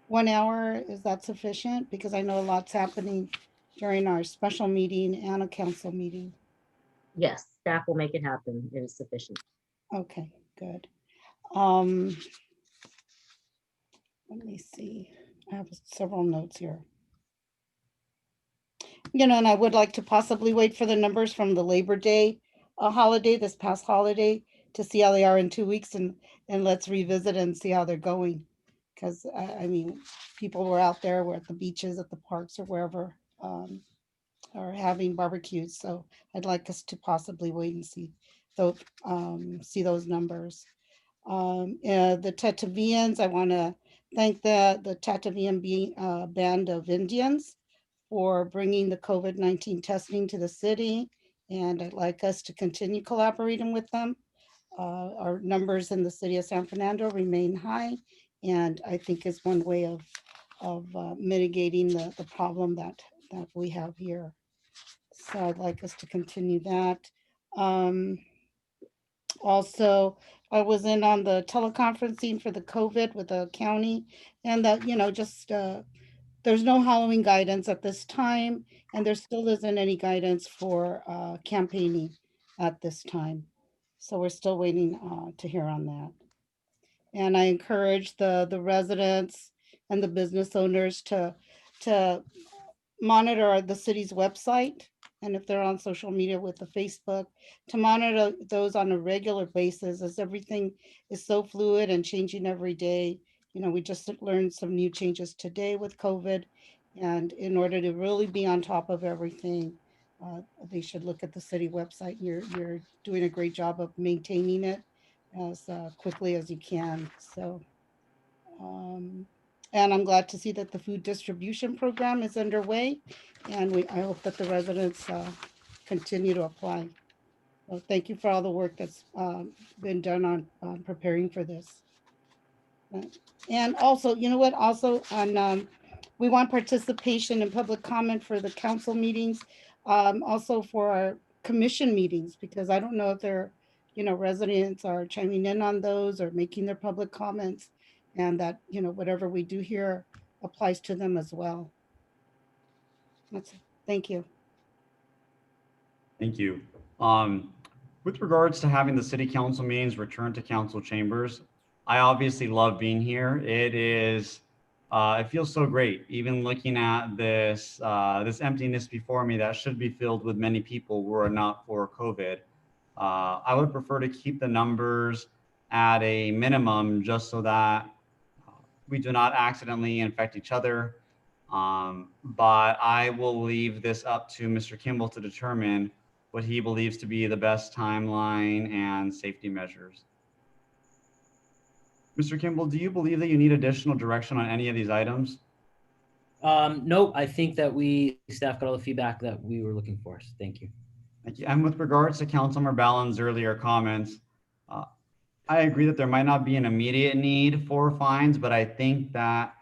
E: 1 hour, is that sufficient? Because I know a lot's happening during our special meeting and a council meeting.
A: Yes, staff will make it happen. It is sufficient.
E: Okay, good. Let me see. I have several notes here. You know, and I would like to possibly wait for the numbers from the Labor Day holiday, this past holiday, to see how they are in 2 weeks, and let's revisit and see how they're going. Because I mean, people were out there, were at the beaches, at the parks, or wherever, or having barbecues. So I'd like us to possibly wait and see those numbers. The Tatavians, I want to thank the Tatavian Band of Indians for bringing the COVID-19 testing to the city. And I'd like us to continue collaborating with them. Our numbers in the city of San Fernando remain high. And I think is one way of mitigating the problem that we have here. So I'd like us to continue that. Also, I was in on the teleconferencing for the COVID with the county, and that, you know, just there's no Halloween guidance at this time, and there still isn't any guidance for campaigning at this time. So we're still waiting to hear on that. And I encourage the residents and the business owners to monitor the city's website, and if they're on social media with the Facebook, to monitor those on a regular basis, as everything is so fluid and changing every day. You know, we just learned some new changes today with COVID, and in order to really be on top of everything, they should look at the city website. You're doing a great job of maintaining it as quickly as you can. So, and I'm glad to see that the food distribution program is underway, and I hope that the residents continue to apply. So thank you for all the work that's been done on preparing for this. And also, you know what, also on, we want participation and public comment for the council meetings, also for our commission meetings, because I don't know if they're, you know, residents are chiming in on those or making their public comments, and that, you know, whatever we do here applies to them as well. That's it. Thank you.
N: Thank you. With regards to having the city council meetings return to council chambers, I obviously love being here. It feels so great. Even looking at this emptiness before me that should be filled with many people were it not for COVID. I would prefer to keep the numbers at a minimum just so that we do not accidentally infect each other. But I will leave this up to Mr. Kimball to determine what he believes to be the best timeline and safety measures. Mr. Kimball, do you believe that you need additional direction on any of these items?
B: Nope, I think that staff got all the feedback that we were looking for. So thank you.
N: Thank you. And with regards to Councilmember Ballin's earlier comments, I agree that there might not be an immediate need for fines, but I think that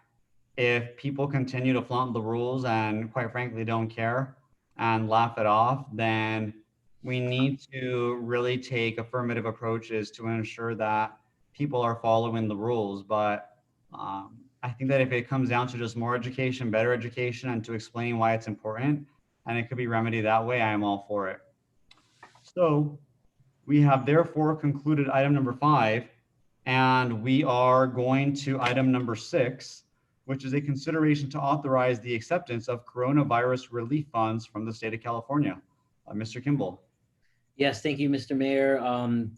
N: if people continue to flaunt the rules and quite frankly don't care and laugh it off, then we need to really take affirmative approaches to ensure that people are following the rules. But I think that if it comes down to just more education, better education, and to explain why it's important, and it could be remedied that way, I am all for it. So we have therefore concluded item number 5, and we are going to item number 6, which is a consideration to authorize the acceptance of coronavirus relief funds from the state of California. Mr. Kimball.
B: Yes, thank you, Mr. Mayor.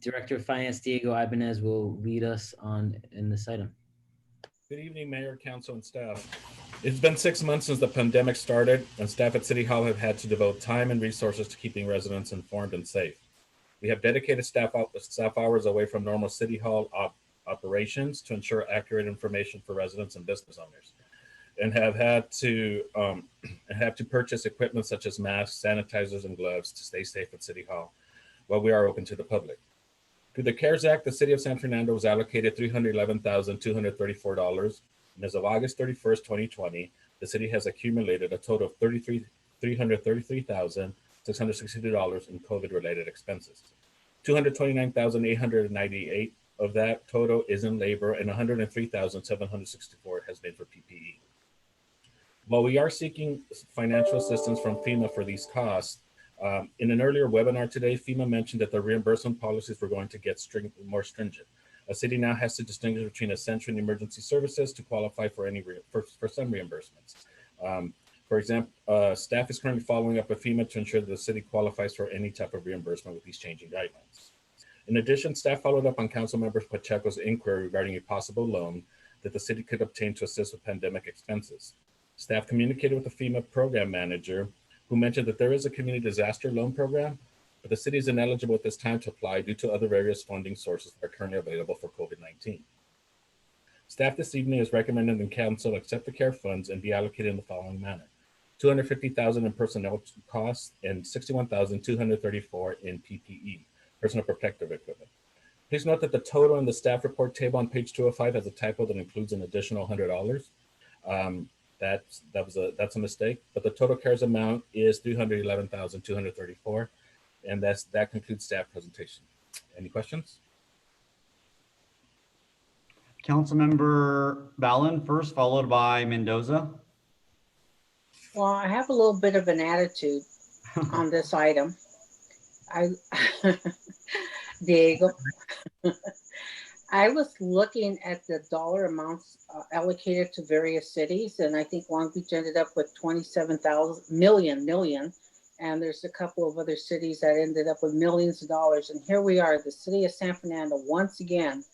B: Director of Finance Diego Ibanez will lead us in this item.
O: Good evening, Mayor, Council, and staff. It's been 6 months since the pandemic started, and staff at City Hall have had to devote time and resources to keeping residents informed and safe. We have dedicated staff hours away from normal City Hall operations to ensure accurate information for residents and business owners, and have had to purchase equipment such as masks, sanitizers, and gloves to stay safe at City Hall while we are open to the public. Through the CARES Act, the City of San Fernando was allocated $311,234, and as of August 31st, 2020, the city has accumulated a total of $333,662 in COVID-related expenses. $229,898 of that total is in labor, and $103,764 has been for PPE. While we are seeking financial assistance from FEMA for these costs, in an earlier webinar today, FEMA mentioned that the reimbursement policies were going to get more stringent. A city now has to distinguish between essential and emergency services to qualify for for some reimbursements. For example, staff is currently following up with FEMA to ensure that the city qualifies for any type of reimbursement with these changing guidelines. In addition, staff followed up on Councilmember Pacheco's inquiry regarding a possible loan that the city could obtain to assist with pandemic expenses. Staff communicated with the FEMA program manager, who mentioned that there is a community disaster loan program, but the city is ineligible at this time to apply due to other various funding sources that are currently available for COVID-19. Staff this evening is recommending the council accept the CARE funds and be allocated in the following manner: $250,000 in personnel costs and $61,234 in PPE, personal protective equipment. Please note that the total in the staff report table on page 205 has a typo that includes an additional $100. That's a mistake, but the total CARES amount is $311,234, and that concludes staff presentation. Any questions?
N: Councilmember Ballin first, followed by Mendoza.
H: Well, I have a little bit of an attitude on this item. Diego, I was looking at the dollar amounts allocated to various cities, and I think Long Beach ended up with 27,000 million, and there's a couple of other cities that ended up with millions of dollars. And here we are, the city of San Fernando, once again,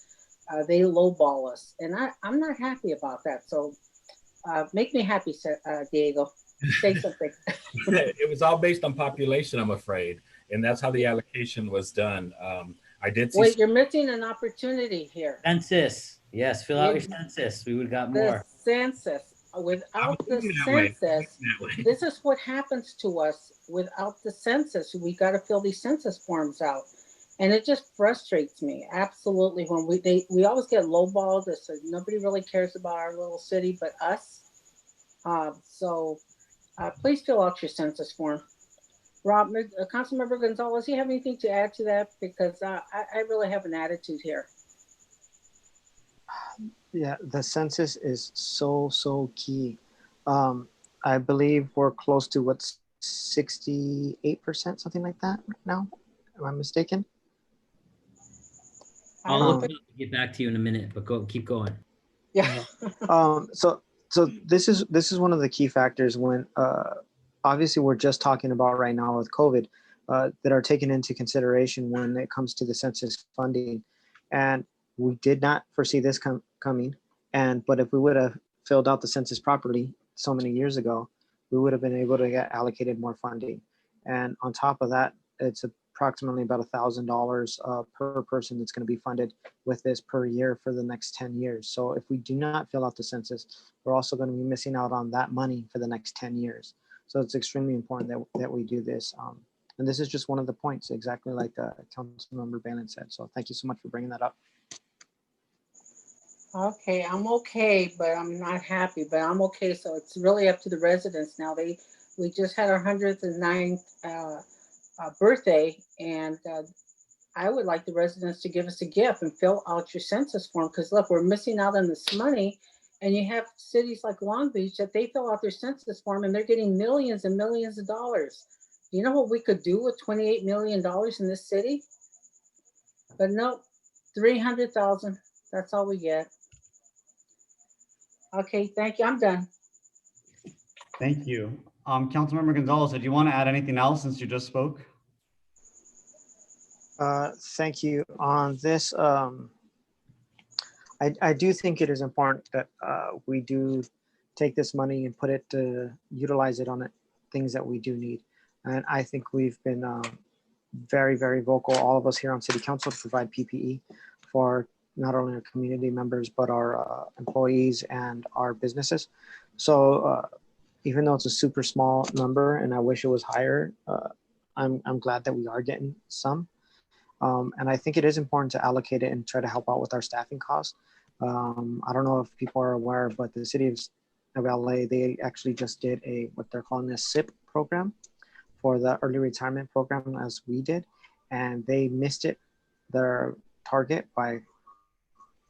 H: they lowball us, and I'm not happy about that. So make me happy, Diego. Say something.
O: It was all based on population, I'm afraid, and that's how the allocation was done. I did see.
H: Wait, you're missing an opportunity here.
B: Census. Yes, fill out your census. We would got more.
H: The census. Without the census, this is what happens to us. Without the census, we got to fill these census forms out, and it just frustrates me absolutely when we always get lowballed. So nobody really cares about our little city but us. So please fill out your census form. Rob, Councilmember Gonzalez, do you have anything to add to that? Because I really have an attitude here.
F: Yeah, the census is so key. I believe we're close to what's 68%, something like that now. Am I mistaken?
B: I'll get back to you in a minute, but keep going.
H: Yeah.
F: So this is one of the key factors when obviously we're just talking about right now with COVID that are taken into consideration when it comes to the census funding. And we did not foresee this coming. But if we would have filled out the census properly so many years ago, we would have been able to get allocated more funding. And on top of that, it's approximately about $1,000 per person that's going to be funded with this per year for the next 10 years. So if we do not fill out the census, we're also going to be missing out on that money for the next 10 years. So it's extremely important that we do this. And this is just one of the points, exactly like Councilmember Ballin said. So thank you so much for bringing that up.
H: Okay, I'm okay, but I'm not happy, but I'm okay. So it's really up to the residents now. We just had our 109th birthday, and I would like the residents to give us a gift and fill out your census form, because look, we're missing out on this money. And you have cities like Long Beach that they fill out their census form and they're getting millions and millions of dollars. You know what we could do with $28 million in this city? But no, 300,000, that's all we get. Okay, thank you, I'm done.
N: Thank you. Councilmember Gonzalez, did you want to add anything else since you just spoke?
F: Thank you. On this, I do think it is important that we do take this money and put it to utilize it on things that we do need. And I think we've been very, very vocal, all of us here on City Council, to provide PPE for not only our community members, but our employees and our businesses. So even though it's a super small number and I wish it was higher, I'm glad that we are getting some. And I think it is important to allocate it and try to help out with our staffing costs. I don't know if people are aware, but the city of LA, they actually just did what they're calling a SIP program for the early retirement program, as we did. and they missed it, their target by,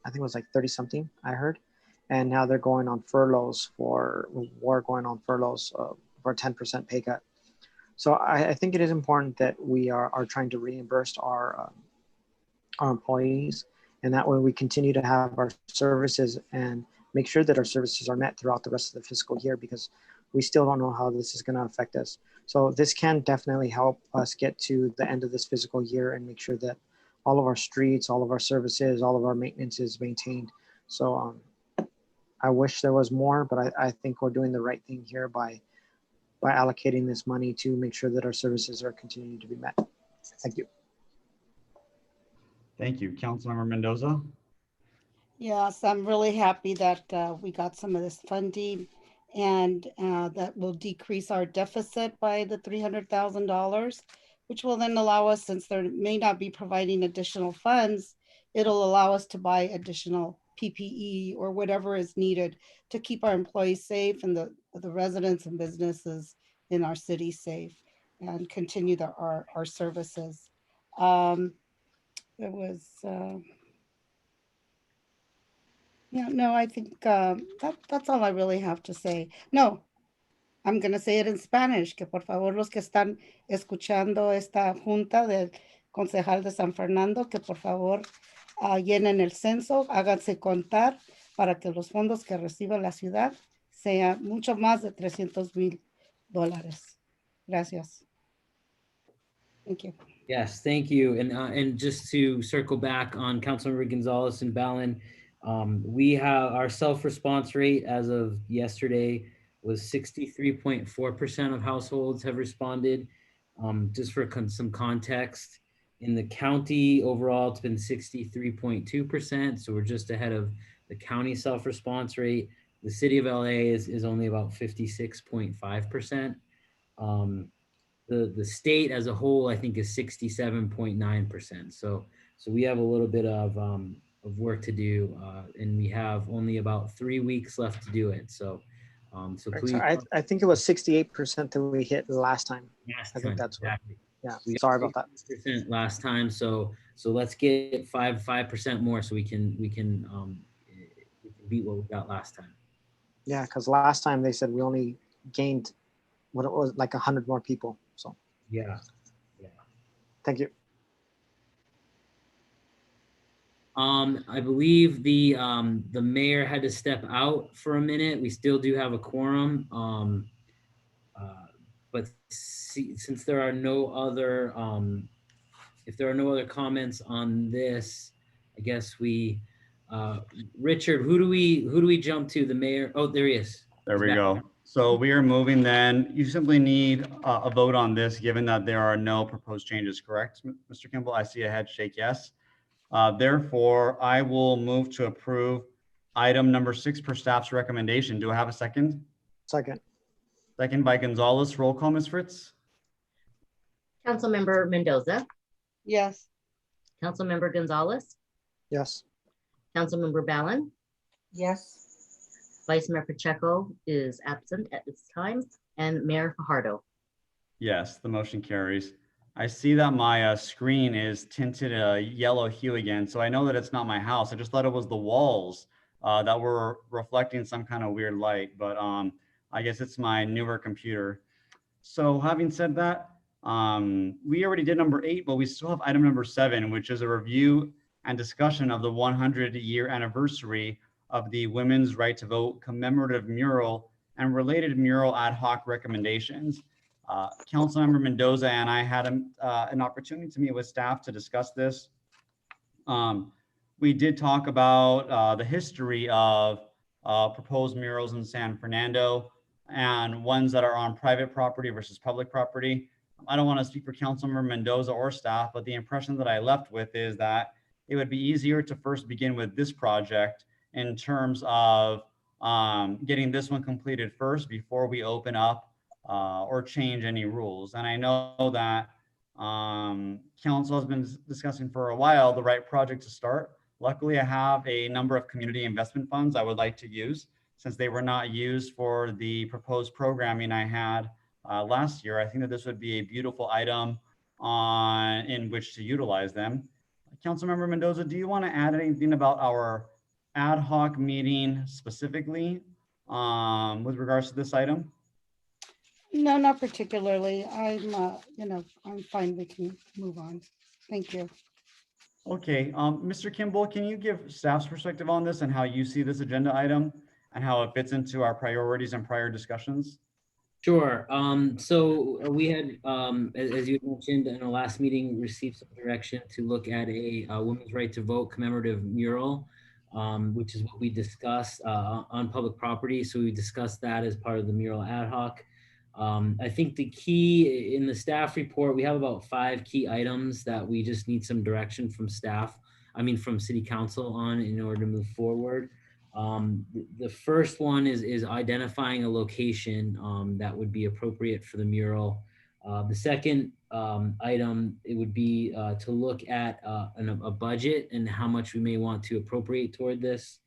F: I think it was like 30 something, I heard. And now they're going on furloughs for a 10% pay cut. So I think it is important that we are trying to reimburse our employees, and that way we continue to have our services and make sure that our services are met throughout the rest of the fiscal year, because we still don't know how this is going to affect us. So this can definitely help us get to the end of this fiscal year and make sure that all of our streets, all of our services, all of our maintenance is maintained. So I wish there was more, but I think we're doing the right thing here by allocating this money to make sure that our services are continuing to be met. Thank you.
N: Thank you. Councilmember Mendoza.
E: Yes, I'm really happy that we got some of this funding, and that will decrease our deficit by the $300,000, which will then allow us, since there may not be providing additional funds, it'll allow us to buy additional PPE or whatever is needed to keep our employees safe and the residents and businesses in our city safe, and continue our services. Yeah, no, I think that's all I really have to say. No, I'm going to say it in Spanish, que por favor los que están escuchando esta junta del concejal de San Fernando, que por favor llenen el censo, háganse contar para que los fondos que reciba la ciudad sean mucho más de $300,000. Gracias. Thank you.
B: Yes, thank you. And just to circle back on Councilmember Gonzalez and Ballin, we have our self-response rate as of yesterday was 63.4% of households have responded. Just for some context, in the county overall, it's been 63.2%. So we're just ahead of the county self-response rate. The city of LA is only about 56.5%. The state as a whole, I think, is 67.9%. So we have a little bit of work to do, and we have only about 3 weeks left to do it. So please.
F: So I think it was 68% that we hit last time. I think that's
B: exactly.
F: Yeah.
B: We
F: Sorry about that.
B: Last time, so let's get 5% more so we can beat what we got last time.
F: Yeah, because last time they said we only gained what it was like 100 more people. So
B: yeah.
F: Thank you.
B: I believe the mayor had to step out for a minute. We still do have a quorum. But since there are no other, if there are no other comments on this, I guess we, Richard, who do we jump to? The mayor? Oh, there he is.
N: There we go. So we are moving then. You simply need a vote on this, given that there are no proposed changes, correct, Mr. Kimball? I see a head shake yes. Therefore, I will move to approve item number 6 per staff's recommendation. Do I have a second?
F: Second.
N: Second by Gonzalez. Roll call, Ms. Fritz.
A: Councilmember Mendoza.
E: Yes.
A: Councilmember Gonzalez.
F: Yes.
A: Councilmember Ballin.
H: Yes.
A: Vice Mayor Pacheco is absent at this time, and Mayor Fajardo.
N: Yes, the motion carries. I see that my screen is tinted a yellow hue again, so I know that it's not my house. I just thought it was the walls that were reflecting some kind of weird light, but I guess it's my newer computer. So having said that, we already did number 8, but we still have item number 7, which is a review and discussion of the 100-year anniversary of the Women's Right to Vote commemorative mural and related mural ad hoc recommendations. Councilmember Mendoza and I had an opportunity to meet with staff to discuss this. We did talk about the history of proposed murals in San Fernando and ones that are on private property versus public property. I don't want to speak for Councilmember Mendoza or staff, but the impression that I left with is that it would be easier to first begin with this project in terms of getting this one completed first before we open up or change any rules. And I know that council has been discussing for a while the right project to start. Luckily, I have a number of community investment funds I would like to use since they were not used for the proposed programming I had last year. I think that this would be a beautiful item in which to utilize them. Councilmember Mendoza, do you want to add anything about our ad hoc meeting specifically with regards to this item?
E: No, not particularly. I'm fine. We can move on. Thank you.
N: Okay, Mr. Kimball, can you give staff's perspective on this and how you see this agenda item and how it fits into our priorities and prior discussions?
B: Sure. So we had, as you mentioned in our last meeting, received some direction to look at a women's right to vote commemorative mural, which is what we discussed on public property. So we discussed that as part of the mural ad hoc. I think the key in the staff report, we have about 5 key items that we just need some direction from staff, from city council on in order to move forward. The first one is identifying a location that would be appropriate for the mural. The second item, it would be to look at a budget and how much we may want to appropriate toward this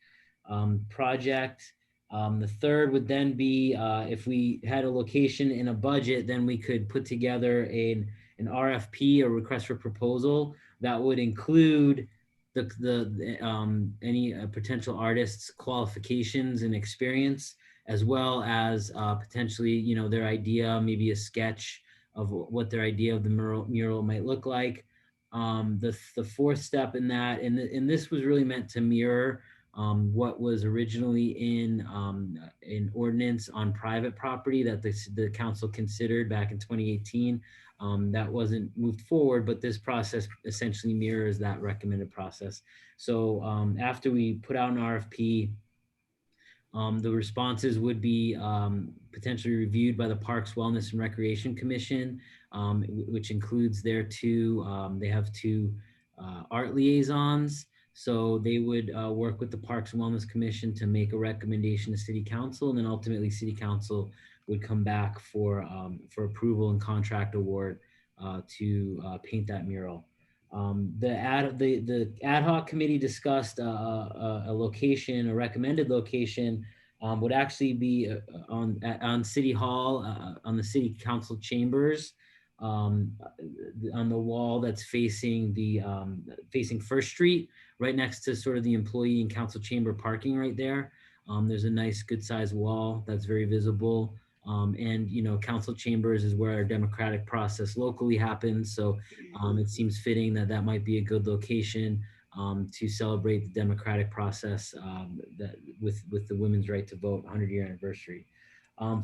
B: project. The third would then be if we had a location in a budget, then we could put together an RFP, a request for proposal, that would include any potential artists' qualifications and experience, as well as potentially, their idea, maybe a sketch of what their idea of the mural might look like. The fourth step in that, and this was really meant to mirror what was originally in ordinance on private property that the council considered back in 2018. That wasn't moved forward, but this process essentially mirrors that recommended process. So after we put out an RFP, the responses would be potentially reviewed by the Parks, Wellness, and Recreation Commission, which includes they have 2 art liaisons. So they would work with the Parks and Wellness Commission to make a recommendation to City Council, and then ultimately City Council would come back for approval and contract award to paint that mural. The ad hoc committee discussed a location, a recommended location would actually be on City Hall, on the City Council chambers, on the wall that's facing facing First Street, right next to sort of the employee and council chamber parking right there. There's a nice good sized wall that's very visible. And council chambers is where our democratic process locally happens. So it seems fitting that might be a good location to celebrate the democratic process with the women's right to vote 100-year anniversary.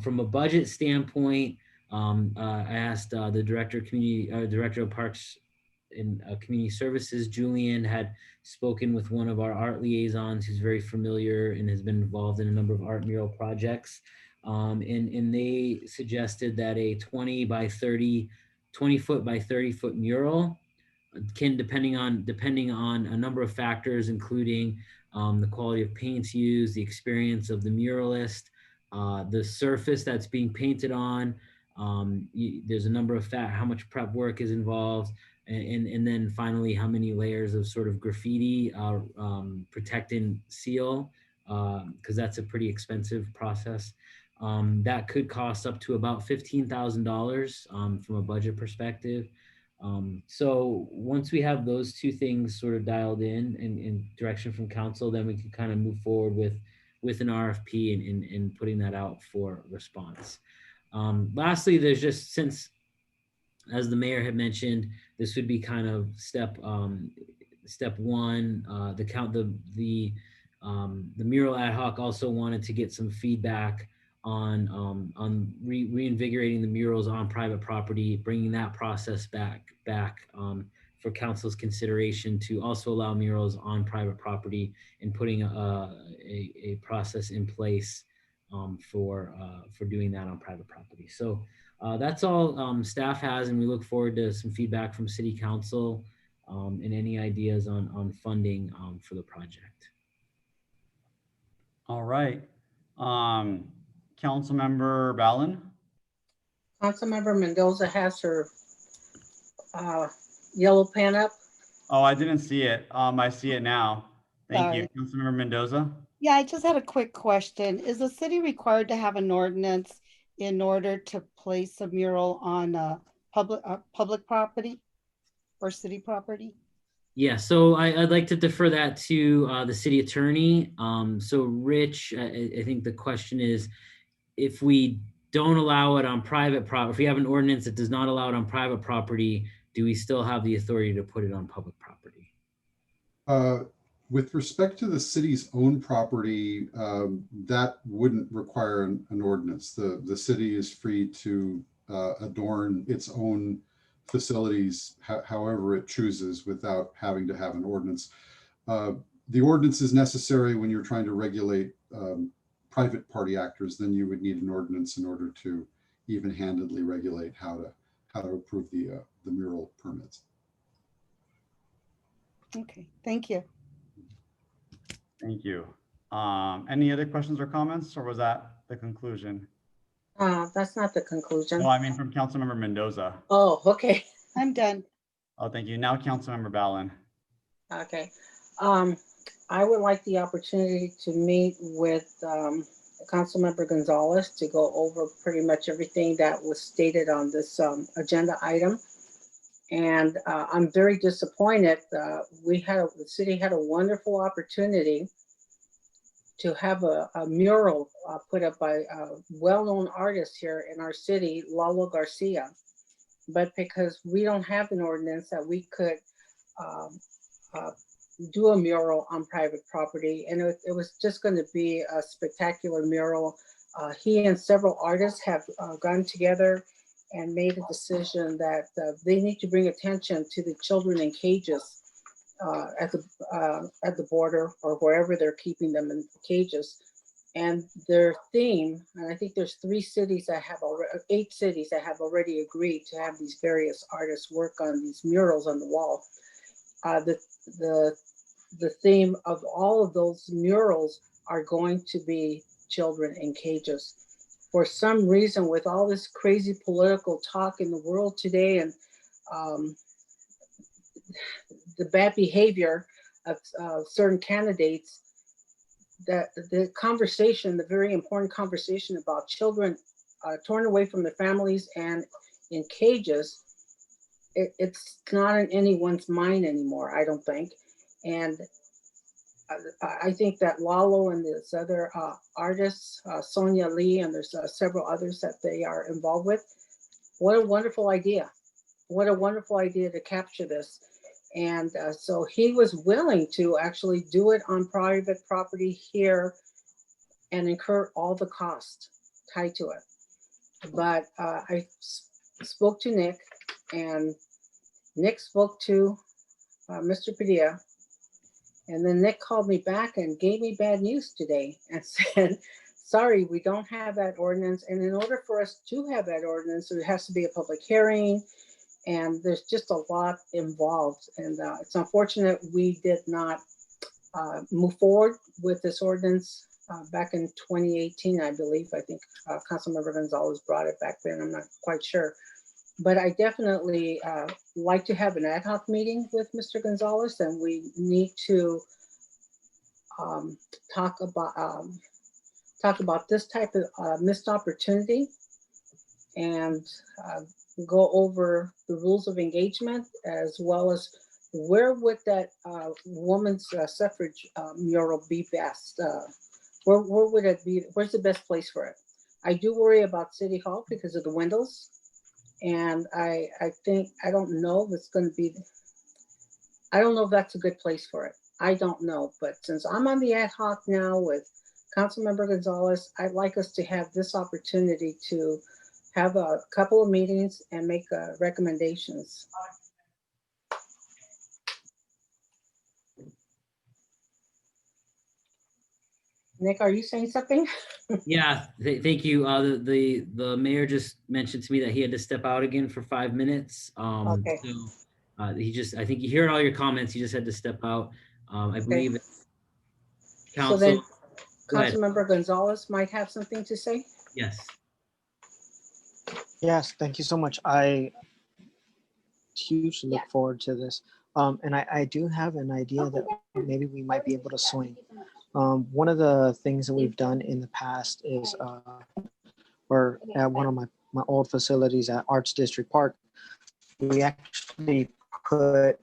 B: From a budget standpoint, I asked the director of Parks and Community Services, Julian, had spoken with one of our art liaisons who's very familiar and has been involved in a number of art mural projects. And they suggested that a 20 foot by 30 foot mural can, depending on a number of factors, including the quality of paints used, the experience of the muralist, the surface that's being painted on. There's a number of how much prep work is involved, and then finally how many layers of sort of graffiti protect and seal, because that's a pretty expensive process. That could cost up to about $15,000 from a budget perspective. So once we have those 2 things sort of dialed in direction from council, then we can kind of move forward with an RFP and putting that out for response. Lastly, there's just, since, as the mayor had mentioned, this would be kind of step 1. The mural ad hoc also wanted to get some feedback on reinvigorating the murals on private property, bringing that process back for council's consideration to also allow murals on private property, and putting a process in place for doing that on private property. So that's all staff has, and we look forward to some feedback from City Council and any ideas on funding for the project.
N: All right. Councilmember Ballin.
H: Councilmember Mendoza has her yellow pen up.
N: Oh, I didn't see it. I see it now. Thank you. Councilmember Mendoza.
E: Yeah, I just had a quick question. Is the city required to have an ordinance in order to place a mural on public property or city property?
B: Yeah, so I'd like to defer that to the city attorney. So Rich, I think the question is, if we don't allow it on private property, if we have an ordinance that does not allow it on private property, do we still have the authority to put it on public property?
D: With respect to the city's own property, that wouldn't require an ordinance. The city is free to adorn its own facilities however it chooses without having to have an ordinance. The ordinance is necessary when you're trying to regulate private party actors. Then you would need an ordinance in order to even-handedly regulate how to approve the mural permits.
E: Okay, thank you.
N: Thank you. Any other questions or comments, or was that the conclusion?
H: That's not the conclusion.
N: No, I mean from Councilmember Mendoza.
H: Oh, okay.
E: I'm done.
N: Oh, thank you. Now Councilmember Ballin.
H: Okay. I would like the opportunity to meet with Councilmember Gonzalez to go over pretty much everything that was stated on this agenda item. And I'm very disappointed. The city had a wonderful opportunity to have a mural put up by a well-known artist here in our city, Lalo Garcia. But because we don't have an ordinance that we could do a mural on private property, and it was just going to be a spectacular mural. He and several artists have gotten together and made a decision that they need to bring attention to the children in cages at the border or wherever they're keeping them in cages. And their theme, and I think there's 8 cities that have already agreed to have these various artists work on these murals on the wall. The theme of all of those murals are going to be children in cages. For some reason, with all this crazy political talk in the world today, and the bad behavior of certain candidates, that the conversation, the very important conversation about children torn away from their families and in cages, it's not in anyone's mind anymore, I don't think. And I think that Lalo and this other artists, Sonia Lee, and there's several others that they are involved with. What a wonderful idea. What a wonderful idea to capture this. And so he was willing to actually do it on private property here and incur all the cost tied to it. But I spoke to Nick, and Nick spoke to Mr. Padilla. And then Nick called me back and gave me bad news today and said, sorry, we don't have that ordinance. And in order for us to have that ordinance, there has to be a public hearing. And there's just a lot involved. And it's unfortunate we did not move forward with this ordinance back in 2018, I believe. I think Councilmember Gonzalez brought it back then. I'm not quite sure. But I definitely like to have an ad hoc meeting with Mr. Gonzalez, and we need to talk about this type of missed opportunity and go over the rules of engagement, as well as where would that woman's suffrage mural be best? Where would it be? Where's the best place for it? I do worry about City Hall because of the windows. And I don't know if it's going to be, I don't know if that's a good place for it. I don't know. But since I'm on the ad hoc now with Councilmember Gonzalez, I'd like us to have this opportunity to have a couple of meetings and make recommendations. Nick, are you saying something?
B: Yeah, thank you. The mayor just mentioned to me that he had to step out again for 5 minutes.
H: Okay.
B: So I think you heard all your comments. He just had to step out. I believe
H: So then
B: Go ahead.
H: Councilmember Gonzalez might have something to say.
B: Yes.
F: Yes, thank you so much. I hugely look forward to this. And I do have an idea that maybe we might be able to swing. One of the things that we've done in the past is where at one of my my old facilities at Arts District Park, we actually put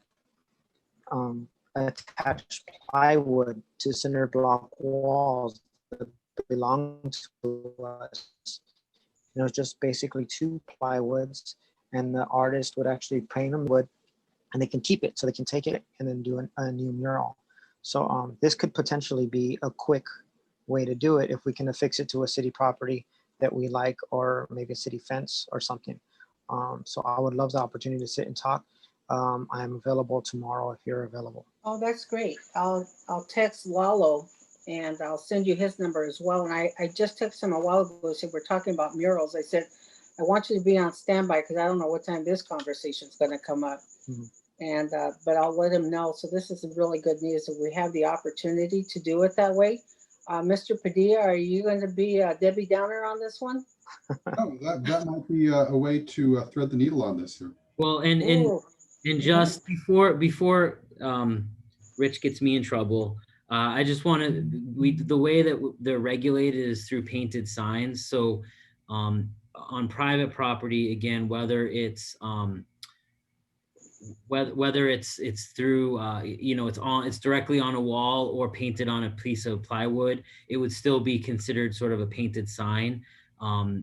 F: attached plywood to cinder block walls that belong to us. It was just basically 2 plywoods, and the artist would actually paint them wood, and they can keep it, so they can take it and then do a new mural. So this could potentially be a quick way to do it if we can affix it to a city property that we like, or maybe a city fence or something. So I would love the opportunity to sit and talk. I am available tomorrow if you're available.
H: Oh, that's great. I'll text Lalo and I'll send you his number as well. And I just texted him a while ago. I said, we're talking about murals. I said, I want you to be on standby because I don't know what time this conversation is going to come up.
F: Mm-hmm.
H: And but I'll let him know. So this is really good news that we have the opportunity to do it that way. Mr. Padilla, are you going to be Debbie Downer on this one?
D: Oh, that might be a way to thread the needle on this here.
B: Well, and just before Rich gets me in trouble, I just want to, the way that they're regulated is through painted signs. So on private property, again, whether it's through it's directly on a wall or painted on a piece of plywood, it would still be considered sort of a painted sign.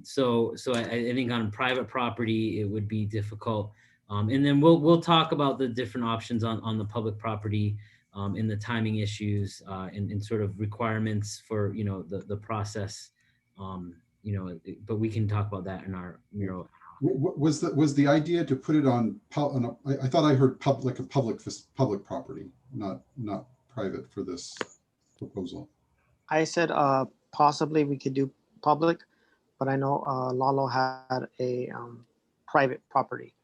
B: So I think on private property it would be difficult. And then we'll talk about the different options on the public property, and the timing issues, and sort of requirements for the process. But we can talk about that in our mural.
D: Was the idea to put it on I thought I heard public property, not private for this proposal.
F: I said possibly we could do public, but I know Lalo had a private property.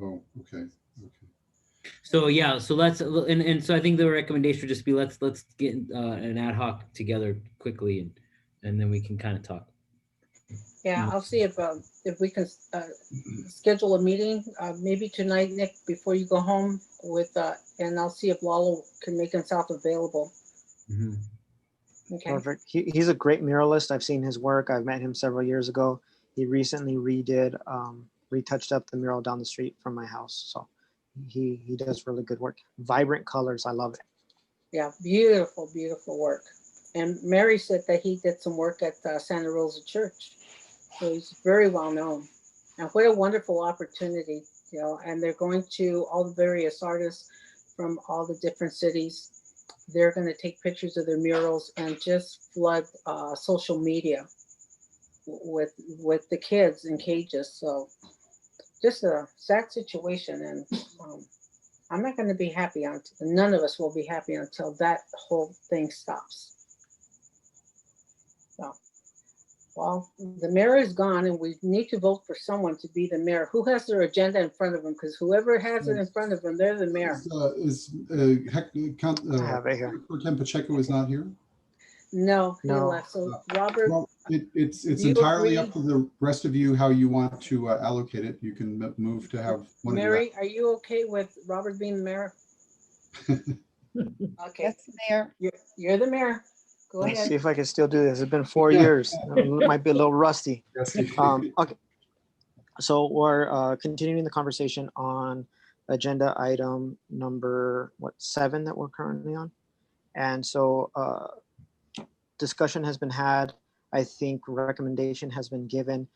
D: Oh, okay.
B: So yeah, so let's and so I think the recommendation would just be let's get an ad hoc together quickly, and then we can kind of talk.
H: Yeah, I'll see if we can schedule a meeting maybe tonight, Nick, before you go home with, and I'll see if Lalo can make himself available.
F: Mm-hmm.
H: Okay.
F: Perfect. He's a great muralist. I've seen his work. I've met him several years ago. He recently retouched up the mural down the street from my house. So he does really good work. Vibrant colors. I love it.
H: Yeah, beautiful, beautiful work. And Mary said that he did some work at Santa Rosa Church. So he's very well known. And what a wonderful opportunity, and they're going to all the various artists from all the different cities. They're going to take pictures of their murals and just flood social media with the kids in cages. So just a sad situation. And I'm not going to be happy none of us will be happy until that whole thing stops. So, well, the mayor is gone and we need to vote for someone to be the mayor. Who has their agenda in front of them? Because whoever has it in front of them, they're the mayor.
D: Ken Pacheco is not here?
H: No, he left. So Robert.
D: Well, it's entirely up to the rest of you how you want to allocate it. You can move to have one.
H: Mary, are you okay with Robert being the mayor? Okay.
E: Yes, Mayor.
H: You're the mayor. Go
F: Let's
H: ahead.
F: see if I can still do this. It's been 4 years. It might be a little rusty. Okay. So we're continuing the conversation on agenda item number 7 that we're currently on. And so discussion has been had. I think recommendation has been given.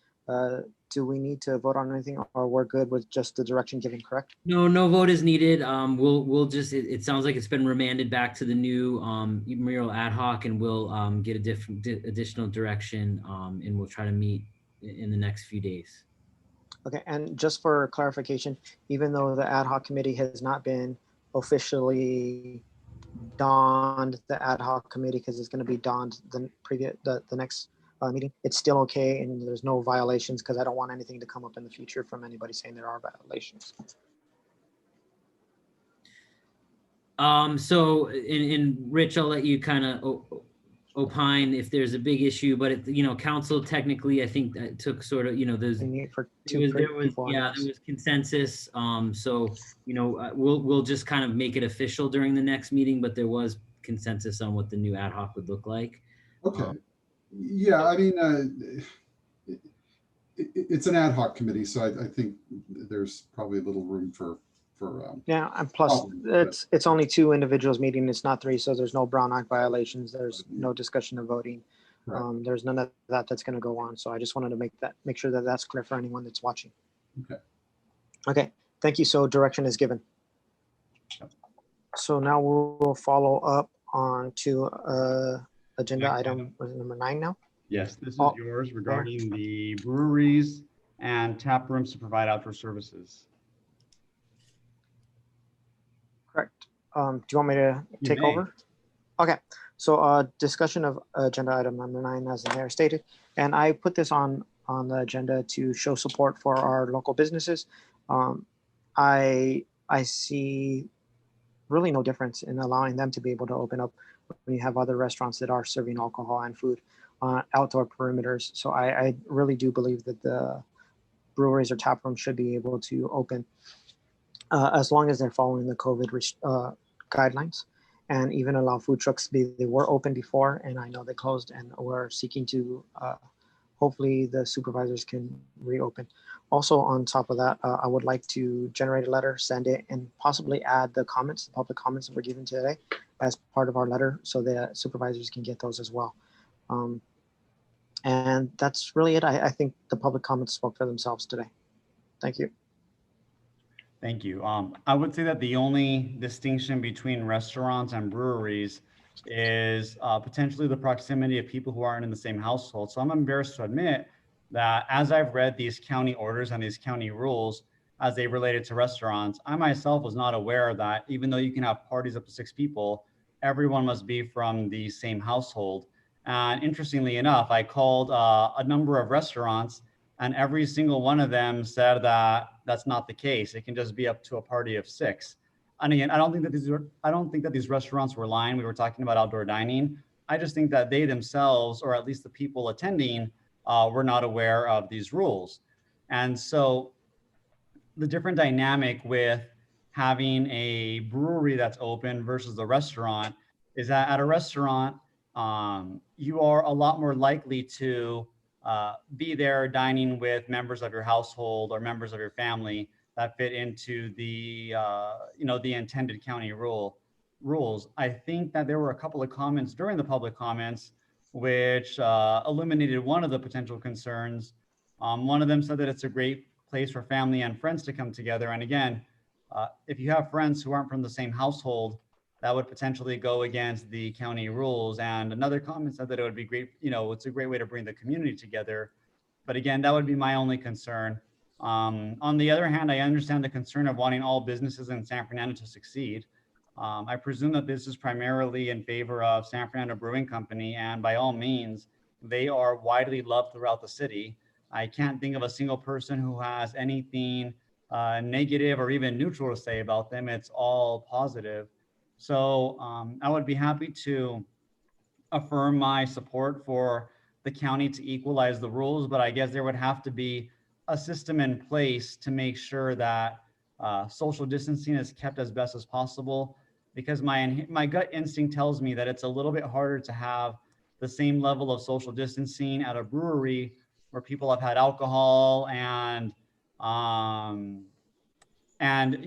F: Do we need to vote on anything, or we're good with just the direction given, correct?
B: No vote is needed. We'll just, it sounds like it's been remanded back to the new mural ad hoc, and we'll get a different additional direction, and we'll try to meet in the next few days.
F: Okay, and just for clarification, even though the ad hoc committee has not been officially donned the ad hoc committee, because it's going to be donned the next meeting, it's still okay and there's no violations, because I don't want anything to come up in the future from anybody saying there are violations.
B: So in Rich, I'll let you kind of opine if there's a big issue, but council technically, I think that took sort of, there was consensus. So we'll just kind of make it official during the next meeting, but there was consensus on what the new ad hoc would look like.
D: Okay. Yeah, I mean, it's an ad hoc committee, so I think there's probably little room for
F: Yeah, and plus it's only 2 individuals meeting. It's not 3, so there's no Brown Act violations. There's no discussion of voting.
D: Right.
F: There's none of that's going to go on. So I just wanted to make sure that that's clear for anyone that's watching.
D: Okay.
F: Okay. Thank you. So direction is given. So now we'll follow up on to agenda item number 9 now.
N: Yes, this is yours regarding the breweries and tap rooms to provide outdoor services.
F: Correct. Do you want me to take over? Okay. So discussion of agenda item number 9, as the mayor stated, and I put this on the agenda to show support for our local businesses. I see really no difference in allowing them to be able to open up when you have other restaurants that are serving alcohol and food outdoor perimeters. So I really do believe that the breweries or tap rooms should be able to open as long as they're following the COVID guidelines, and even allow food trucks they were open before, and I know they closed, and we're seeking to hopefully the supervisors can reopen. Also, on top of that, I would like to generate a letter, send it, and possibly add the public comments that were given today as part of our letter, so the supervisors can get those as well. And that's really it. I think the public comments spoke for themselves today. Thank you.
N: Thank you. I would say that the only distinction between restaurants and breweries is potentially the proximity of people who aren't in the same household. So I'm embarrassed to admit that as I've read these county orders and these county rules as they related to restaurants, I myself was not aware that even though you can have parties up to 6 people, everyone must be from the same household. And interestingly enough, I called a number of restaurants, and every single one of them said that that's not the case. It can just be up to a party of 6. And again, I don't think that these restaurants were lying. We were talking about outdoor dining. I just think that they themselves, or at least the people attending, were not aware of these rules. And so the different dynamic with having a brewery that's open versus the restaurant is that at a restaurant, you are a lot more likely to be there dining with members of your household or members of your family that fit into the the intended county rules. I think that there were a couple of comments during the public comments which illuminated one of the potential concerns. One of them said that it's a great place for family and friends to come together. And again, if you have friends who aren't from the same household, that would potentially go against the county rules. And another comment said that it would be great, it's a great way to bring the community together. But again, that would be my only concern. On the other hand, I understand the concern of wanting all businesses in San Fernando to succeed. I presume that this is primarily in favor of San Fernando Brewing Company, and by all means, they are widely loved throughout the city. I can't think of a single person who has anything negative or even neutral to say about them. It's all positive. So I would be happy to affirm my support for the county to equalize the rules, but I guess there would have to be a system in place to make sure that social distancing is kept as best as possible, because my gut instinct tells me that it's a little bit harder to have the same level of social distancing at a brewery where people have had alcohol and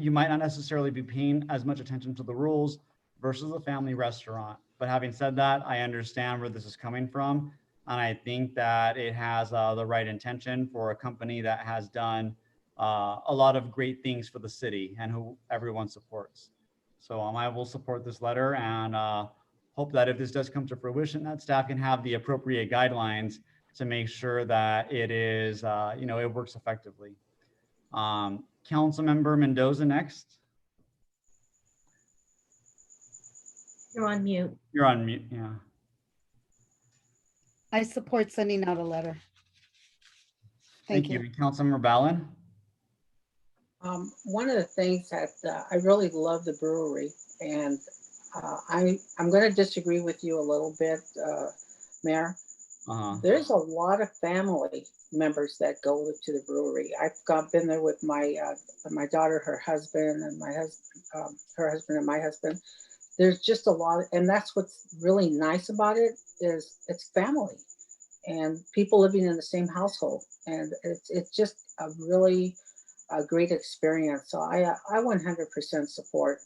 N: you might not necessarily be paying as much attention to the rules versus a family restaurant. But having said that, I understand where this is coming from. And I think that it has the right intention for a company that has done a lot of great things for the city and who everyone supports. So I will support this letter and hope that if this does come to fruition, that staff can have the appropriate guidelines to make sure that it is, it works effectively. Councilmember Mendoza next.
P: You're on mute.
N: You're on mute, yeah.
E: I support sending out a letter. Thank you.
N: Councilmember Ballot.
H: One of the things that I really love the brewery, and I'm going to disagree with you a little bit, Mayor. There's a lot of family members that go to the brewery. I've been there with my daughter, her husband, and her husband and my husband. There's just a lot, and that's what's really nice about it is it's family. and people living in the same household. And it's just a really great experience. So I 100% support.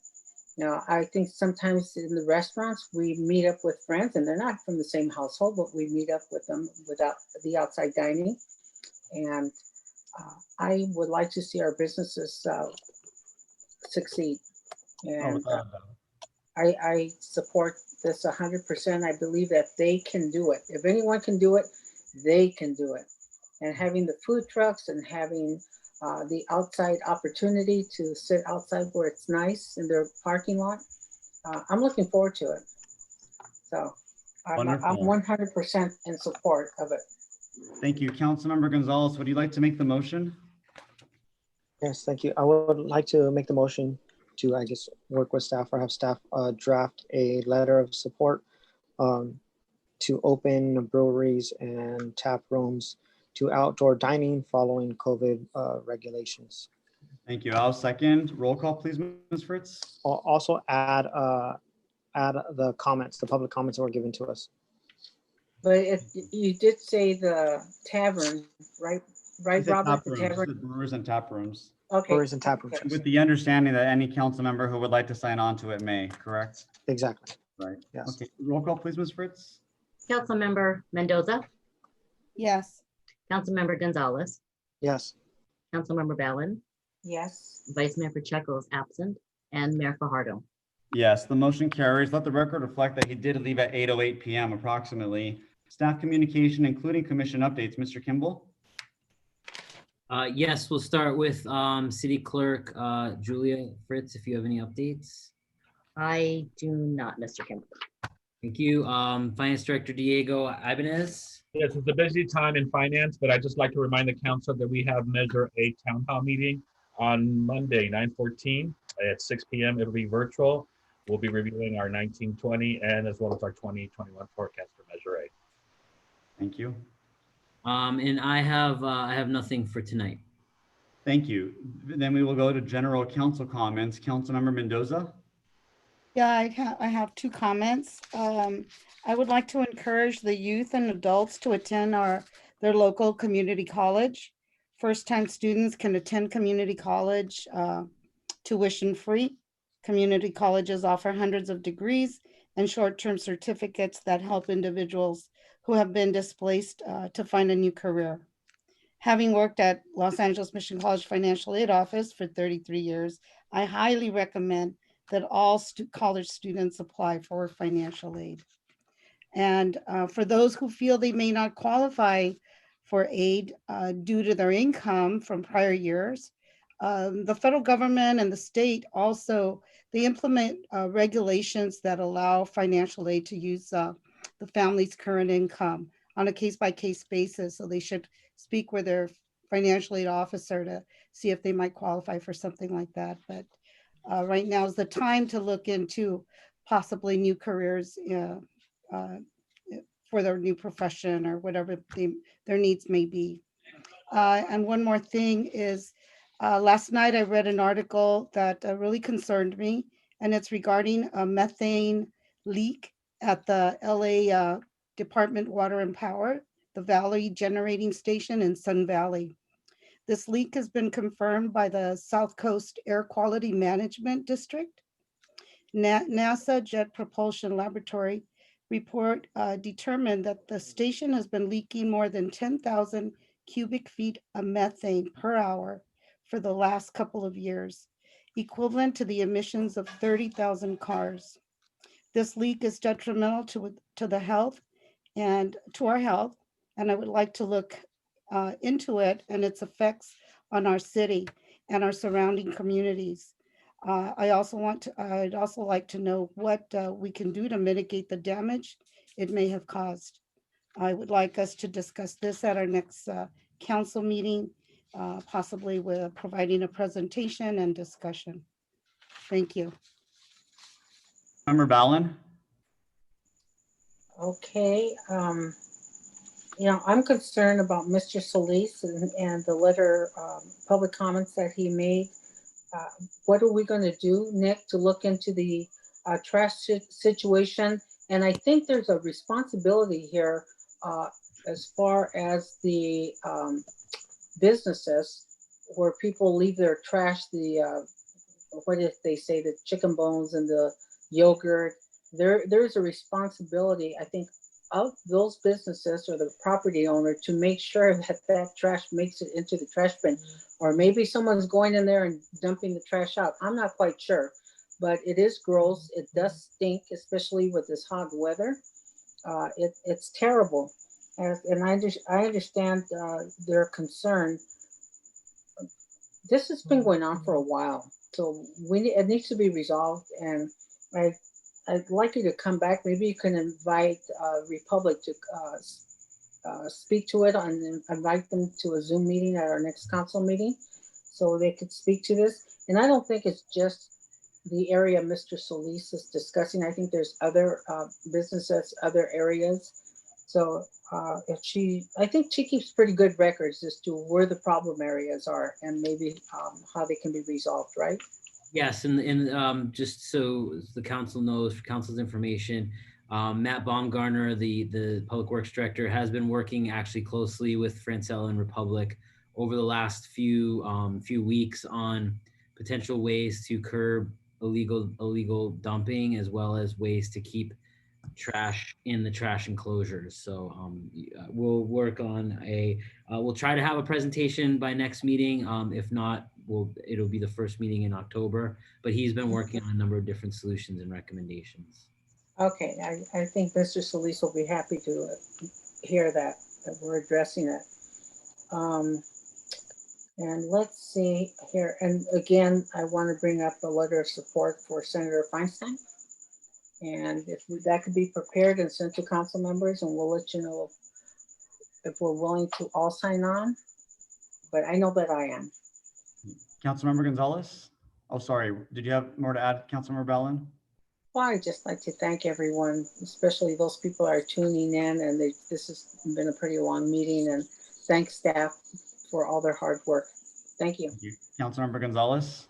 H: Now, I think sometimes in the restaurants, we meet up with friends and they're not from the same household, but we meet up with them without the outside dining. And I would like to see our businesses succeed. And I support this 100%. I believe that they can do it. If anyone can do it, they can do it. And having the food trucks and having the outside opportunity to sit outside where it's nice in their parking lot, I'm looking forward to it. So I'm 100% in support of it.
N: Thank you. Councilmember Gonzalez, would you like to make the motion?
F: Yes, thank you. I would like to make the motion to, I guess, work with staff or have staff draft a letter of support to open breweries and tap rooms to outdoor dining following COVID regulations.
N: Thank you. I'll second. Roll call, please, Ms. Fritz.
F: I'll also add the comments, the public comments that were given to us.
H: But if you did say the tavern, right, Robert? The tavern.
N: Brewers and tap rooms.
H: Okay.
F: Brewers and tap rooms.
N: With the understanding that any council member who would like to sign on to it may, correct?
F: Exactly.
N: Right.
F: Yes.
N: Okay. Roll call, please, Ms. Fritz.
P: Councilmember Mendoza,
E: Yes.
P: Councilmember Gonzalez,
F: Yes.
P: Councilmember Ballin,
H: Yes.
P: Vice Mayor Pacheco is absent, and Mayor Fajardo.
N: Yes, the motion carries. Let the record reflect that he did leave at 8:08 p.m. approximately. Staff communication, including commission updates. Mr. Kimball?
B: Yes, we'll start with City Clerk Julia Fritz, if you have any updates.
P: I do not, Mr. Kimball.
B: Thank you. Finance Director Diego Ibanez.
Q: Yes, it's a busy time in finance, but I'd just like to remind the council that we have Measure A Town Hall meeting on Monday, 9/14 at 6 p.m. It'll be virtual. We'll be reviewing our 1920 and as well as our 2021 forecast for Measure A.
N: Thank you.
B: And I have nothing for tonight.
N: Thank you. Then we will go to general council comments. Councilmember Mendoza?
E: Yeah, I have two comments. I would like to encourage the youth and adults to attend their local community college. First-time students can attend community college tuition-free. Community colleges offer hundreds of degrees and short-term certificates that help individuals who have been displaced to find a new career. Having worked at Los Angeles Mission College Financial Aid Office for 33 years, I highly recommend that all college students apply for financial aid. And for those who feel they may not qualify for aid due to their income from prior years, the federal government and the state also, they implement regulations that allow financial aid to use the family's current income on a case-by-case basis. So they should speak with their financial aid officer to see if they might qualify for something like that. But right now is the time to look into possibly new careers for their new profession or whatever their needs may be. And one more thing is, last night I read an article that really concerned me, and it's regarding a methane leak at the LA Department of Water and Power, the Valley Generating Station in Sun Valley. This leak has been confirmed by the South Coast Air Quality Management District. NASA Jet Propulsion Laboratory report determined that the station has been leaking more than 10,000 cubic feet of methane per hour for the last couple of years, equivalent to the emissions of 30,000 cars. This leak is detrimental to the health and to our health, and I would like to look into it and its effects on our city and our surrounding communities. I'd also like to know what we can do to mitigate the damage it may have caused. I would like us to discuss this at our next council meeting, possibly with providing a presentation and discussion. Thank you.
N: Member Ballin?
H: Okay. I'm concerned about Mr. Solis and the letter, public comments that he made. What are we going to do, Nick, to look into the trash situation? And I think there's a responsibility here as far as the businesses where people leave their trash, what if they say the chicken bones and the yogurt, there's a responsibility, I think, of those businesses or the property owner to make sure that that trash makes it into the trash bin. Or maybe someone's going in there and dumping the trash out. I'm not quite sure, but it is gross. It does stink, especially with this hot weather. It's terrible. And I understand their concern. This has been going on for a while, so it needs to be resolved. And I'd like you to come back. Maybe you can invite Republic to speak to it and invite them to a Zoom meeting at our next council meeting, so they could speak to this. And I don't think it's just the area Mr. Solis is discussing. I think there's other businesses, other areas. So I think she keeps pretty good records as to where the problem areas are and maybe how they can be resolved, right?
B: Yes, and just so the council knows, for council's information, Matt Baumgartner, the Public Works Director, has been working actually closely with Francella and Republic over the last few weeks on potential ways to curb illegal dumping, as well as ways to keep trash in the trash enclosures. So we'll work on we'll try to have a presentation by next meeting. If not, it'll be the first meeting in October, but he's been working on a number of different solutions and recommendations.
H: Okay, I think Mr. Solis will be happy to hear that we're addressing it. And let's see here. And again, I want to bring up a letter of support for Senator Feinstein. And if that could be prepared and sent to council members, and we'll let you know if we're willing to all sign on. But I know that I am.
N: Councilmember Gonzalez? Oh, sorry. Did you have more to add, Councilmember Ballin?
H: Well, I'd just like to thank everyone, especially those people that are tuning in. And this has been a pretty long meeting. And thanks, staff, for all their hard work. Thank you.
N: Thank you. Councilmember Gonzalez?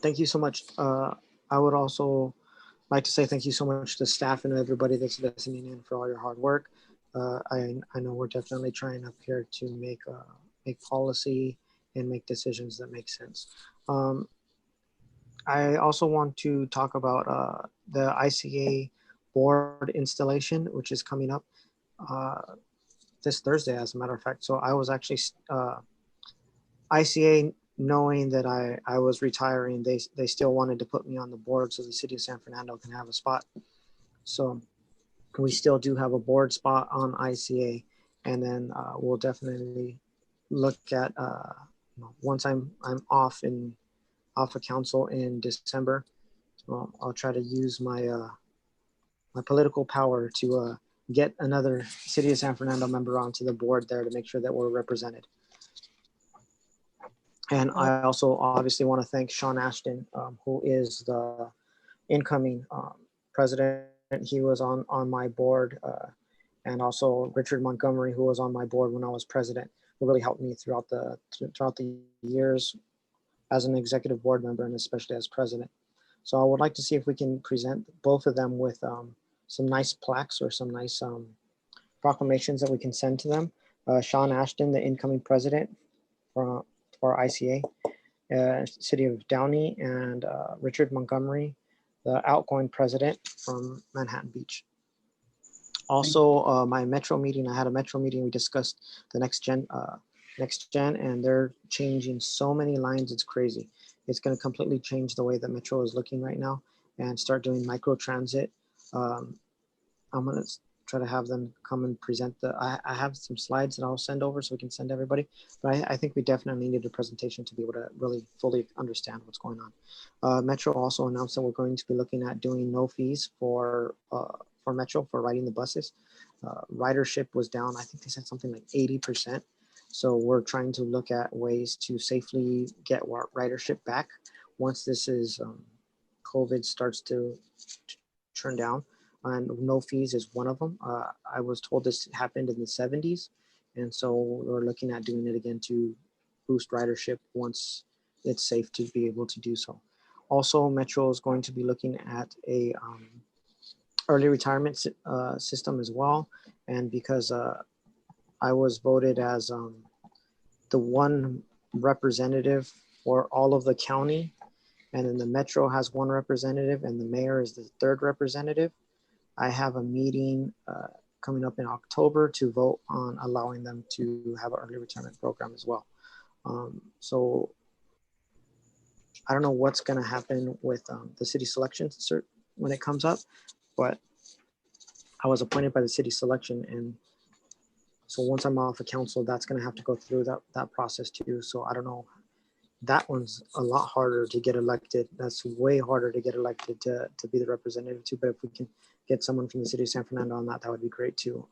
F: Thank you so much. I would also like to say thank you so much to staff and everybody that's listening in for all your hard work. I know we're definitely trying up here to make policy and make decisions that make sense. I also want to talk about the ICA board installation, which is coming up this Thursday, as a matter of fact. So I was actually ICA, knowing that I was retiring, they still wanted to put me on the board so the city of San Fernando can have a spot. So we still do have a board spot on ICA, and then we'll definitely look at once I'm off of council in December. I'll try to use my my political power to get another city of San Fernando member onto the board there to make sure that we're represented. And I also obviously want to thank Sean Ashton, who is the incoming president. He was on my board, and also Richard Montgomery, who was on my board when I was president, who really helped me throughout the years as an executive board member and especially as president. So I would like to see if we can present both of them with some nice plaques or some nice proclamations that we can send to them. Sean Ashton, the incoming president for ICA, City of Downey, and Richard Montgomery, the outgoing president from Manhattan Beach. Also, my Metro meeting, I had a Metro meeting, we discussed the next gen, and they're changing so many lines, it's crazy. It's gonna completely change the way that Metro is looking right now and start doing micro transit. I'm gonna try to have them come and present I have some slides that I'll send over so we can send everybody, but I think we definitely need a presentation to be able to really fully understand what's going on. Metro also announced that we're going to be looking at doing no fees for Metro for riding the buses. Ridership was down, I think they said something like 80%. So we're trying to look at ways to safely get ridership back once this is COVID starts to turn down. And no fees is one of them. I was told this happened in the 70s. And so we're looking at doing it again to boost ridership once it's safe to be able to do so. Also, Metro is going to be looking at early retirement system as well. And because I was voted as the one representative for all of the county, and then the metro has one representative and the mayor is the third representative. I have a meeting coming up in October to vote on allowing them to have an early retirement program as well. So I don't know what's going to happen with the city selection when it comes up, but I was appointed by the city selection, and so once I'm off of council, that's going to have to go through that process too. So I don't know. That one's a lot harder to get elected. That's way harder to get elected to be the representative too. But if we can get someone from the city of San Fernando on that, that would be great too.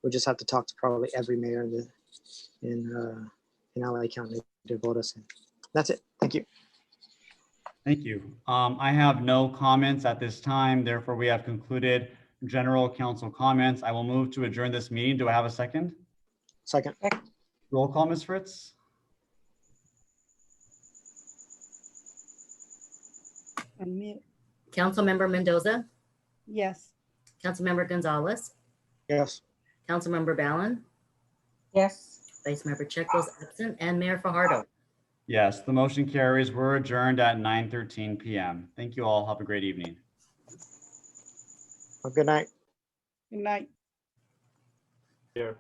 F: We just have to talk to probably every mayor in LA County to vote us in. That's it. Thank you.
N: Thank you. I have no comments at this time. Therefore, we have concluded general council comments. I will move to adjourn this meeting. Do I have a second?
F: Second.
N: Roll call, Ms. Fritz.
E: Unmute.
P: Councilmember Mendoza,
E: Yes.
P: Councilmember Gonzalez,
F: Yes.
P: Councilmember Ballin,
H: Yes.
P: Vice Mayor Pacheco is absent, and Mayor Fajardo.
N: Yes, the motion carries. We're adjourned at 9:13 p.m. Thank you all. Have a great evening.
F: Have a good night.
E: Good night.
K: Here.